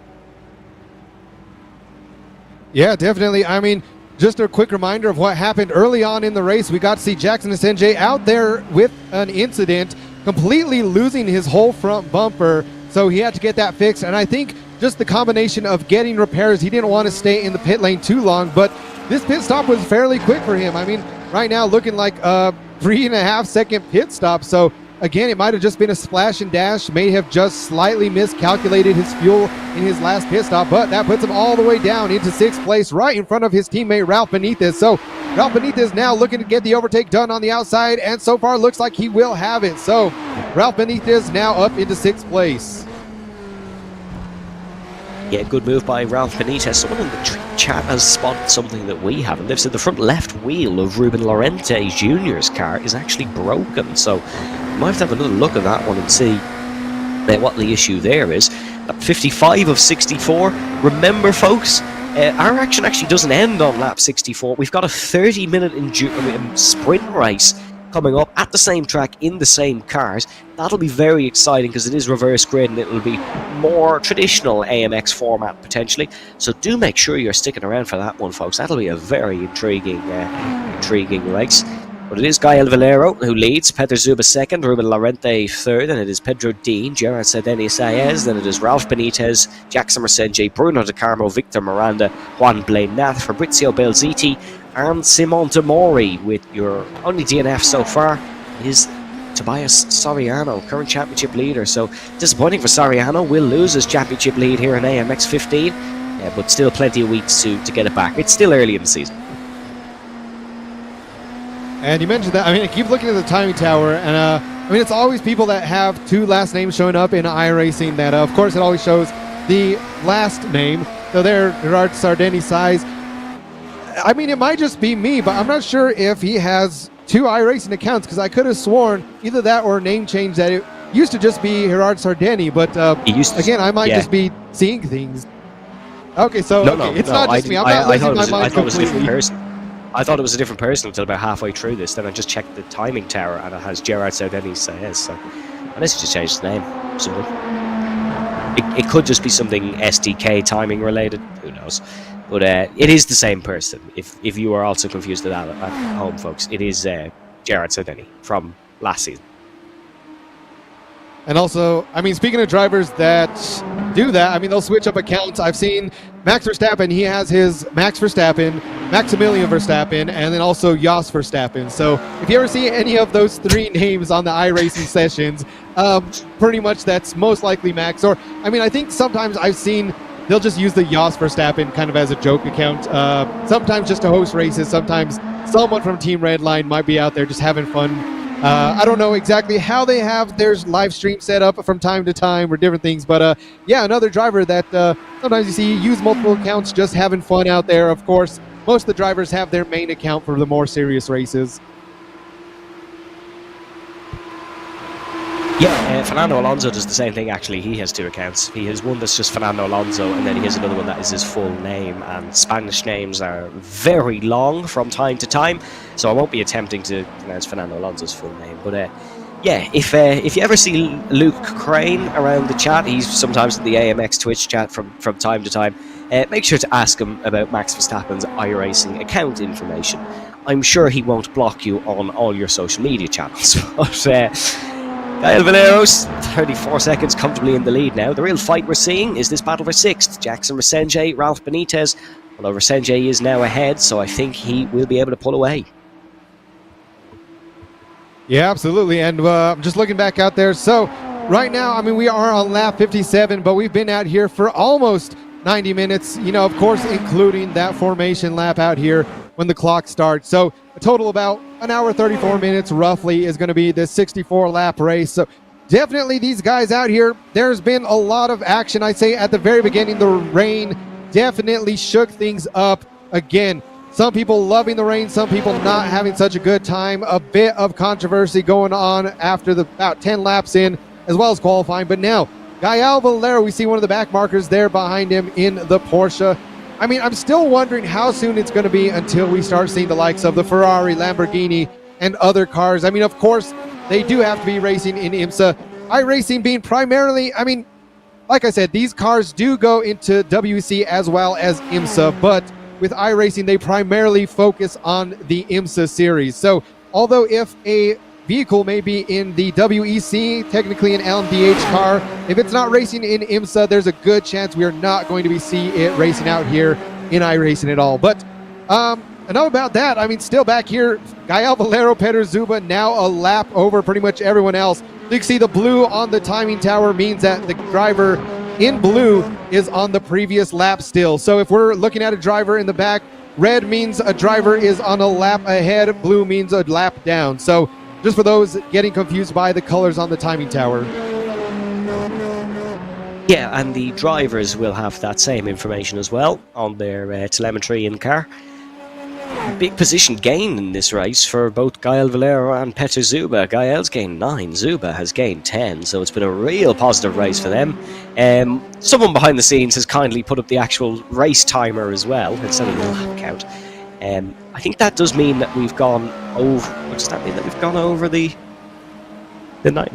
Yeah, definitely. I mean, just a quick reminder of what happened early on in the race. We got to see Jackson Resenje out there with an incident, completely losing his whole front bumper. So he had to get that fixed. And I think just the combination of getting repairs, he didn't want to stay in the pit lane too long, but this pit stop was fairly quick for him. I mean, right now looking like a 3.5 second pit stop. So again, it might have just been a splash and dash, may have just slightly miscalculated his fuel in his last pit stop, but that puts him all the way down into 6th place right in front of his teammate Ralph Benitez. So Ralph Benitez now looking to get the overtake done on the outside, and so far looks like he will have it. So Ralph Benitez now up into 6th place. Yeah, good move by Ralph Benitez. Someone in the chat has spotted something that we haven't. They've said the front left wheel of Ruben Lorente Jr.'s car is actually broken. So we might have to have another look at that one and see what the issue there is. 55 of 64. Remember, folks, our action actually doesn't end on lap 64. We've got a 30-minute sprint race coming up at the same track in the same cars. That'll be very exciting because it is reverse grid and it'll be more traditional AMX format potentially. So do make sure you're sticking around for that one, folks. That'll be a very intriguing race. But it is Gael Valero who leads, Peter Zuba second, Ruben Lorente third, and it is Pedro Dean, Gerard Sedeni Saez, then it is Ralph Benitez, Jackson Resenje, Bruno De Carmo, Victor Miranda, Juan Blaine Nath, Fabrizio Belziti, and Simon Demori. With your only DNF so far is Tobias Soriano, current championship leader. So disappointing for Soriano, will lose his championship lead here in AMX 15, but still plenty of weeks to get it back. It's still early in the season. And you mentioned that, I mean, I keep looking at the timing tower, and I mean, it's always people that have two last names showing up in iRacing that, of course, it always shows the last name. So there, Gerard Sardeni size. I mean, it might just be me, but I'm not sure if he has two iRacing accounts, because I could have sworn either that or a name change that it used to just be Gerard Sardeni, but again, I might just be seeing things. Okay, so it's not just me. I'm not losing my mind I thought it was a different completely. person. I thought it was a different person until about halfway through this. Then I just checked the timing tower, and it has Gerard Southeni's Saez. So unless he just changed his name, something. It could just be something SDK timing related. Who knows? But it is the same person. If you are also confused at that at home, folks, it is Gerard Southeni from last season. And also, I mean, speaking of drivers that do that, I mean, they'll switch up accounts. I've seen Max Verstappen, he has his Max Verstappen, Maximilian Verstappen, and then also Jos Verstappen. So if you ever see any of those three names on the iRacing sessions, pretty much that's most likely Max. Or, I mean, I think sometimes I've seen they'll just use the Jos Verstappen kind of as a joke account. Sometimes just to host races. Sometimes someone from Team Redline might be out there just having fun. I don't know exactly how they have their live stream set up from time to time or different things, but yeah, another driver that sometimes you see use multiple accounts just having fun out there. Of course, most of the drivers have their main account for the more serious races. Yeah, Fernando Alonso does the same thing, actually. He has two accounts. He has one that's just Fernando Alonso, and then he has another one that is his full name, and Spanish names are very long from time to time, so I won't be attempting to pronounce Fernando Alonso's full name. But yeah, if you ever see Luke Crane around the chat, he's sometimes in the AMX Twitch chat from time to time, make sure to ask him about Max Verstappen's iRacing account information. I'm sure he won't block you on all your social media channels, but Gael Valeros, 34 seconds comfortably in the lead now. The real fight we're seeing is this battle for 6th. Jackson Resenje, Ralph Benitez. Although Resenje is now ahead, so I think he will be able to pull away. Yeah, absolutely. And I'm just looking back out there. So right now, I mean, we are on lap 57, but we've been out here for almost 90 minutes, you know, of course, including that formation lap out here when the clock starts. So a total about an hour 34 minutes roughly is going to be this 64 lap race. So definitely these guys out here, there's been a lot of action. I'd say at the very beginning, the rain definitely shook things up again. Some people loving the rain, some people not having such a good time. A bit of controversy going on after the about 10 laps in, as well as qualifying. But now, Gael Valero, we see one of the back markers there behind him in the Porsche. I mean, I'm still wondering how soon it's going to be until we start seeing the likes of the Ferrari, Lamborghini, and other cars. I mean, of course, they do have to be racing in IMSA. iRacing being primarily, I mean, like I said, these cars do go into WEC as well as IMSA, but with iRacing, they primarily focus on the IMSA series. So although if a vehicle may be in the WEC, technically an LMDH car, if it's not racing in IMSA, there's a good chance we are not going to be see it racing out here in iRacing at all. But enough about that. I mean, still back here, Gael Valero, Peter Zuba, now a lap over pretty much everyone else. You can see the blue on the timing tower means that the driver in blue is on the previous lap still. So if we're looking at a driver in the back, red means a driver is on a lap ahead, blue means a lap down. So just for those getting confused by the colors on the timing tower. Yeah, and the drivers will have that same information as well on their telemetry in car. Big position gain in this race for both Gael Valero and Peter Zuba. Gael's gained 9, Zuba has gained 10, so it's been a real positive race for them. Someone behind the scenes has kindly put up the actual race timer as well, instead of the lap count. I think that does mean that we've gone over. What does that mean? That we've gone over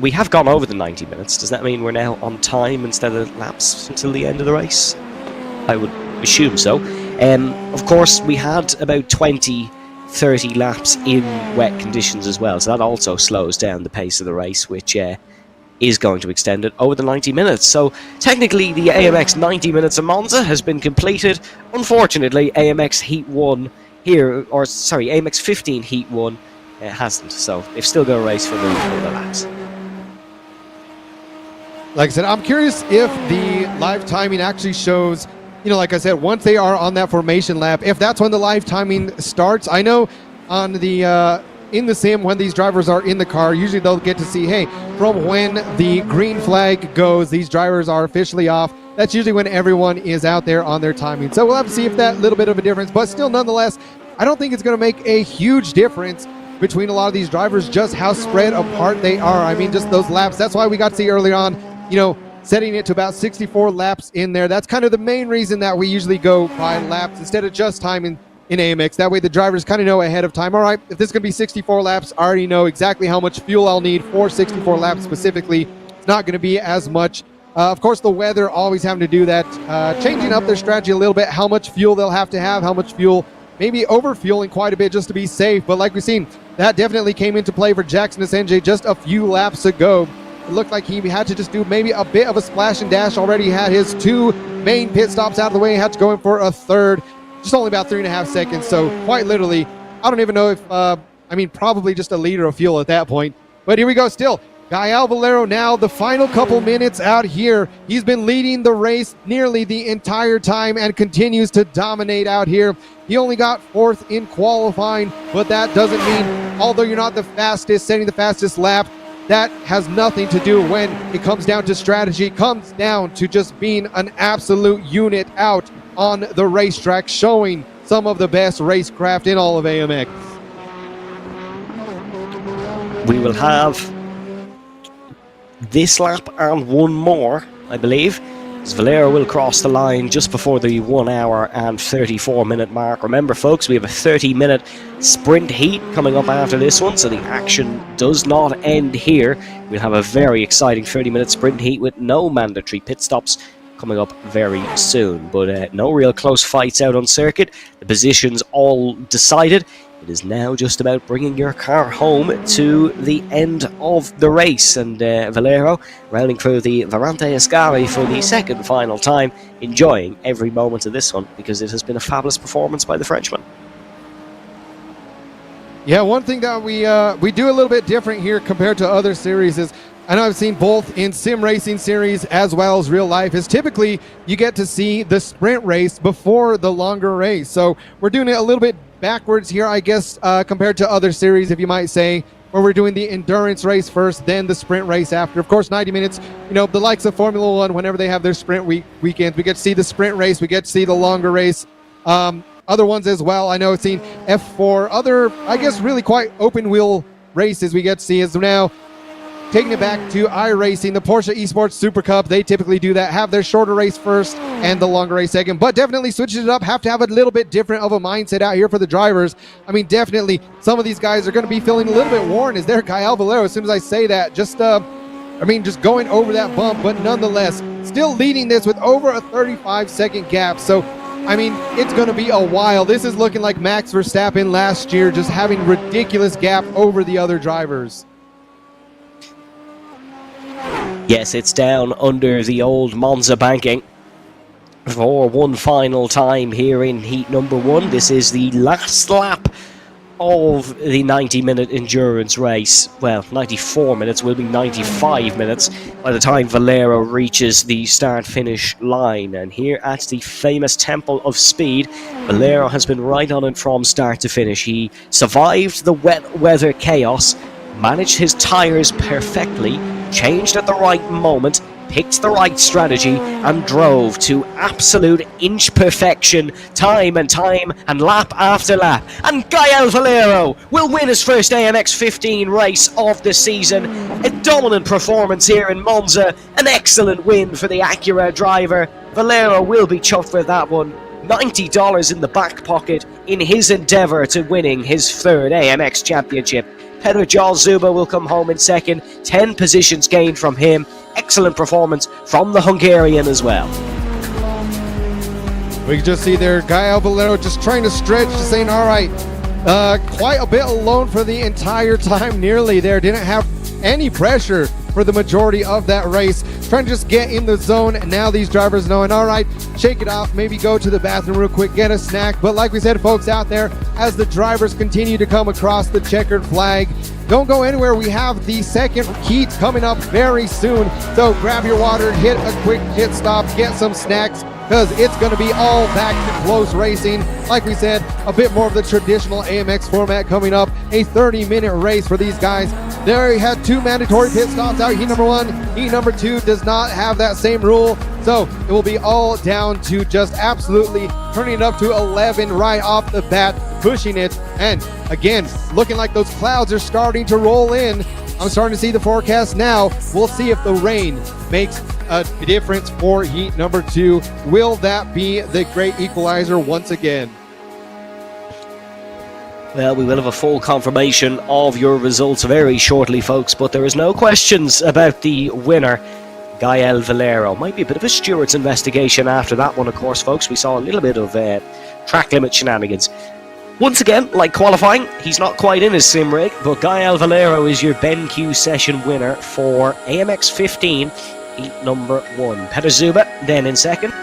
we have gone over the 90 minutes. Does that mean we're now on time instead of laps until the end of the race? I would assume so. Of course, we had about 20-30 laps in wet conditions as well, so that also slows down the pace of the race, which is going to extend it over the 90 minutes. So technically, the AMX 90 minutes of Monza has been completed. Unfortunately, AMX Heat 1 here, or sorry, AMX 15 Heat 1 hasn't, so they've still got a race for the laps. Like I said, I'm curious if the live timing actually shows, you know, like I said, once they are on that formation lap, if that's when the live timing starts. I know on the in the sim, when these drivers are in the car, usually they'll get to see, hey, from when the green flag goes, these drivers are officially off. That's usually when everyone is out there on their timing. So we'll have to see if that little bit of a difference, but still, nonetheless, I don't think it's going to make a huge difference between a lot of these drivers, just how spread apart they are. I mean, just those laps. That's why we got to see earlier on, you know, setting it to about 64 laps in there. That's kind of the main reason that we usually go by laps instead of just time in AMX. That way the drivers kind of know ahead of time, all right, if this is going to be 64 laps, I already know exactly how much fuel I'll need for 64 laps specifically. It's not going to be as much. Of course, the weather always having to do that, changing up their strategy a little bit, how much fuel they'll have to have, how much fuel, maybe over-fueling quite a bit just to be safe. But like we've seen, that definitely came into play for Jackson Asenge just a few laps ago. It looked like he had to just do maybe a bit of a splash and dash. Already had his 2 main pit stops out of the way, had to go in for a third. Just only about 3.5 seconds. So quite literally, I don't even know if, probably just a liter of fuel at that point. But here we go still. Gael Valero now, the final couple minutes out here. He's been leading the race nearly the entire time and continues to dominate out here. He only got 4th in qualifying, but that doesn't mean, although you're not the fastest, setting the fastest lap, that has nothing to do when it comes down to strategy. It comes down to just being an absolute unit out on the racetrack, showing some of the best racecraft in all of AMX. We will have this lap and one more, I believe, as Valero will cross the line just before the 1 hour and 34 minute mark. Remember folks, we have a 30-minute sprint heat coming up after this one, so the action does not end here. We'll have a very exciting 30-minute sprint heat with no mandatory pit stops coming up very soon, but no real close fights out on circuit. The positions all decided. It is now just about bringing your car home to the end of the race, and Valero rounding through the Varante Ascari for the second final time, enjoying every moment of this one because it has been a fabulous performance by the Frenchman. Yeah, one thing that we do a little bit different here compared to other series is, I know I've seen both in sim racing series as well as real life, is typically you get to see the sprint race before the longer race. So we're doing it a little bit backwards here, I guess, compared to other series, if you might say, where we're doing the endurance race first, then the sprint race after. Of course, 90 minutes, you know, the likes of Formula One, whenever they have their sprint weekends, we get to see the sprint race, we get to see the longer race. Other ones as well, I know it's seen F4, other, I guess, really quite open wheel races we get to see as now. Taking it back to iRacing, the Porsche Esports Super Cup, they typically do that, have their shorter race first and the longer race second, but definitely switches it up, have to have a little bit different of a mindset out here for the drivers. I mean, definitely, some of these guys are going to be feeling a little bit worn as they're Gael Valero, as soon as I say that, just going over that bump, but nonetheless, still leading this with over a 35-second gap, so I mean, it's going to be a while. This is looking like Max Verstappen last year, just having ridiculous gap over the other drivers. Yes, it's down under the old Monza banking for one final time here in heat number 1. This is the last lap of the 90-minute endurance race. Well, 94 minutes will be 95 minutes by the time Valero reaches the start-finish line. And here at the famous Temple of Speed, Valero has been right on it from start to finish. He survived the wet weather chaos, managed his tyres perfectly, changed at the right moment, picked the right strategy, and drove to absolute inch perfection time and lap after lap. And Gael Valero will win his first AMX 15 race of the season. A dominant performance here in Monza, an excellent win for the Acura driver. Valero will be chuffed with that one. $90 in the back pocket in his endeavour to winning his third AMX championship. Pedro Zuba will come home in second, 10 positions gained from him. Excellent performance from the Hungarian as well. We can just see there Gael Valero just trying to stretch, just saying, all right, quite a bit alone for the entire time, nearly there. Didn't have any pressure for the majority of that race. Trying to just get in the zone. And now these drivers knowing, all right, shake it off, maybe go to the bathroom real quick, get a snack. But like we said, folks out there, as the drivers continue to come across the checkered flag, don't go anywhere. We have the second heat coming up very soon. So grab your water, hit a quick pit stop, get some snacks, because it's going to be all back to close racing. Like we said, a bit more of the traditional AMX format coming up. A 30-minute race for these guys. They had 2 mandatory pit stops out. Heat number 1, heat number 2 does not have that same rule. So it will be all down to just absolutely turning it up to 11 right off the bat, pushing it. And again, looking like those clouds are starting to roll in. I'm starting to see the forecast now. We'll see if the rain makes a difference for heat number 2. Will that be the great equalizer once again? Well, we will have a full confirmation of your results very shortly, folks, but there is no questions about the winner, Gael Valero. Might be a bit of a steward's investigation after that one, of course, folks. We saw a little bit of track limit shenanigans. Once again, like qualifying, he's not quite in his sim rig, but Gael Valero is your BenQ session winner for AMX 15, heat number 1. Peter Zuba then in second.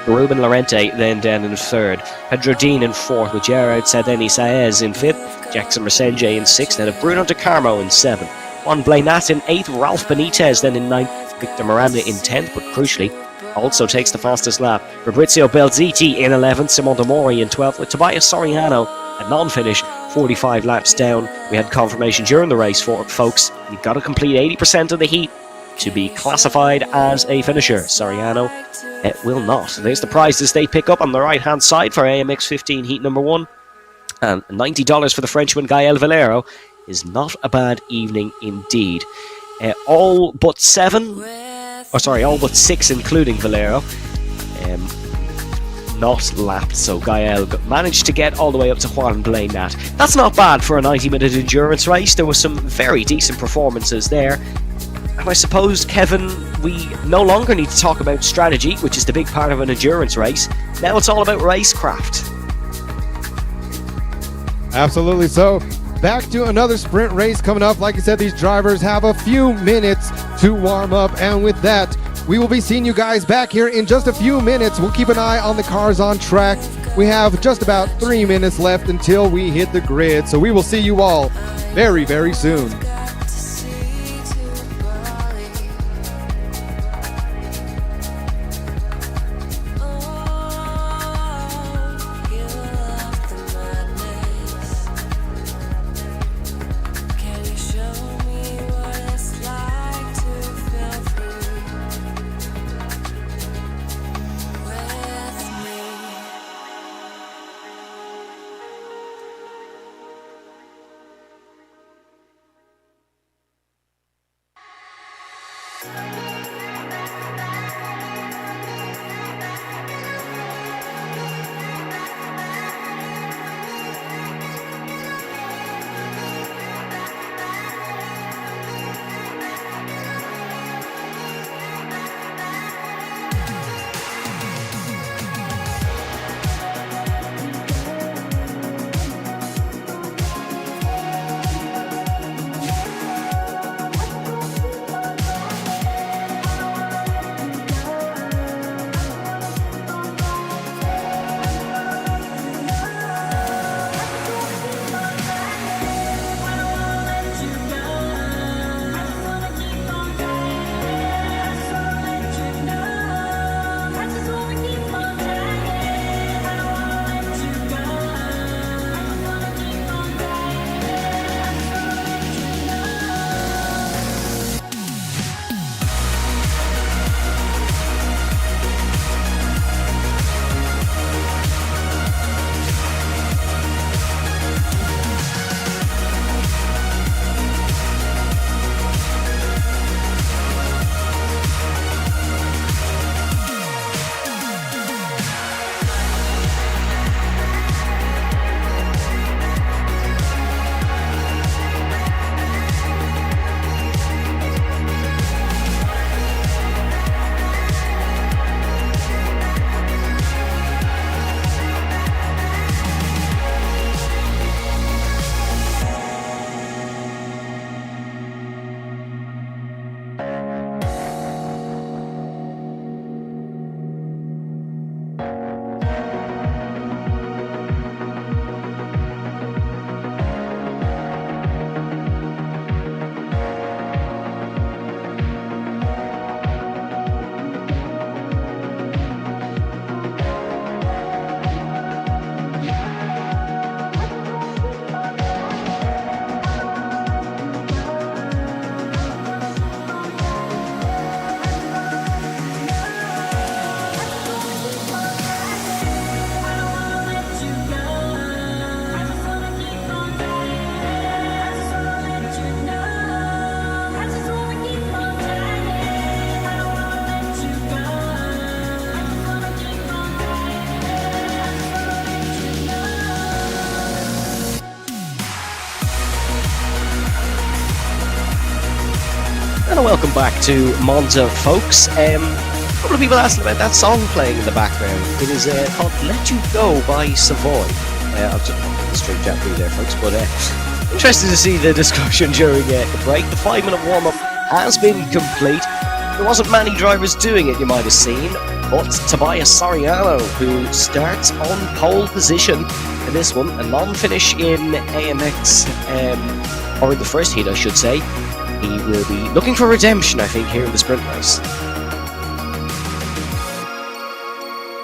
Ruben Lorente then down in third. Pedro Dean in fourth, with Gerard Sadeni Saez in fifth. Jackson Mersenje in sixth, then Bruno De Carmo in seventh. Juan Blainat in eighth. Ralph Benitez then in ninth. Victor Miranda in 10th, but crucially also takes the fastest lap. Fabrizio Belziti in 11th. Simon Demori in 12th, with Tobias Soriano at non-finish 45 laps down. We had confirmation during the race for folks. You've got to complete 80% of the heat to be classified as a finisher. Soriano will not. There's the prizes they pick up on the right hand side for AMX 15 heat number 1, and $90 for the Frenchman Gael Valero is not a bad evening indeed. All but 6 including Valero not lapped, so Gael managed to get all the way up to Juan Blainat. That's not bad for a 90-minute endurance race. There were some very decent performances there. And I suppose, Kevin, we no longer need to talk about strategy, which is the big part of an endurance race. Now it's all about racecraft. Absolutely so. Back to another sprint race coming up. Like I said, these drivers have a few minutes to warm up, and with that, we will be seeing you guys back here in just a few minutes. We'll keep an eye on the cars on track. We have just about 3 minutes left until we hit the grid, so we will see you all very, very soon. And a welcome back to Monza, folks. A couple of people asked about that song playing in the background. It is called Let You Go by Savoy. I'll just put the straight chat through there, folks. But interested to see the discussion during the break. The 5-minute warm-up has been complete. There wasn't many drivers doing it, you might have seen, but Tobias Soriano, who starts on pole position in this one, a non-finish in AMX, or in the first heat, I should say. He will be looking for redemption, I think, here in the sprint race.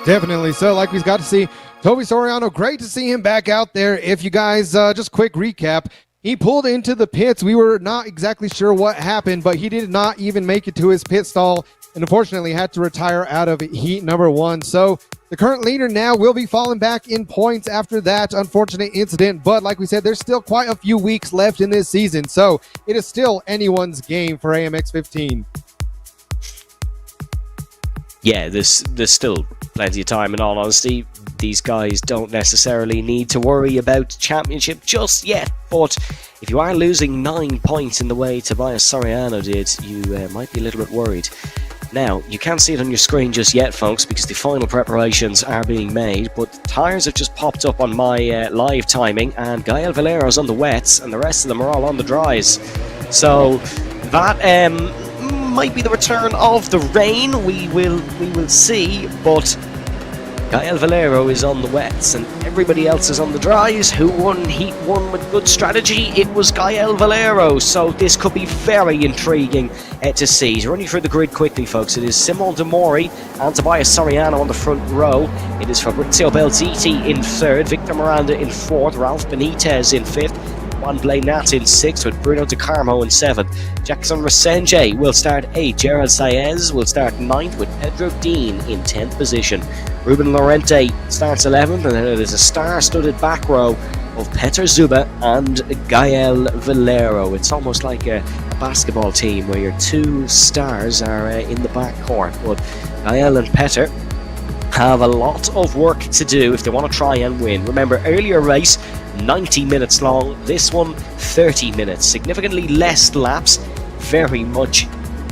Definitely so. Like we've got to see Toby Soriano, great to see him back out there. If you guys, just quick recap, he pulled into the pits. We were not exactly sure what happened, but he did not even make it to his pit stall and unfortunately had to retire out of heat number 1. So the current leader now will be falling back in points after that unfortunate incident. But like we said, there's still quite a few weeks left in this season. So it is still anyone's game for AMX 15. Yeah, there's still plenty of time. In all honesty, these guys don't necessarily need to worry about championship just yet. But if you are losing 9 points in the way Tobias Soriano did, you might be a little bit worried. Now, you can't see it on your screen just yet, folks, because the final preparations are being made, but the tyres have just popped up on my live timing, and Gael Valero's on the wets, and the rest of them are all on the dries. So that might be the return of the rain. We will see, but Gael Valero is on the wets and everybody else is on the dries. Who won Heat 1 with good strategy? It was Gael Valero, so this could be very intriguing to see. So running through the grid quickly, folks, it is Simon De Mori and Tobias Soriano on the front row. It is Fabrizio Belziti in 3rd, Victor Miranda in 4th, Ralph Benitez in 5th, Juan Blainat in 6th with Bruno De Carmo in 7th. Jackson Resenge will start 8th. Gerald Saez will start 9th with Pedro Dean in 10th position. Ruben Lorente starts 11th, and then there's a star-studded back row of Peter Zuba and Gael Valero. It's almost like a basketball team where your 2 stars are in the back court. But Gael and Peter have a lot of work to do if they want to try and win. Remember, earlier race 90 minutes long, this one 30 minutes, significantly less laps, very much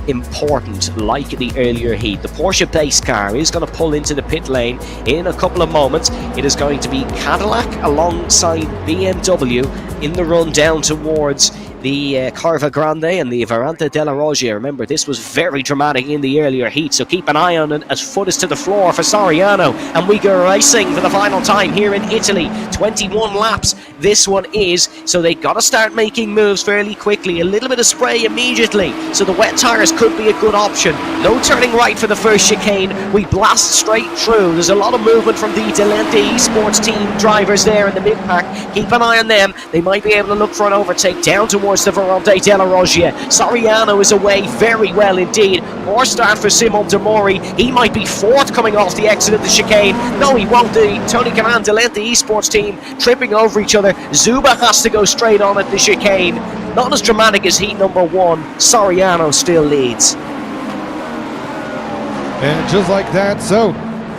important like the earlier heat. The Porsche base car is going to pull into the pit lane in a couple of moments. It is going to be Cadillac alongside BMW in the run down towards the Curva Grande and the Varante della Roggia. Remember, this was very dramatic in the earlier heat, so keep an eye on it as foot is to the floor for Soriano, and we go racing for the final time here in Italy. 21 laps this one is, so they got to start making moves fairly quickly. A little bit of spray immediately, so the wet tyres could be a good option. No turning right for the first chicane. We blast straight through. There's a lot of movement from the Delente Esports team drivers there in the mid-pack. Keep an eye on them. They might be able to look for an overtake down towards the Varante della Roggia. Soriano is away very well indeed. More start for Simon De Mori. He might be 4th coming off the exit of the chicane. No, he won't. The Tony Canan Delente Esports team tripping over each other. Zuba has to go straight on at the chicane. Not as dramatic as heat number 1. Soriano still leads. And just like that, so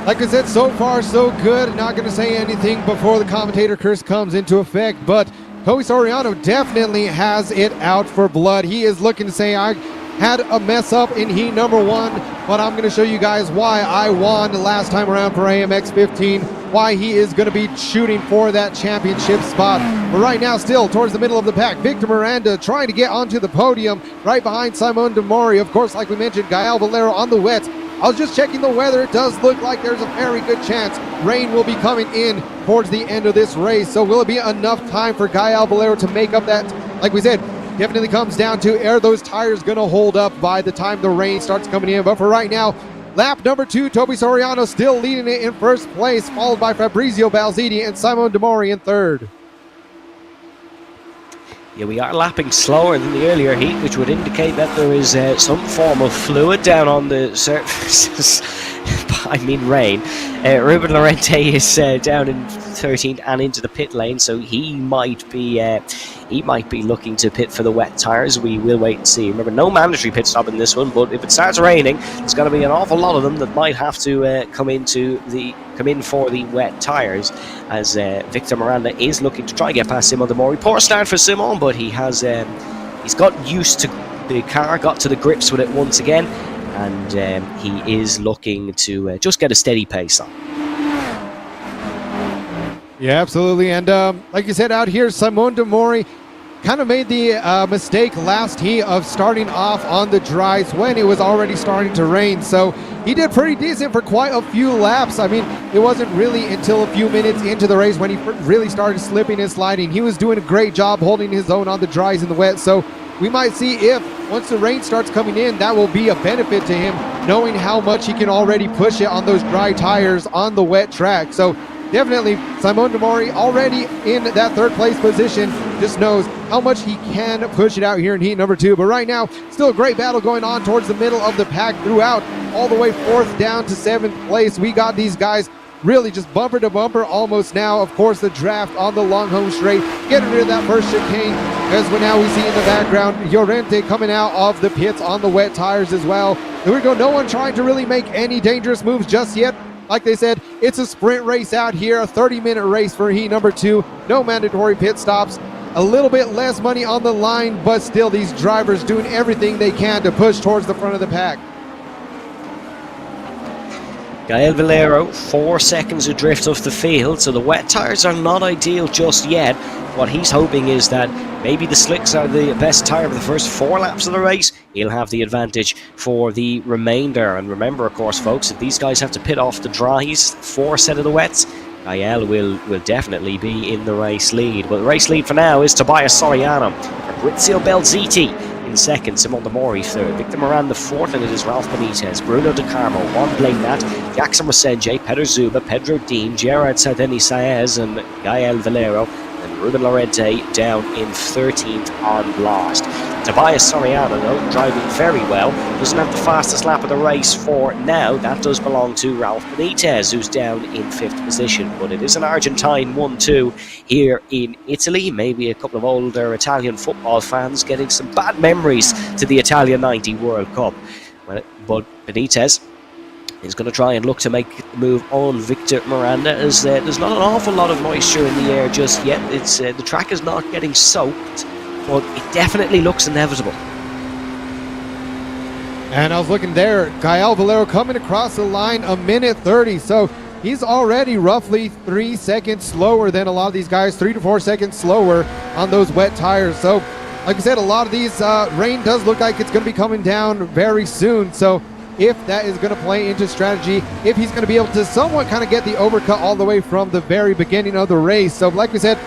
like I said, so far so good. Not going to say anything before the commentator curse comes into effect, but Toby Soriano definitely has it out for blood. He is looking to say, I had a mess up in heat number 1, but I'm going to show you guys why I won the last time around for AMX 15, why he is going to be shooting for that championship spot. But right now, still towards the middle of the pack, Victor Miranda trying to get onto the podium right behind Simon De Mori. Of course, like we mentioned, Gael Valero on the wets. I was just checking the weather. It does look like there's a very good chance rain will be coming in towards the end of this race. So will it be enough time for Gael Valero to make up that? Like we said, definitely comes down to, are those tires going to hold up by the time the rain starts coming in? But for right now, lap number 2, Toby Soriano still leading it in first place, followed by Fabrizio Balziti and Simon De Mori in 3rd. Yeah, we are lapping slower than the earlier heat, which would indicate that there is some form of fluid down on the surface. I mean rain. Ruben Lorente is down in 13th and into the pit lane, so he might be looking to pit for the wet tyres. We will wait and see. Remember, no mandatory pit stop in this one, but if it starts raining, there's going to be an awful lot of them that might have to come in for the wet tyres, as Victor Miranda is looking to try and get past Simon De Mori. Poor start for Simon, but he has he's got used to the car got to the grips with it once again, and he is looking to just get a steady pace on. Yeah, absolutely. And like you said, out here, Simon Demori kind of made the mistake last heat of starting off on the dries when it was already starting to rain. So he did pretty decent for quite a few laps. I mean, it wasn't really until a few minutes into the race when he really started slipping and sliding. He was doing a great job holding his own on the dries and the wet. So we might see if, once the rain starts coming in, that will be a benefit to him, knowing how much he can already push it on those dry tires on the wet track. So definitely, Simon Demori already in that third place position, just knows how much he can push it out here in heat number 2. But right now, still a great battle going on towards the middle of the pack throughout, all the way 4th down to 7th place. We got these guys really just bumper to bumper almost now. Of course, the draft on the long home straight, getting rid of that first chicane, as now we see in the background, Llorente coming out of the pits on the wet tires as well. Here we go, no one trying to really make any dangerous moves just yet. Like they said, it's a sprint race out here, a 30-minute race for heat number 2. No mandatory pit stops. A little bit less money on the line, but still these drivers doing everything they can to push towards the front of the pack. Gael Valero, 4 seconds adrift off the field, so the wet tyres are not ideal just yet. What he's hoping is that maybe the slicks are the best tyre of the first 4 laps of the race. He'll have the advantage for the remainder. And remember, of course, folks, if these guys have to pit off the dries, 4 set of the wets, Gael will definitely be in the race lead. But the race lead for now is Tobias Soriano, Fabrizio Belziti in second, Simon Demori third, Victor Miranda fourth, and it is Ralph Benitez, Bruno De Carmo, Juan Blainat, Jackson Resenje, Pedro Zuba, Pedro Dean, Gerard Sardeni Saez, and Gael Valero, and Ruben Lorente down in 13th on last. Tobias Soriano, though, driving very well, doesn't have the fastest lap of the race for now. That does belong to Ralph Benitez, who's down in 5th position. But it is an Argentine 1-2 here in Italy. Maybe a couple of older Italian football fans getting some bad memories to the Italia 90 World Cup. But Benitez is going to try and look to make the move on Victor Miranda, as there's not an awful lot of moisture in the air just yet. It's the track is not getting soaked, but it definitely looks inevitable. And I was looking there, Gael Valero coming across the line a minute 30, so he's already roughly 3 seconds slower than a lot of these guys, 3 to 4 seconds slower on those wet tires. So like I said, a lot of these rain does look like it's going to be coming down very soon. So if that is going to play into strategy, if he's going to be able to somewhat kind of get the overcut all the way from the very beginning of the race. So like we said,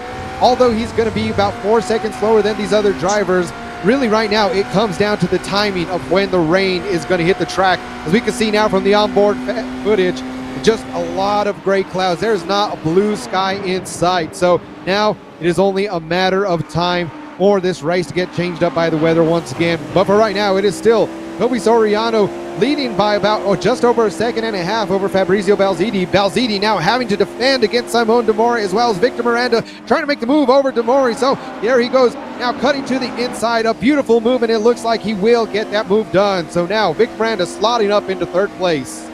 although he's going to be about 4 seconds slower than these other drivers, really right now it comes down to the timing of when the rain is going to hit the track. As we can see now from the onboard footage, just a lot of gray clouds. There's not a blue sky in sight. So now it is only a matter of time for this race to get changed up by the weather once again. But for right now, it is still Toby Soriano leading by about just over a second and a half over Fabrizio Belziti. Belziti now having to defend against Simon Demori, as well as Victor Miranda trying to make the move over Demori. So there he goes, now cutting to the inside. A beautiful move, and it looks like he will get that move done. So now Victor Miranda slotting up into 3rd place.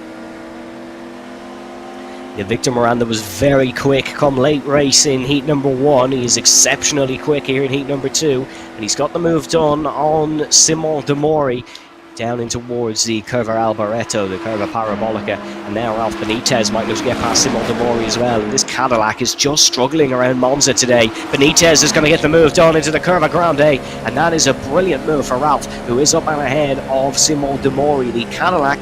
Yeah, Victor Miranda was very quick come late race in heat number 1. He is exceptionally quick here in heat number 2, and he's got the move done on Simon Demori down in towards the Curva Alboreto, the Curva Parabolica, and now Ralph Benitez might look to get past Simon Demori as well. And this Cadillac is just struggling around Monza today. Benitez is going to get the move done into the Curva Grande, and that is a brilliant move for Ralph, who is up and ahead of Simon Demori. The Cadillac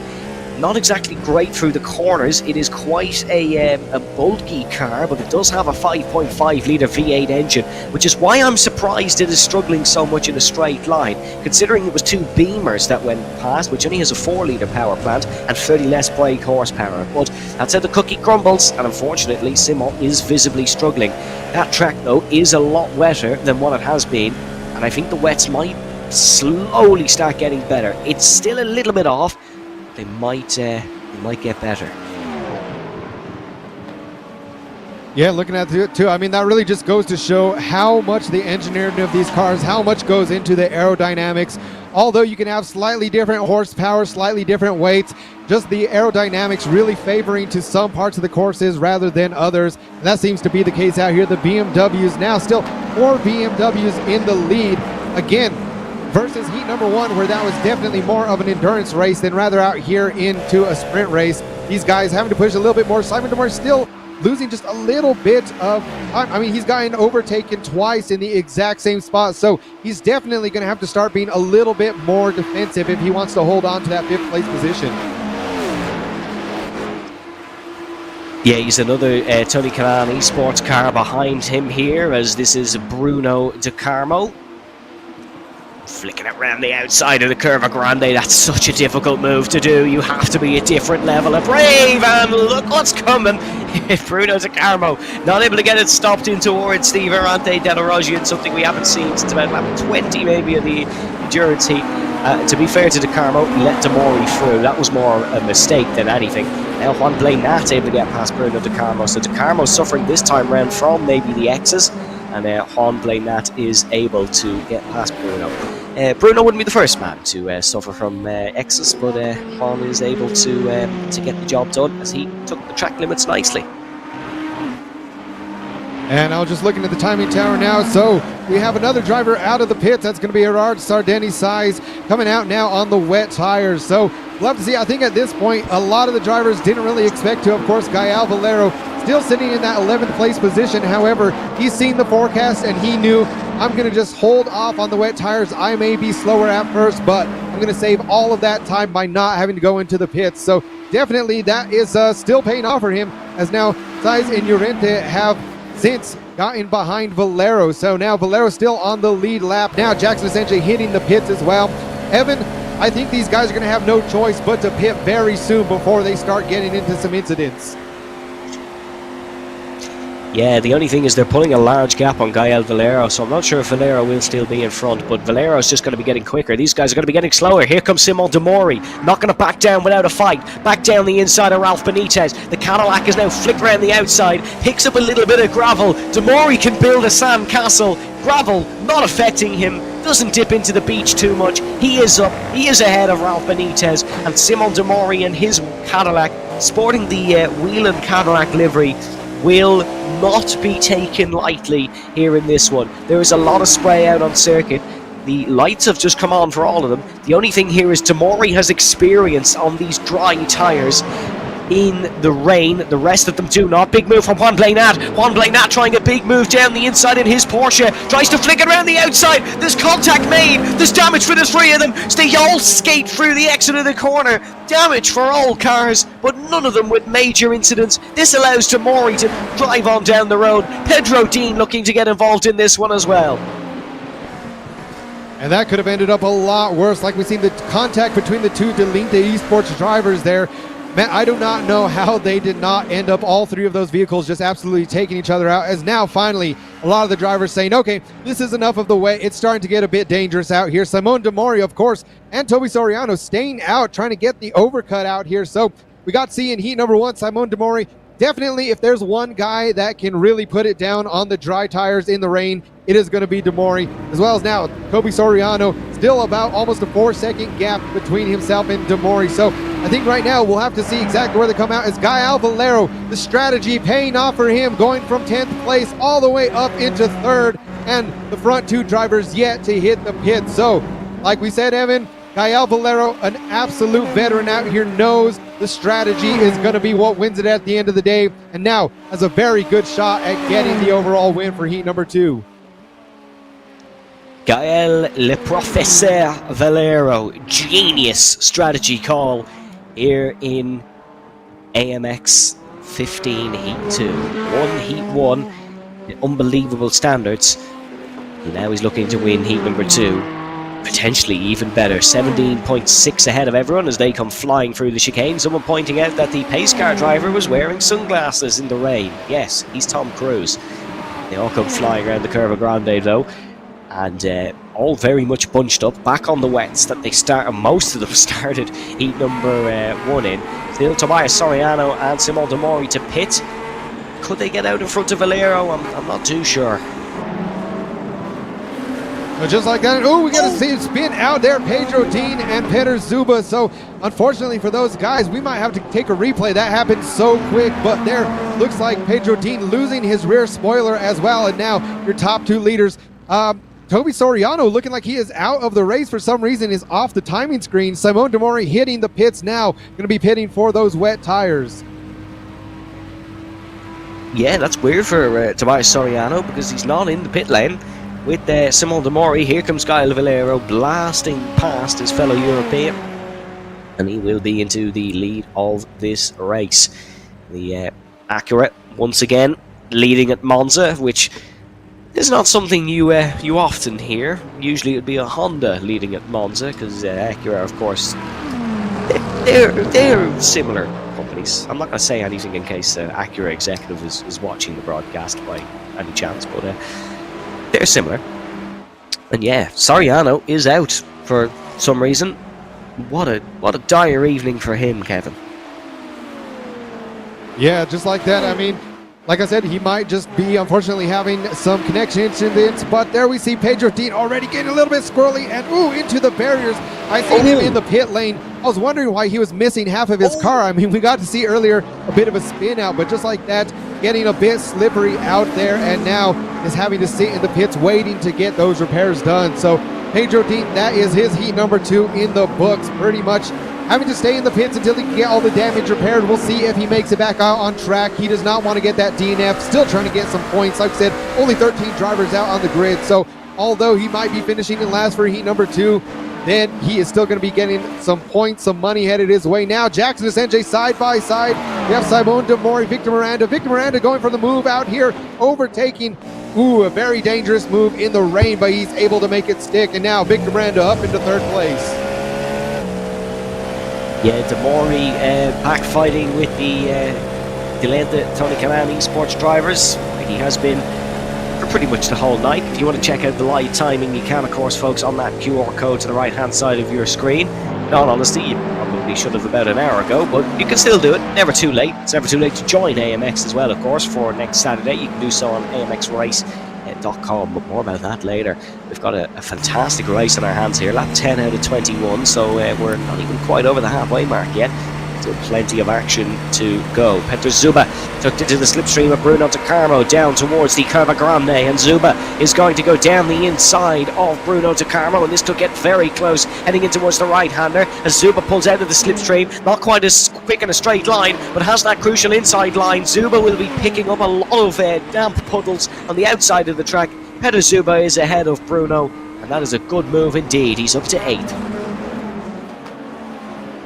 not exactly great through the corners. It is quite a bulky car, but it does have a 5.5 litre V8 engine, which is why I'm surprised it is struggling so much in a straight line, considering it was 2 Beamers that went past, which only has a 4 litre power plant and 30 less brake horsepower. But that's how the cookie crumbles, and unfortunately Simon is visibly struggling. That track though is a lot wetter than what it has been, and I think the wets might slowly start getting better. It's still a little bit off. They might get better. Yeah, looking at it too, I mean, that really just goes to show how much the engineering of these cars, how much goes into the aerodynamics. Although you can have slightly different horsepower, slightly different weights, just the aerodynamics really favoring to some parts of the courses rather than others. And that seems to be the case out here. The BMWs now still 4 BMWs in the lead. Again, versus heat number 1, where that was definitely more of an endurance race than rather out here into a sprint race. These guys having to push a little bit more. Simon Demore still losing just a little bit of time. I mean, he's gotten overtaken twice in the exact same spot, so he's definitely going to have to start being a little bit more defensive if he wants to hold on to that 5th place position. Yeah, he's another Tony Kanaan esports car behind him here, as this is Bruno De Carmo. Flicking it around the outside of the Curva Grande. That's such a difficult move to do. You have to be a different level of brave, and look what's coming. Bruno De Carmo not able to get it stopped in towards Steve Arante Della Roggia, and something we haven't seen since about lap 20 maybe of the endurance heat. To be fair to De Carmo, he let Demore through. That was more a mistake than anything. Now Juan Blanat able to get past Bruno De Carmo, so De Carmo suffering this time round from maybe the X's, and Juan Blanat is able to get past Bruno. Bruno wouldn't be the first man to suffer from X's, but Juan is able to get the job done, as he took the track limits nicely. And I was just looking at the timing tower now, so we have another driver out of the pits. That's going to be Gerard Sardeni Size coming out now on the wet tires. So we'll have to see. I think at this point, a lot of the drivers didn't really expect to. Of course, Gael Valero still sitting in that 11th place position. However, he's seen the forecast and he knew, I'm going to just hold off on the wet tires. I may be slower at first, but I'm going to save all of that time by not having to go into the pits. So definitely that is still paying off for him, as now Size and Llorente have since gotten behind Valero. So now Valero still on the lead lap. Now Jackson essentially hitting the pits as well. Evan, I think these guys are going to have no choice but to pit very soon before they start getting into some incidents. Yeah, the only thing is they're pulling a large gap on Gael Valero, so I'm not sure if Valero will still be in front, but Valero's just going to be getting quicker. These guys are going to be getting slower. Here comes Simon Demore, not going to back down without a fight. Back down the inside of Ralph Benitez. The Cadillac is now flicked around the outside, picks up a little bit of gravel. Demore can build a sand castle. Gravel not affecting him, doesn't dip into the beach too much. He is up, he is ahead of Ralph Benitez, and Simon Demore and his Cadillac, sporting the Whelan Cadillac livery, will not be taken lightly here in this one. There is a lot of spray out on circuit. The lights have just come on for all of them. The only thing here is Demore has experience on these dry tyres in the rain. The rest of them do not. Big move from Juan Blanat. Juan Blanat trying a big move down the inside in his Porsche. Tries to flick it around the outside. There's contact made. There's damage for the three of them. So they all skate through the exit of the corner. Damage for all cars, but none of them with major incidents. This allows Demore to drive on down the road. Pedro Dean looking to get involved in this one as well. And that could have ended up a lot worse, like we've seen the contact between the two Delinte Esports drivers there. Man, I do not know how they did not end up, all three of those vehicles just absolutely taking each other out, as now finally a lot of the drivers saying, okay, this is enough of the wet. It's starting to get a bit dangerous out here. Simon Demore, of course, and Toby Soriano staying out, trying to get the overcut out here. So we got to see in heat number 1, Simon Demore, definitely if there's one guy that can really put it down on the dry tires in the rain, it is going to be Demore, as well as now Toby Soriano, still about almost a 4-second gap between himself and Demore. So I think right now we'll have to see exactly where they come out, as Gael Valero, the strategy paying off for him, going from 10th place all the way up into 3rd, and the front two drivers yet to hit the pit. So like we said, Evan, Gael Valero, an absolute veteran out here, knows the strategy is going to be what wins it at the end of the day, and now has a very good shot at getting the overall win for heat number 2. Gael Le Professeur Valero, genius strategy call here in AMX 15 Heat 2. Heat 1, unbelievable standards. And now he's looking to win Heat number 2. Potentially even better, 17.6 ahead of everyone as they come flying through the chicane. Someone pointing out that the pace car driver was wearing sunglasses in the rain. Yes, he's Tom Cruise. They all come flying around the Curva Grande though, and all very much bunched up, back on the wets that they started. Most of them started heat number 1 in. Still Tobias Soriano and Simon Demore to pit. Could they get out in front of Valero? I'm not too sure. But just like that, oh, we got to see it spin out there, Pedro Dean and Peter Zuba. So unfortunately for those guys, we might have to take a replay. That happened so quick, but there looks like Pedro Dean losing his rear spoiler as well. And now your top two leaders, Toby Soriano looking like he is out of the race for some reason, is off the timing screen. Simone Demori hitting the pits now, going to be pitting for those wet tires. Yeah, that's weird for Tobias Soriano because he's not in the pit lane with Simone Demori. Here comes Gael Valero blasting past his fellow European, and he will be into the lead of this race. The Acura once again leading at Monza, which is not something you often hear. Usually it'd be a Honda leading at Monza because Acura, of course, they're similar companies. I'm not going to say anything in case Acura executive is watching the broadcast by any chance, but they're similar. And yeah, Soriano is out for some reason. What a dire evening for him, Kevin. Yeah, just like that. I mean, like I said, he might just be unfortunately having some connection incidents, but there we see Pedro Dean already getting a little bit squirrely and into the barriers. I see him in the pit lane. I was wondering why he was missing half of his car. I mean, we got to see earlier a bit of a spin out, but just like that, getting a bit slippery out there, and now is having to sit in the pits waiting to get those repairs done. So Pedro Dean, that is his heat number 2 in the books, pretty much having to stay in the pits until he can get all the damage repaired. We'll see if he makes it back out on track. He does not want to get that DNF, still trying to get some points. Like I said, only 13 drivers out on the grid, so although he might be finishing in last for heat number 2, then he is still going to be getting some points, some money headed his way. Now Jackson and Sanjay side by side. We have Simone Demori, Victor Miranda. Victor Miranda going for the move out here, overtaking. Ooh, a very dangerous move in the rain, but he's able to make it stick. And now Victor Miranda up into 3rd place. Yeah, Demori back fighting with the Delenta Tony Kanaan esports drivers, like he has been for pretty much the whole night. If you want to check out the live timing, you can, of course, folks, on that QR code to the right hand side of your screen. In all honesty, you probably should have about an hour ago, but you can still do it. Never too late. It's never too late to join AMX as well, of course, for next Saturday. You can do so on amxrace.com, but more about that later. We've got a fantastic race in our hands here, lap 10 out of 21, so we're not even quite over the halfway mark yet. Still plenty of action to go. Petr Zuba tucked into the slipstream of Bruno De Carmo down towards the Curva Grande, and Zuba is going to go down the inside of Bruno De Carmo, and this could get very close, heading in towards the right-hander as Zuba pulls out of the slipstream. Not quite as quick in a straight line, but has that crucial inside line. Zuba will be picking up a lot of damp puddles on the outside of the track. Petr Zuba is ahead of Bruno, and that is a good move indeed. He's up to 8th.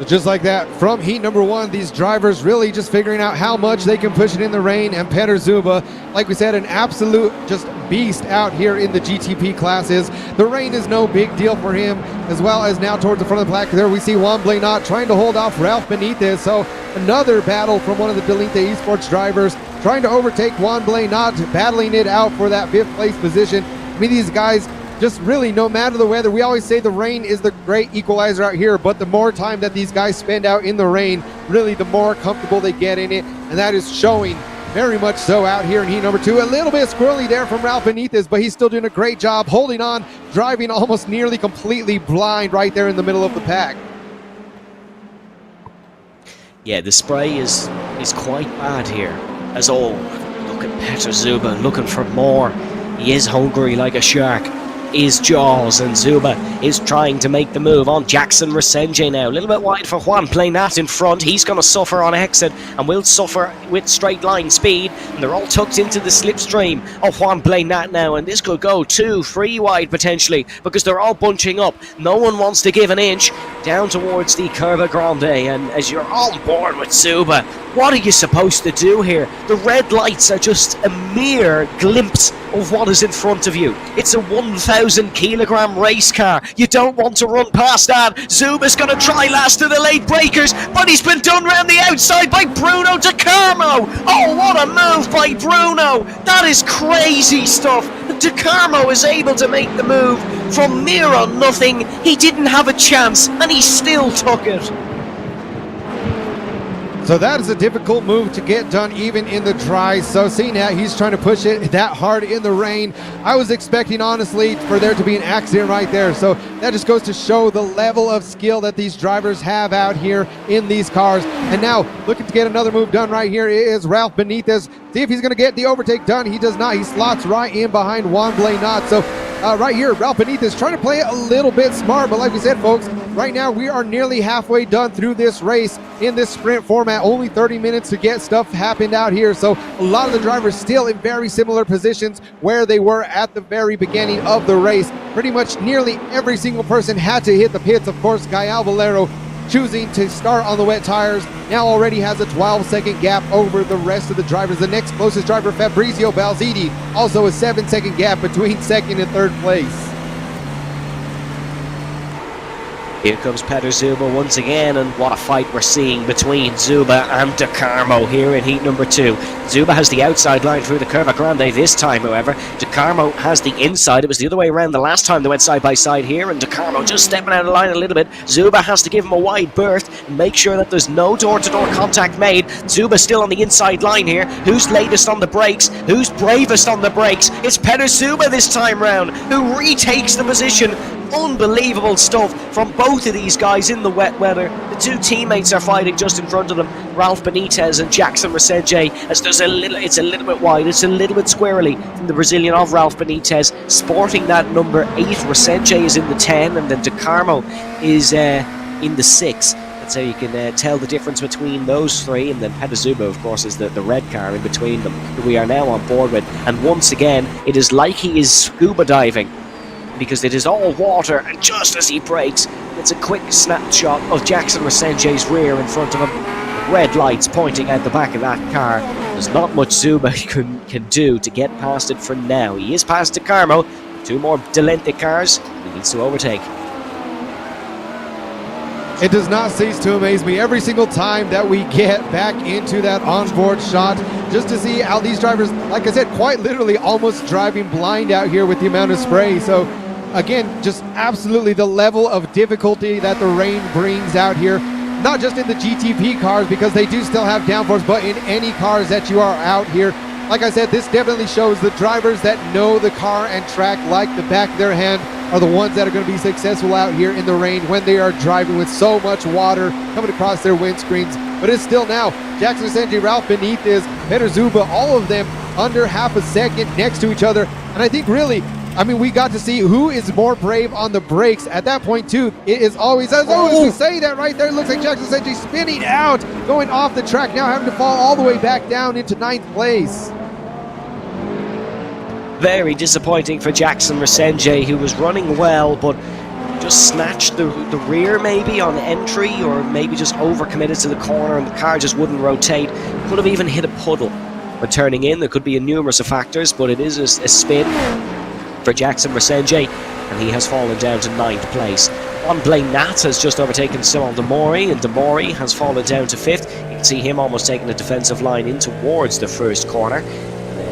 Just like that, from heat number 1, these drivers really just figuring out how much they can push it in the rain. And Petr Zuba, like we said, an absolute just beast out here in the GTP classes. The rain is no big deal for him, as well as now towards the front of the pack. There we see Juan Blenat trying to hold off Ralph Benitez. So another battle from one of the Delenta esports drivers, trying to overtake Juan Blenat, battling it out for that 5th place position. I mean, these guys, just really, no matter the weather, we always say the rain is the great equalizer out here, but the more time that these guys spend out in the rain, really the more comfortable they get in it, and that is showing very much so out here in heat number 2. A little bit squirrely there from Ralph Benitez, but he's still doing a great job holding on, driving almost nearly completely blind right there in the middle of the pack. Yeah, the spray is quite bad here. As look at Petr Zuba looking for more. He is hungry like a shark. Is Jaws, and Zuba is trying to make the move on Jackson Resenge now. A little bit wide for Juan Blenat in front. He's going to suffer on exit and will suffer with straight line speed. And they're all tucked into the slipstream of Juan Blenat now. And this could go 2-3 wide potentially because they're all bunching up. No one wants to give an inch down towards the Curva Grande. And as you're on board with Zuba, what are you supposed to do here? The red lights are just a mere glimpse of what is in front of you. It's a 1,000 kilogram race car. You don't want to run past that. Zuba's going to try last to the late breakers, but he's been done round the outside by Bruno De Carmo. Oh, what a move by Bruno. That is crazy stuff. De Carmo is able to make the move from near on nothing. He didn't have a chance, and he still took it. So that is a difficult move to get done even in the dry. So seeing that he's trying to push it that hard in the rain, I was expecting honestly for there to be an accident right there. So that just goes to show the level of skill that these drivers have out here in these cars. And now looking to get another move done right here is Ralph Benitez. See if he's going to get the overtake done. He does not. He slots right in behind Juan Blenat. So right here, Ralph Benitez trying to play it a little bit smart, but like we said, folks, right now we are nearly halfway done through this race in this sprint format. Only 30 minutes to get stuff happened out here, so a lot of the drivers still in very similar positions where they were at the very beginning of the race. Pretty much nearly every single person had to hit the pits. Of course, Gael Valero choosing to start on the wet tires now already has a 12-second gap over the rest of the drivers. The next closest driver, Fabrizio Balziti, also a 7-second gap between second and third place. Here comes Peter Zuba once again, and what a fight we're seeing between Zuba and De Carmo here in heat number 2. Zuba has the outside line through the Curva Grande this time, however. De Carmo has the inside. It was the other way around the last time they went side by side here, and De Carmo just stepping out of line a little bit. Zuba has to give him a wide berth and make sure that there's no door-to-door contact made. Zuba still on the inside line here. Who's latest on the brakes? Who's bravest on the brakes? It's Peter Zuba this time round, who retakes the position. Unbelievable stuff from both of these guys in the wet weather. The two teammates are fighting just in front of them, Ralph Benitez and Jackson Resenje, as it's a little bit wide, it's a little bit squirrely from the Brazilian of Ralph Benitez, sporting that number 8. Resenje is in the 10, and then De Carmo is in the 6. That's how you can tell the difference between those three, and then Peter Zuba, of course, is the red car in between them, who we are now on board with. And once again, it is like he is scuba diving, because it is all water, and just as he brakes, it's a quick snapshot of Jackson Resenje's rear in front of him. Red lights pointing out the back of that car. There's not much Zuba can do to get past it for now. He is past De Carmo. 2 more Delente cars he needs to overtake. It does not cease to amaze me every single time that we get back into that onboard shot, just to see how these drivers, like I said, quite literally almost driving blind out here with the amount of spray. So again, just absolutely the level of difficulty that the rain brings out here, not just in the GTP cars, because they do still have downforce, but in any cars that you are out here. Like I said, this definitely shows the drivers that know the car and track like the back of their hand are the ones that are going to be successful out here in the rain when they are driving with so much water coming across their windscreens. But it's still now Jackson Resenje, Ralph Benitez, Peter Zuba, all of them under half a second next to each other. And I think really, I mean, we got to see who is more brave on the brakes. At that point, too, it is always, as always we say that right there, it looks like Jackson Resenje spinning out, going off the track, now having to fall all the way back down into 9th place. Very disappointing for Jackson Resenje, who was running well, but just snatched the rear maybe on entry, or maybe just overcommitted to the corner and the car just wouldn't rotate. Could have even hit a puddle when turning in. There could be a numerous of factors, but it is a spin for Jackson Resenje, and he has fallen down to 9th place. Juan Blainat has just overtaken Simon Demori, and Demori has fallen down to 5th. You can see him almost taking the defensive line in towards the first corner.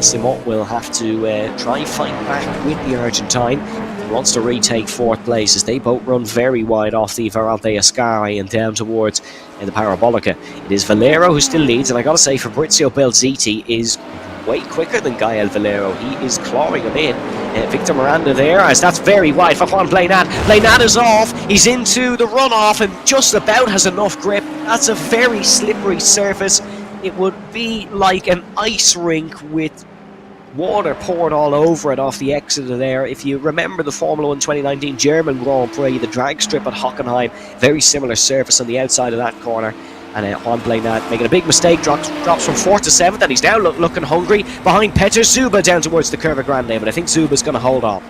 Simon will have to try fight back with the Argentine. He wants to retake 4th place, as they both run very wide off the Varalde Ascari and down towards the Parabolica. It is Valero who still leads, and I gotta say, Fabrizio Belziti is way quicker than Gael Valero. He is clawing him in. Victor Miranda there, as that's very wide for Juan Blainat. Blainat is off, he's into the runoff and just about has enough grip. That's a very slippery surface. It would be like an ice rink with water poured all over it off the exit of there. If you remember the Formula 1 2019 German Grand Prix, the drag strip at Hockenheim, very similar surface on the outside of that corner. And Juan Blainat making a big mistake, drops from 4th to 7th, and he's now looking hungry behind Peter Zuba down towards the Curva Grande, but I think Zuba's going to hold on.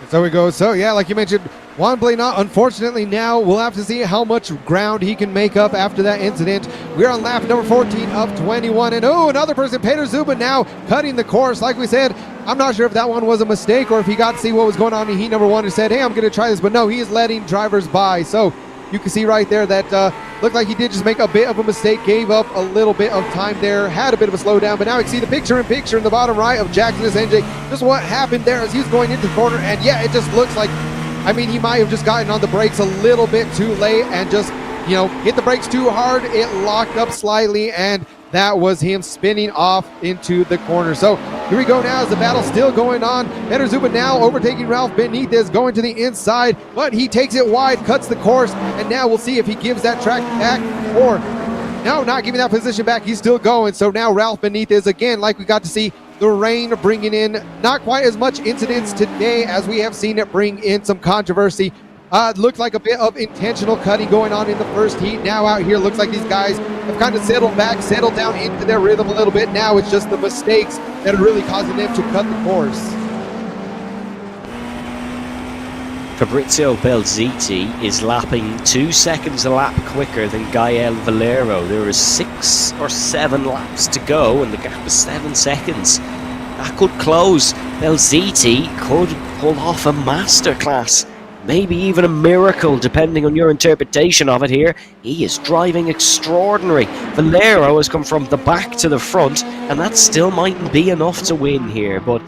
So we go. So yeah, like you mentioned, Juan Blainat, unfortunately now we'll have to see how much ground he can make up after that incident. We're on lap number 14 of 21, and oh, another person, Peter Zuba, now cutting the course. Like we said, I'm not sure if that one was a mistake or if he got to see what was going on in heat number 1 and said, hey, I'm going to try this, but no, he is letting drivers by. So you can see right there that looked like he did just make a bit of a mistake, gave up a little bit of time there, had a bit of a slowdown, but now you can see the picture-in-picture in the bottom right of Jackson Resenje. Just what happened there as he was going into the corner, and yeah, it just looks like, I mean, he might have just gotten on the brakes a little bit too late and just, you know, hit the brakes too hard. It locked up slightly, and that was him spinning off into the corner. So here we go now as the battle's still going on. Peter Zuba now overtaking Ralph Benitez, going to the inside, but he takes it wide, cuts the course, and now we'll see if he gives that track back or no, not giving that position back. He's still going. So now Ralph Benitez, again, like we got to see, the rain bringing in not quite as much incidents today as we have seen it bring in some controversy. It looked like a bit of intentional cutting going on in the first heat. Now out here, looks like these guys have kind of settled back, settled down into their rhythm a little bit. Now it's just the mistakes that are really causing them to cut the course. Fabrizio Belziti is lapping 2 seconds a lap quicker than Gael Valero. There is 6 or 7 laps to go and the gap is 7 seconds. That could close. Belziti could pull off a masterclass, maybe even a miracle depending on your interpretation of it here. He is driving extraordinary. Valero has come from the back to the front and that still mightn't be enough to win here, but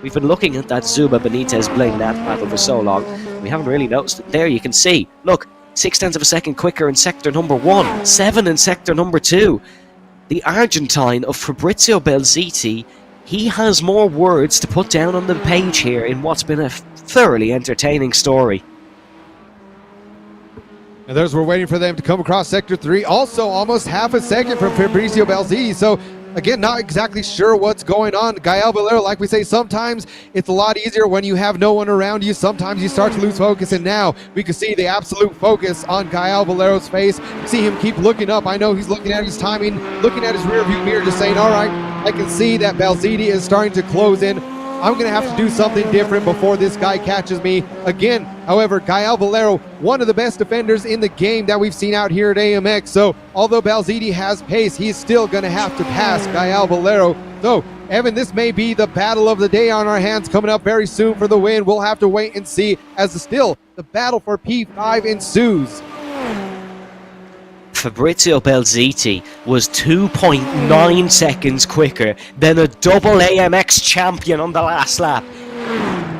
we've been looking at that Zuba Benitez Blaine Nat battle for so long, we haven't really noticed it. There you can see, look, 0.6 of a second quicker in sector number 1, 7 in sector number 2. The Argentine of Fabrizio Belziti, he has more words to put down on the page here in what's been a thoroughly entertaining story. And there's, we're waiting for them to come across sector 3. Also, almost half a second from Fabrizio Belziti. So, again, not exactly sure what's going on. Gael Valero, like we say, sometimes it's a lot easier when you have no one around you. Sometimes you start to lose focus, and now we can see the absolute focus on Gael Valero's face. See him keep looking up. I know he's looking at his timing, looking at his rear view mirror, just saying, all right, I can see that Belziti is starting to close in. I'm going to have to do something different before this guy catches me. Again, however, Gael Valero, one of the best defenders in the game that we've seen out here at AMX. So, although Belziti has pace, he's still going to have to pass Gael Valero. So, Evan, this may be the battle of the day on our hands coming up very soon for the win. We'll have to wait and see as still the battle for P5 ensues. Fabrizio Belziti was 2.9 seconds quicker than a double AMX champion on the last lap.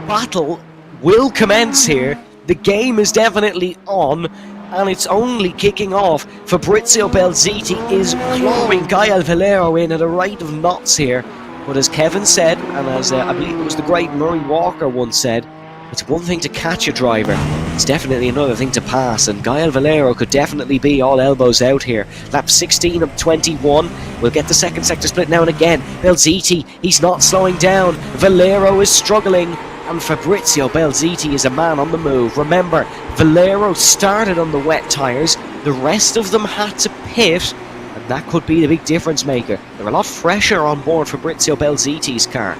Battle will commence here. The game is definitely on and it's only kicking off. Fabrizio Belziti is clawing Gael Valero in at a rate of knots here. But as Kevin said, and as I believe it was the great Murray Walker once said, it's one thing to catch a driver, it's definitely another thing to pass, and Gael Valero could definitely be all elbows out here. Lap 16 of 21, we'll get the second sector split now and again. Belziti, he's not slowing down, Valero is struggling, and Fabrizio Belziti is a man on the move. Remember, Valero started on the wet tyres, the rest of them had to pit, and that could be the big difference maker. They're a lot fresher on board Fabrizio Belziti's car.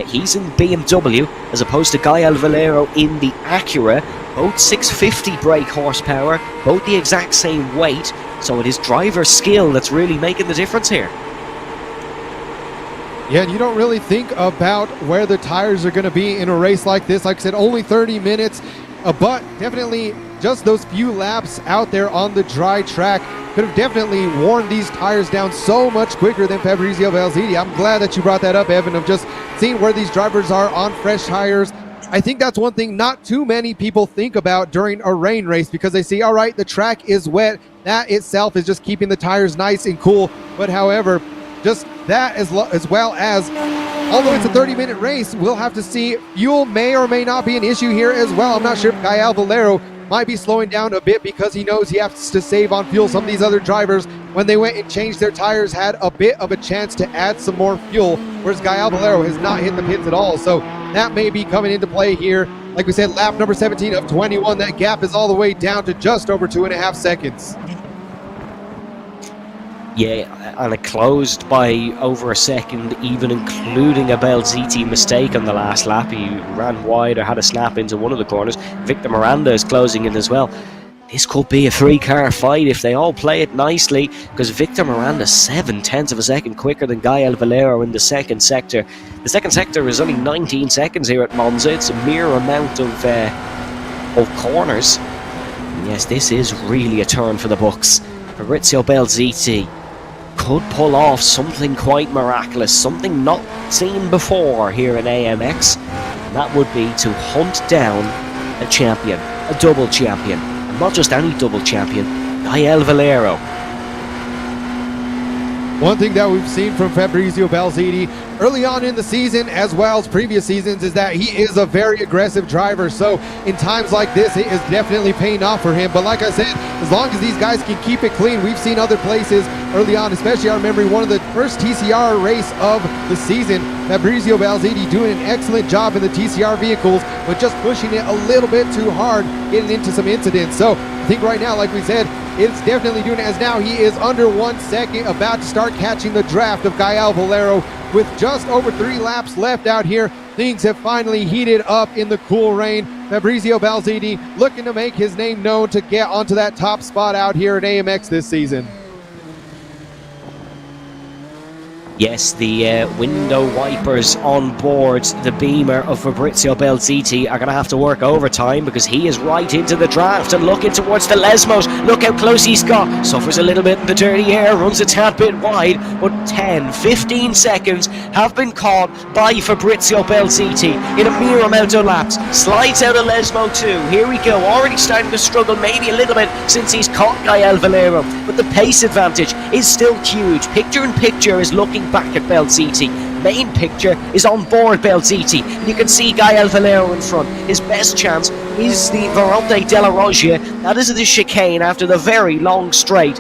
He's in BMW as opposed to Gael Valero in the Acura. Both 650 brake horsepower, both the exact same weight. So it is driver skill that's really making the difference here. Yeah, and you don't really think about where the tires are going to be in a race like this. Like I said, only 30 minutes, but definitely just those few laps out there on the dry track could have definitely worn these tires down so much quicker than Fabrizio Belziti. I'm glad that you brought that up, Evan, of just seeing where these drivers are on fresh tires. I think that's one thing not too many people think about during a rain race, because they see, all right, the track is wet. That itself is just keeping the tires nice and cool. But however, just that as well as, although it's a 30-minute race, we'll have to see. Fuel may or may not be an issue here as well. I'm not sure if Gael Valero might be slowing down a bit because he knows he has to save on fuel. Some of these other drivers, when they went and changed their tires, had a bit of a chance to add some more fuel, whereas Gael Valero has not hit the pits at all. So that may be coming into play here. Like we said, lap number 17 of 21, that gap is all the way down to just over 2.5 seconds. Yeah, and it closed by over a second, even including a Belziti mistake on the last lap. He ran wide or had a snap into one of the corners. Victor Miranda is closing in as well. This could be a 3-car fight if they all play it nicely, because Victor Miranda 0.7 of a second quicker than Gael Valero in the second sector. The second sector is only 19 seconds here at Monza. It's a mere amount of corners. And yes, this is really a turn for the books. Fabrizio Belziti could pull off something quite miraculous, something not seen before here in AMX, and that would be to hunt down a champion, a double champion, and not just any double champion, Gael Valero. One thing that we've seen from Fabrizio Belziti early on in the season as well as previous seasons is that he is a very aggressive driver. So in times like this, it is definitely paying off for him. But like I said, as long as these guys can keep it clean, we've seen other places early on, especially I remember one of the first TCR race of the season. Fabrizio Balziti doing an excellent job in the TCR vehicles, but just pushing it a little bit too hard, getting into some incidents. So I think right now, like we said, it's definitely doing it, as now he is under 1 second, about to start catching the draft of Gael Valero. With just over 3 laps left out here, things have finally heated up in the cool rain. Fabrizio Balziti looking to make his name known to get onto that top spot out here at AMX this season. Yes, the window wipers on board the Beamer of Fabrizio Balziti are going to have to work overtime, because he is right into the draft and looking towards the Lesmos. Look how close he's got. Suffers a little bit in the dirty air, runs a tad bit wide, but 10-15 seconds have been caught by Fabrizio Balziti in a mere amount of laps. Slides out of Lesmo 2. Here we go, already starting to struggle maybe a little bit since he's caught Gael Valero, but the pace advantage is still huge. Picture in picture is looking back at Balziti. Main picture is on board Balziti, and you can see Gael Valero in front. His best chance is the Verante della Roggia. That is the chicane after the very long straight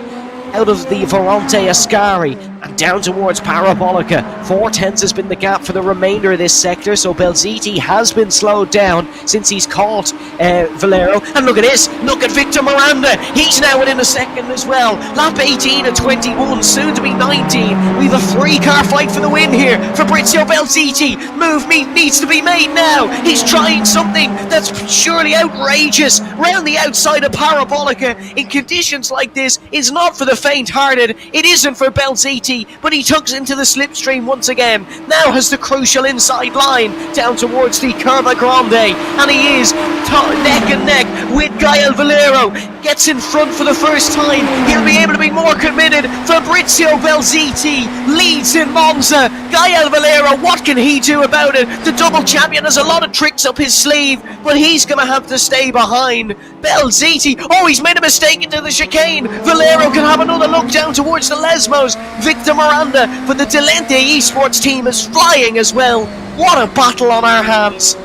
out of the Verante Ascari and down towards Parabolica. 4/10 has been the gap for the remainder of this sector, so Balziti has been slowed down since he's caught Valero. And look at this, look at Victor Miranda, he's now within a second as well. Lap 18 at 21, soon to be 19. We've a 3-car fight for the win here. Fabrizio Balziti, move needs to be made now. He's trying something that's surely outrageous round the outside of Parabolica in conditions like this. Is not for the faint-hearted. It isn't for Balziti, but he tugs into the slipstream once again. Now has the crucial inside line down towards the Curva Grande, and he is neck and neck with Gael Valero. Gets in front for the first time. He'll be able to be more committed. Fabrizio Balziti leads in Monza. Gael Valero, what can he do about it? The double champion has a lot of tricks up his sleeve, but he's going to have to stay behind. Balziti, oh, he's made a mistake into the chicane. Valero can have another look down towards the Lesmos. Victor Miranda for the Delente Esports team is flying as well. What a battle on our hands.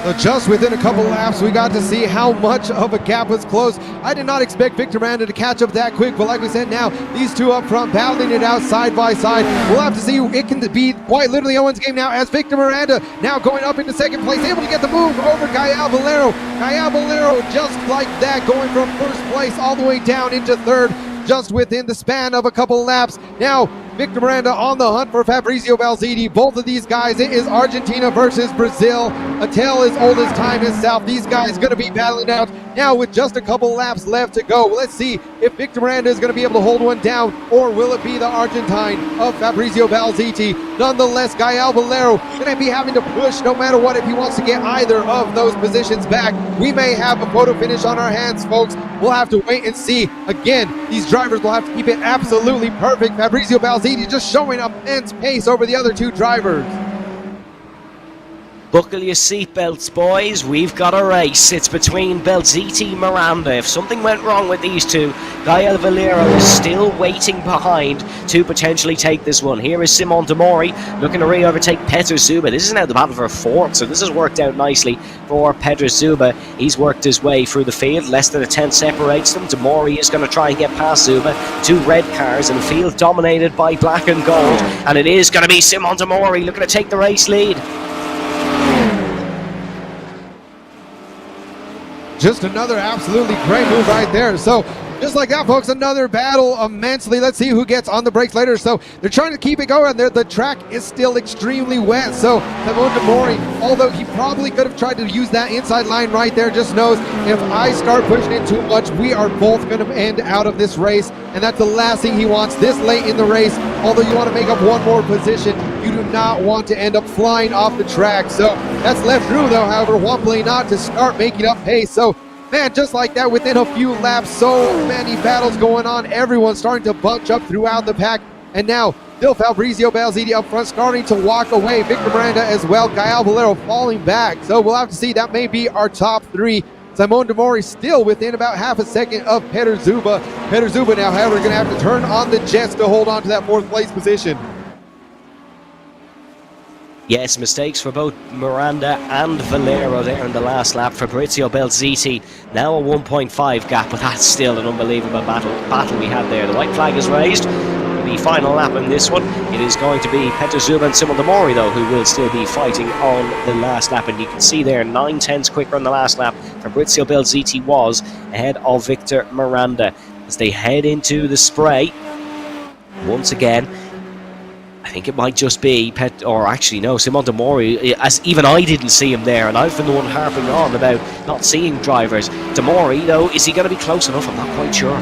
So just within a couple laps, we got to see how much of a gap was closed. I did not expect Victor Miranda to catch up that quick, but like we said, now these two up front battling it out side by side. We'll have to see. It can be quite literally Owen's game now, as Victor Miranda now going up into second place, able to get the move over Gael Valero. Gael Valero just like that, going from first place all the way down into third, just within the span of a couple laps. Now Victor Miranda on the hunt for Fabrizio Balziti. Both of these guys, it is Argentina versus Brazil. A tale as old as time itself. These guys going to be battling out now with just a couple laps left to go. Let's see if Victor Miranda is going to be able to hold one down, or will it be the Argentine of Fabrizio Balziti? Nonetheless, Gael Valero going to be having to push no matter what if he wants to get either of those positions back. We may have a photo finish on our hands, folks. We'll have to wait and see. Again, these drivers will have to keep it absolutely perfect. Fabrizio Balziti just showing up immense pace over the other two drivers. Buckle your seatbelts, boys. We've got a race. It's between Balziti and Miranda. If something went wrong with these two, Gael Valero is still waiting behind to potentially take this one. Here is Simon Demori looking to re-overtake Petr Zuba. This is now the battle for fourth, so this has worked out nicely for Petr Zuba. He's worked his way through the field. Less than a 10 separates them. Demori is going to try and get past Zuba. Two red cars in a field dominated by black and gold, and it is going to be Simon Demori looking to take the race lead. Just another absolutely great move right there. So just like that, folks, another battle immensely. Let's see who gets on the brakes later. So they're trying to keep it going. The track is still extremely wet. So Simon Demori, although he probably could have tried to use that inside line right there, just knows if I start pushing it too much, we are both going to end out of this race. And that's the last thing he wants this late in the race. Although you want to make up one more position, you do not want to end up flying off the track. So that's left room, though, however, Wampley not to start making up pace. So man, just like that, within a few laps, so many battles going on. Everyone's starting to bunch up throughout the pack. And now, still Fabrizio Balziti up front, starting to walk away. Victor Miranda as well. Gael Valero falling back. So we'll have to see. That may be our top three. Simon Demori still within about half a second of Petr Zuba. Petr Zuba now, however, going to have to turn on the jets to hold on to that fourth place position. Yes, mistakes for both Miranda and Valero there in the last lap. Fabrizio Belziti now a 1.5 gap, but that's still an unbelievable battle we had there. The white flag is raised. The final lap in this one, it is going to be Peter Zuba and Simon Demori, though, who will still be fighting on the last lap. And you can see there, 9/10 quicker on the last lap. Fabrizio Belziti was ahead of Victor Miranda as they head into the spray once again. I think it might just be Simon Demori, as even I didn't see him there, and I've been the one harping on about not seeing drivers. Demori, though, is he going to be close enough? I'm not quite sure.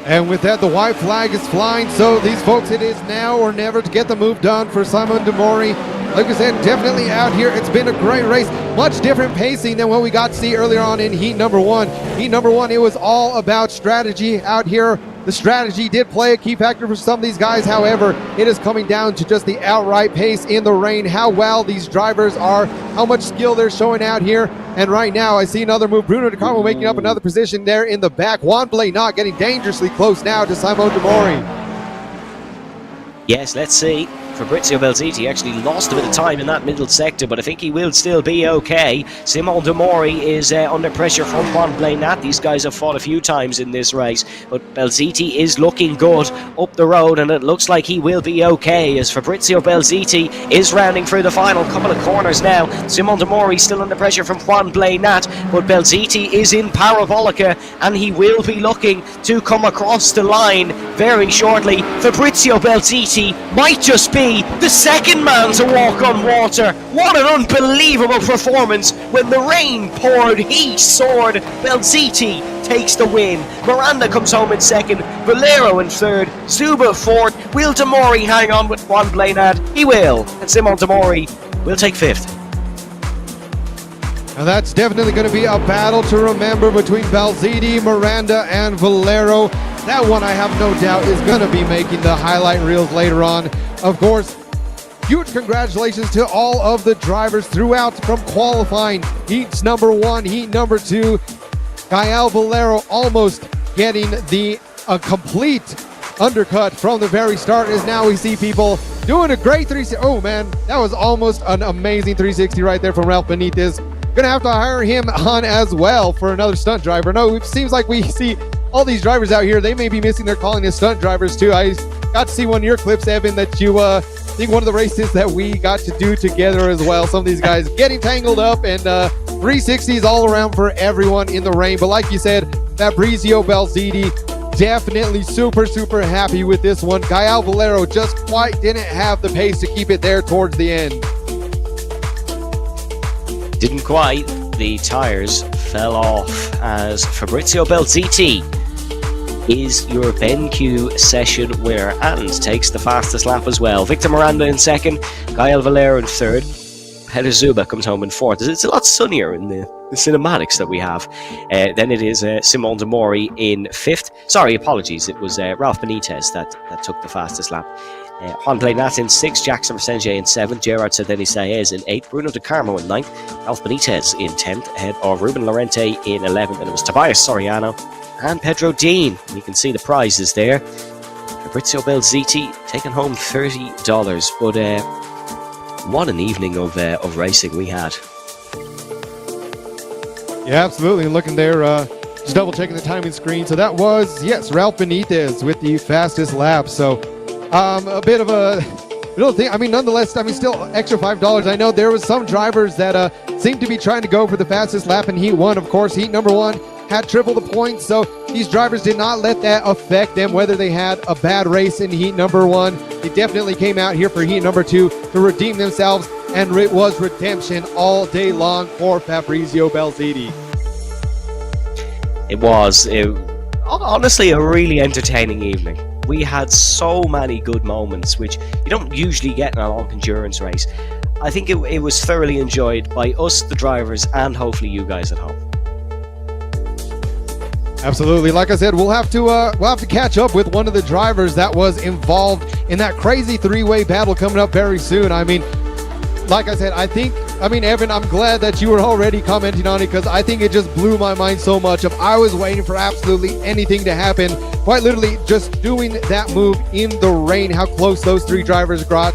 And with that, the white flag is flying. So these folks, it is now or never to get the move done for Simon Demori. Like I said, definitely out here. It's been a great race. Much different pacing than what we got to see earlier on in heat number one. Heat number one, it was all about strategy out here. The strategy did play a key factor for some of these guys. However, it is coming down to just the outright pace in the rain, how well these drivers are, how much skill they're showing out here. And right now, I see another move. Bruno De Carmo making up another position there in the back. Juan Blaynaud getting dangerously close now to Simon Demori. Yes, let's see. Fabrizio Belziti actually lost a bit of time in that middle sector, but I think he will still be okay. Simon Demori is under pressure from Juan Blaynaud. These guys have fought a few times in this race, but Belziti is looking good up the road, and it looks like he will be okay as Fabrizio Belziti is rounding through the final couple of corners now. Simon Demori still under pressure from Juan Blaynaud, but Belziti is in Parabolica, and he will be looking to come across the line very shortly. Fabrizio Belziti might just be the second man to walk on water. What an unbelievable performance. When the rain poured, he soared. Belziti takes the win. Miranda comes home in second, Valero in third, Zuba fourth. Will Demori hang on with Juan Blaynaud? He will. And Simon Demori will take fifth. Now that's definitely going to be a battle to remember between Belziti, Miranda, and Valero. That one, I have no doubt, is going to be making the highlight reels later on. Of course, huge congratulations to all of the drivers throughout from qualifying. Heats number one, heat number two. Gael Valero almost getting the complete undercut from the very start, as now we see people doing a great 360. Oh man, that was almost an amazing 360 right there from Ralph Benitez. Gonna have to hire him on as well for another stunt driver. No, it seems like we see all these drivers out here, they may be missing their calling as stunt drivers too. I got to see one of your clips, Evan, that you think one of the races that we got to do together as well. Some of these guys getting tangled up, and 360s all around for everyone in the rain. But like you said, Fabrizio Belziti definitely super happy with this one. Gael Valero just quite didn't have the pace to keep it there towards the end. Didn't quite. The tires fell off as Fabrizio Belziti is your BenQ session winner and takes the fastest lap as well. Victor Miranda in second, Gael Valero in third, Peter Zuba comes home in fourth. It's a lot sunnier in the cinematics that we have. Then it is Simon Demori in fifth. Sorry, apologies, it was Ralph Benitez that took the fastest lap. Juan Blaynaud in 6th, Jackson Versenje in 7th, Gerard Saez in 8th, Bruno De Carmo in 9th, Ralph Benitez in 10th, ahead of Ruben Lorente in 11th, and it was Tobias Soriano and Pedro Dean. And you can see the prizes there. Fabrizio Belziti taking home $30, but what an evening of racing we had. Yeah, absolutely. And looking there, just double checking the timing screen. So that was, yes, Ralph Benitez with the fastest lap. So a bit of a little thing. I mean, nonetheless, still extra $5. I know there was some drivers that seemed to be trying to go for the fastest lap in Heat 1. Of course, Heat number 1 had triple the points, so these drivers did not let that affect them, whether they had a bad race in Heat number 1. They definitely came out here for Heat number 2 to redeem themselves, and it was redemption all day long for Fabrizio Belziti. It was honestly a really entertaining evening. We had so many good moments, which you don't usually get in a long endurance race. I think it was thoroughly enjoyed by us, the drivers, and hopefully you guys at home. Absolutely. Like I said, we'll have to catch up with one of the drivers that was involved in that crazy three-way battle coming up very soon. I mean, like I said, Evan, I'm glad that you were already commenting on it, because I think it just blew my mind so much. I was waiting for absolutely anything to happen. Quite literally just doing that move in the rain, how close those three drivers got.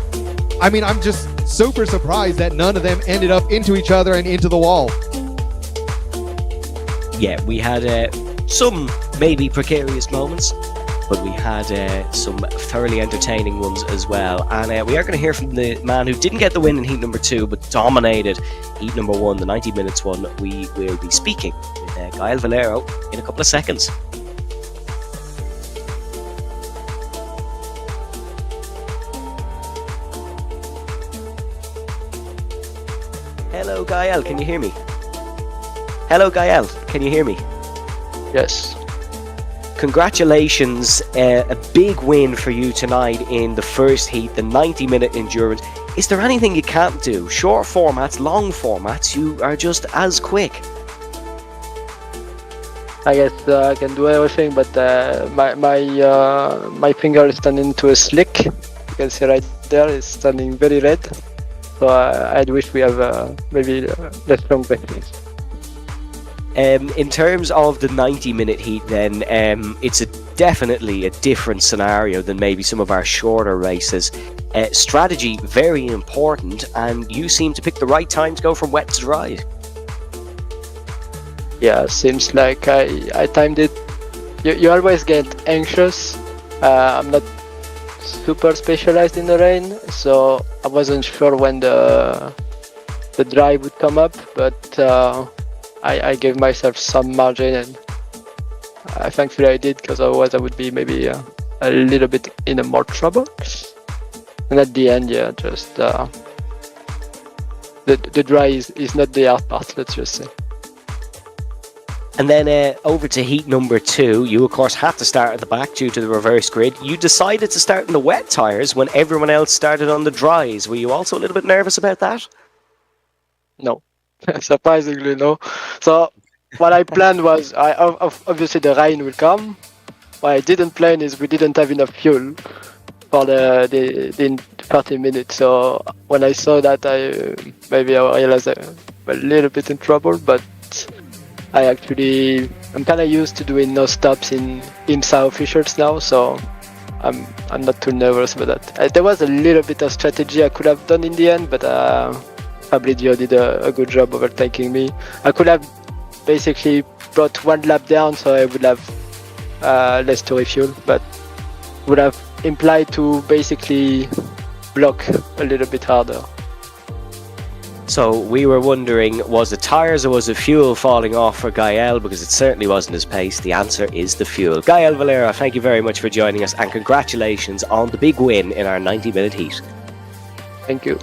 I mean, I'm just super surprised that none of them ended up into each other and into the wall. Yeah, we had some maybe precarious moments, but we had some thoroughly entertaining ones as well. And we are going to hear from the man who didn't get the win in heat number 2, but dominated heat number 1, the 90 minutes one. We will be speaking with Gael Valero in a couple of seconds. Hello, Gael, can you hear me? Hello, Gael, can you hear me? Yes. Congratulations, a big win for you tonight in the first heat, the 90-minute endurance. Is there anything you can't do? Short formats, long formats, you are just as quick. I guess I can do everything, but my finger is turning into a slick. You can see right there, it's turning very red. So I wish we have maybe less long races. In terms of the 90-minute heat then, it's definitely a different scenario than maybe some of our shorter races. Strategy, very important, and you seem to pick the right time to go from wet to dry. Yeah, seems like I timed it. You always get anxious. I'm not super specialized in the rain, so I wasn't sure when the dry would come up, but I gave myself some margin, and thankfully I did, because otherwise I would be maybe a little bit in a more trouble. And at the end, yeah, just the dry is not the hard part, let's just say. And then over to heat number 2, you of course had to start at the back due to the reverse grid. You decided to start in the wet tyres when everyone else started on the dries. Were you also a little bit nervous about that? No. Surprisingly, no. So what I planned was, obviously the rain will come. What I didn't plan is we didn't have enough fuel for the 30 minutes. So when I saw that, I realized I'm a little bit in trouble. But I'm kind of used to doing no stops in IMSA officials now, so I'm not too nervous about that. There was a little bit of strategy I could have done in the end, but Fabrizio did a good job overtaking me. I could have basically brought one lap down, so I would have less to refuel, but would have implied to basically block a little bit harder. So we were wondering, was it tyres or was it fuel falling off for Gael? Because it certainly wasn't his pace. The answer is the fuel. Gael Valero, thank you very much for joining us, and congratulations on the big win in our 90-minute heat. Thank you.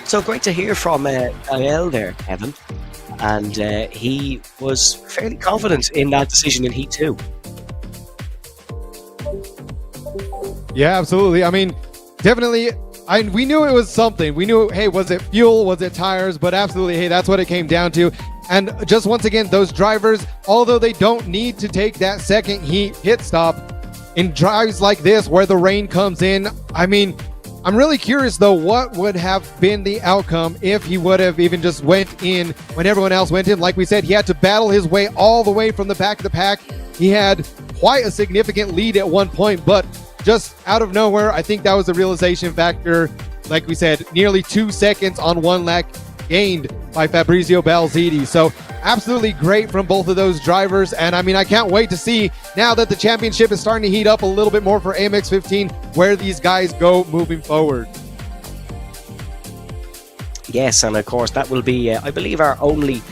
So great to hear from Gael there, Kevin. And he was fairly confident in that decision in heat 2. Yeah, absolutely. I mean, definitely, we knew it was something. We knew, hey, was it fuel? Was it tires? But absolutely, hey, that's what it came down to. And just once again, those drivers, although they don't need to take that second heat pit stop in drives like this where the rain comes in, I mean, I'm really curious, though, what would have been the outcome if he would have even just went in when everyone else went in. Like we said, he had to battle his way all the way from the back of the pack. He had quite a significant lead at one point, but just out of nowhere, I think that was a realization factor. Like we said, nearly 2 seconds on one lap gained by Fabrizio Balziti. So absolutely great from both of those drivers. And I mean, I can't wait to see now that the championship is starting to heat up a little bit more for AMX 15, where these guys go moving forward. Yes, and of course that will be, I believe, our only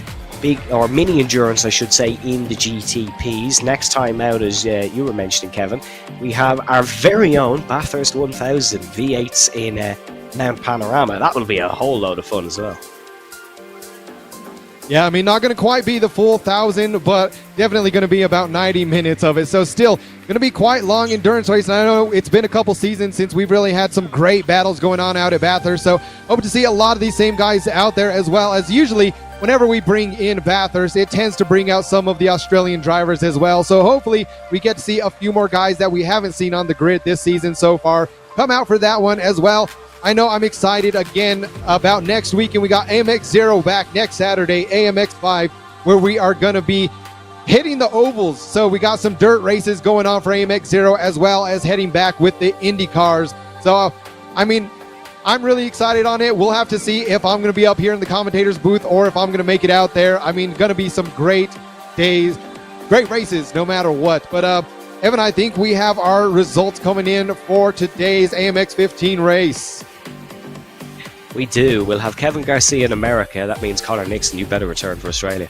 big or mini endurance, I should say, in the GTPs. Next time out, as you were mentioning, Kevin, we have our very own Bathurst 1000 V8s in Mount Panorama. That will be a whole load of fun as well. Yeah, I mean, not going to quite be the full 1,000, but definitely going to be about 90 minutes of it. So still going to be quite long endurance race. And I know it's been a couple seasons since we've really had some great battles going on out at Bathurst. So hope to see a lot of these same guys out there, as well as usually whenever we bring in Bathurst, it tends to bring out some of the Australian drivers as well. So hopefully we get to see a few more guys that we haven't seen on the grid this season so far come out for that one as well. I know I'm excited again about next week, and we got AMX 0 back next Saturday, AMX 5, where we are going to be hitting the ovals. So we got some dirt races going on for AMX Zero, as well as heading back with the Indy cars. So, I mean, I'm really excited on it. We'll have to see if I'm going to be up here in the commentator's booth or if I'm going to make it out there. I mean, going to be some great days, great races, no matter what. But, Evan, I think we have our results coming in for today's AMX 15 race. We do. We'll have Kevin Garcia in America. That means Connor Nixon, you better return for Australia.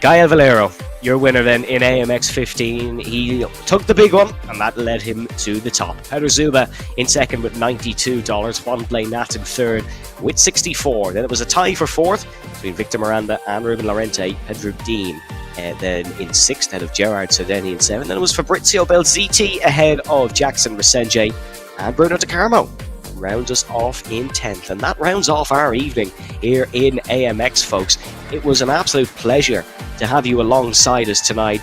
Gael Valero, your winner then in AMX 15. He took the big one, and that led him to the top. Pedro Zuba in second with $92. Juan Blainat in third with 64. Then it was a tie for fourth between Victor Miranda and Ruben Lorente. Pedro Dean then in sixth ahead of Gerard Sardeni in seventh. Then it was Fabrizio Belziti ahead of Jackson Resenge and Bruno De Carmo rounds us off in 10th, and that rounds off our evening here in AMX, folks. It was an absolute pleasure to have you alongside us tonight.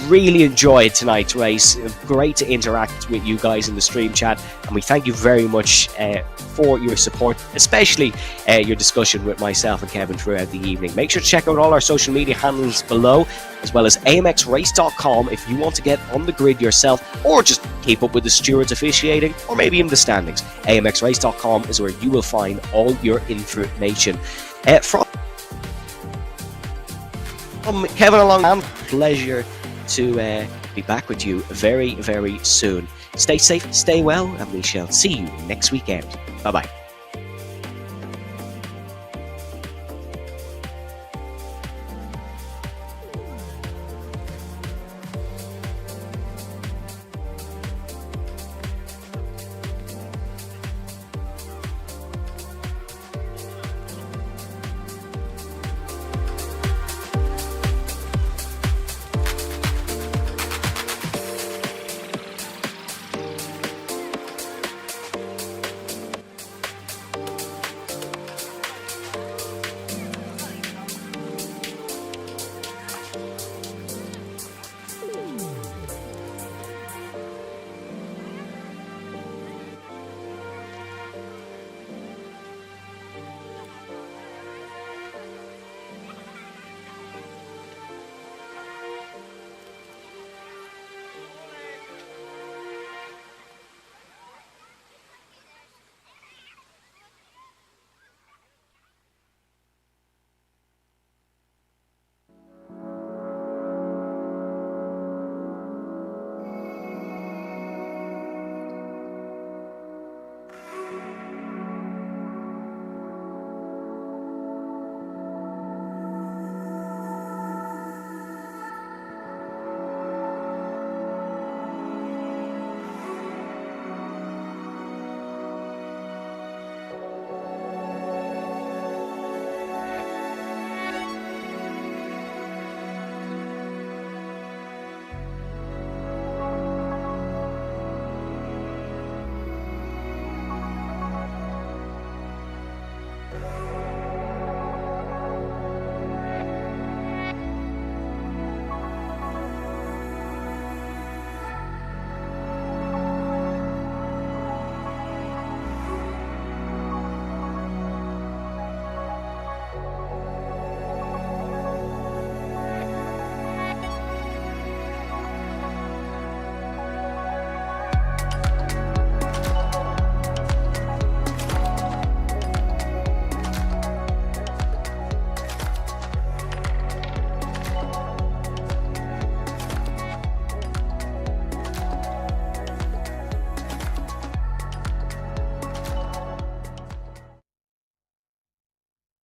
Really enjoyed tonight's race. Great to interact with you guys in the stream chat, and we thank you very much for your support, especially your discussion with myself and Kevin throughout the evening. Make sure to check out all our social media handles below, as well as amxrace.com if you want to get on the grid yourself, or just keep up with the stewards officiating, or maybe in the standings. amxrace.com is where you will find all your information. From Kevin along, and pleasure to be back with you very, very soon. Stay safe, stay well, and we shall see you next weekend. Bye-bye.